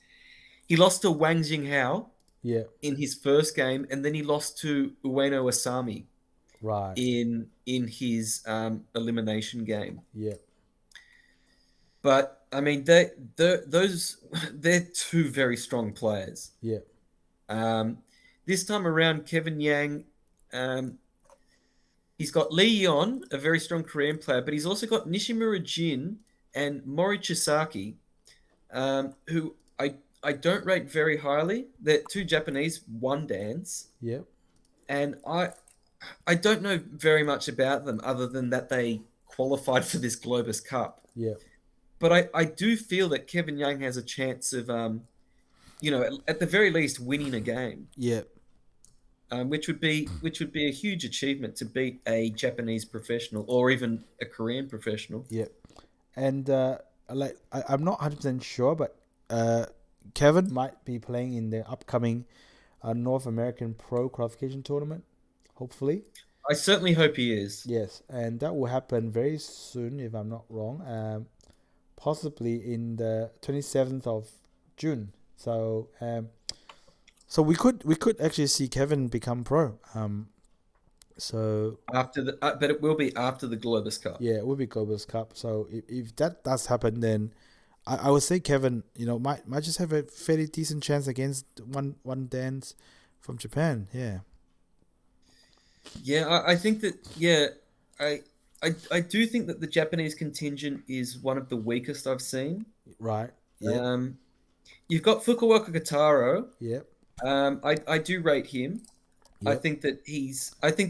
to Wang Xinghao in his first game, and then he lost to Ueno Asami. Right. In his elimination game. Yeah. But I mean, they're 2 very strong players. Yeah. This time around, Kevin Yang, he's got Lee Yeon, a very strong Korean player, but he's also got Nishimura Jin and Mori Chisaki, who I don't rate very highly. They're 2 Japanese 1-dans. Yep. And I don't know very much about them other than that they qualified for this Globus Cup. Yeah. But I do feel that Kevin Yang has a chance of, at the very least winning a game. Yeah. Which would be a huge achievement to beat a Japanese professional or even a Korean professional. Yeah. And I'm not 100% sure, but Kevin might be playing in the upcoming North American Pro Qualification Tournament. Hopefully. I certainly hope he is. Yes, and that will happen very soon, if I'm not wrong. Possibly in the 27th of June. So, we could actually see Kevin become pro. So after but it will be after the Globus Cup. Yeah, it will be Globus Cup. So if that does happen, then I would say Kevin, might just have a fairly decent chance against one dance from Japan. Yeah. Yeah, I think that. Yeah, I do think that the Japanese contingent is one of the weakest I've seen. Right. Yep. You've got Fukuoka Kotaro. Yep. I do rate him. Yep. I think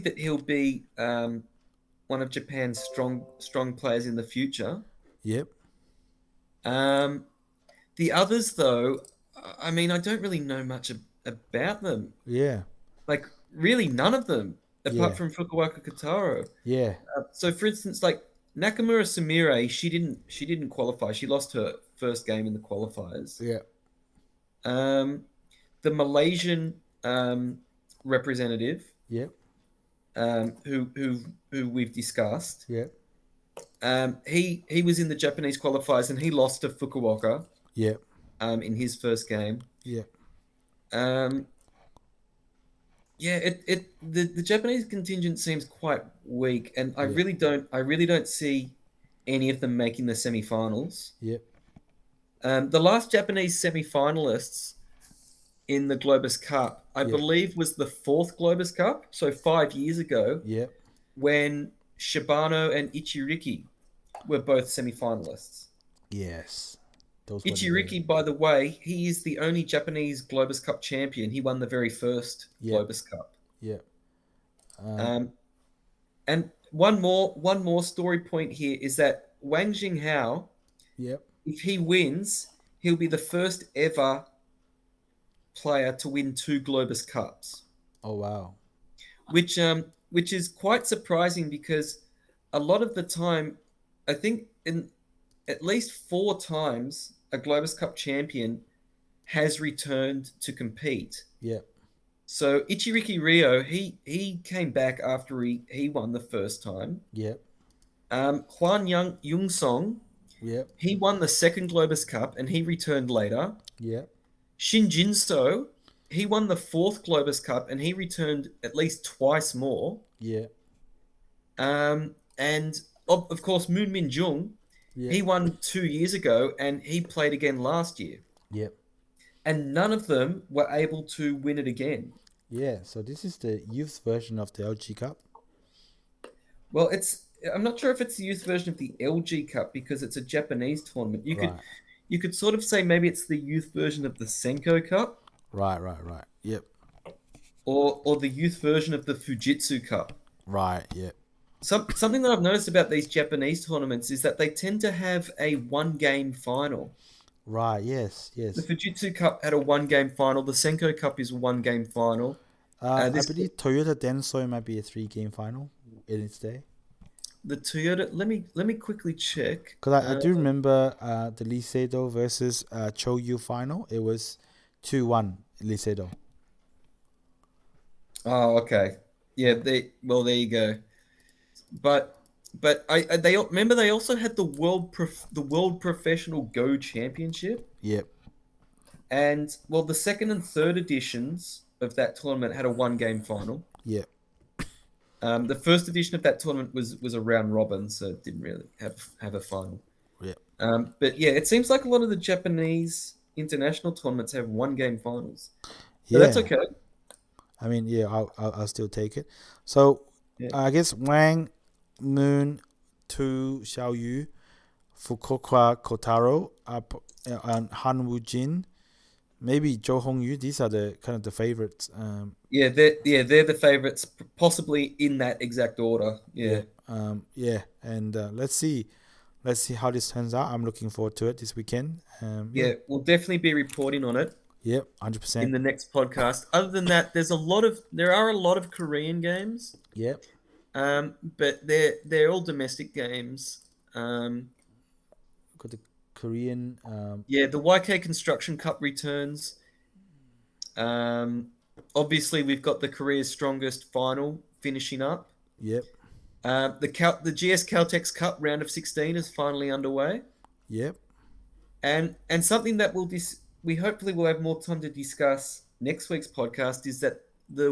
that he'll be one of Japan's strong players in the future. Yep. The others, though, I mean, I don't really know much about them. Yeah. Like, really, none of them, apart Yeah. from Fukuoka Kotaro. Yeah. So, for instance, like Nakamura Sumire, she didn't qualify. She lost her first game in the qualifiers. Yeah. The Malaysian representative, Yep. who we've discussed, Yep. he was in the Japanese qualifiers and he lost to Fukuoka Yep. in his first game. Yep. Um, yeah, the Japanese contingent seems quite weak, and I really don't see any of them making the semi-finals. Yep. The last Japanese semi-finalists in the Globis Cup, I believe, was the fourth Globis Cup, so 5 years ago, Yep. when Shibano and Ichiriki were both semi-finalists. Yes. Those were Ichiriki, by the way, he is the only Japanese Globus Cup champion. He won the very first Globus Cup. Yeah. And one more story point here is that Wang Jinghao, Yep. if he wins, he'll be the first ever player to win 2 Globus Cups. Oh wow. Which is quite surprising because a lot of the time, I think in at least 4 times a Globus Cup champion has returned to compete. Yep. So Ichiriki Rio, he came back after he won the first time. Yep. Huan Yung Song, Yep. he won the second Globus Cup and he returned later. Yep. Shin Jinseo, he won the 4th Globus Cup and he returned at least twice more. Yeah. And of course, Minjun, he won 2 years ago and he played again last year. Yep. And none of them were able to win it again. Yeah. So this is the youth version of the LG Cup. Well, I'm not sure if it's the youth version of the LG Cup because it's a Japanese tournament. You could sort of say maybe it's the youth version of the Senko Cup. Right. Yep. Or the youth version of the Fujitsu Cup. Right. Yep. Something that I've noticed about these Japanese tournaments is that they tend to have a 1-game final. Right. Yes. The Fujitsu Cup had a 1-game final. The Senko Cup is a 1-game final. I believe Toyota Denso might be a 3-game final in its day. The Toyota. Let me quickly check. Because I do remember the Lisedo versus Choyu final. It was 2-1 Lisedo. Oh, okay. Yeah. There you go. But they remember they also had the World Professional Go Championship. Yep. And the second and third editions of that tournament had a 1-game final. Yep. The first edition of that tournament was a round robin, so it didn't really have a final. Yep. But yeah, it seems like a lot of the Japanese international tournaments have 1-game finals. Yeah, that's okay. I mean, yeah, I'll still take it. So I guess Wang, Moon, Tu Xiaoyu, Fukuoka Kotaro, and Han Wu Jin, maybe Zhou Hongyu. These are the kind of the favorites. They're the favorites, possibly in that exact order. Yeah. And let's see how this turns out. I'm looking forward to it this weekend. We'll definitely be reporting on it. Yep, 100%. In the next podcast. Other than that, there are a lot of Korean games. Yep. But they're all domestic games. Got the Korean. The Weiqi Construction Cup returns. Obviously, we've got the Korea's Strongest final finishing up. Yep. The GS Caltex Cup round of 16 is finally underway. Yep. And something that we hopefully will have more time to discuss next week's podcast is that the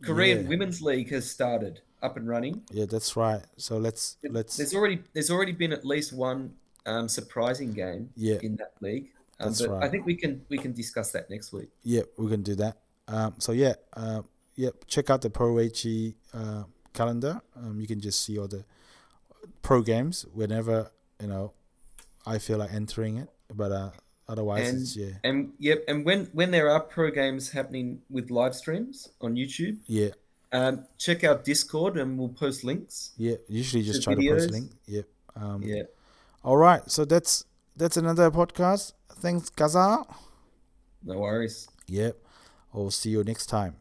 Korean Women's League has started up and running. Yeah, that's right. So let's. There's already been at least one surprising game in that league. That's right. I think we can discuss that next week. Yeah, we can do that. Check out the Pro Weiqi calendar. You can just see all the pro games whenever I feel like entering it. But otherwise, it's and when there are pro games happening with live streams on YouTube, yeah. check out Discord and we'll post links Yeah, usually to just try to post a videos. link. Yep. Yeah, All right, so that's another podcast. Thanks, Kaza. no worries. Yep. I'll see you next time.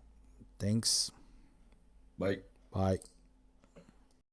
Thanks. Bye. Bye.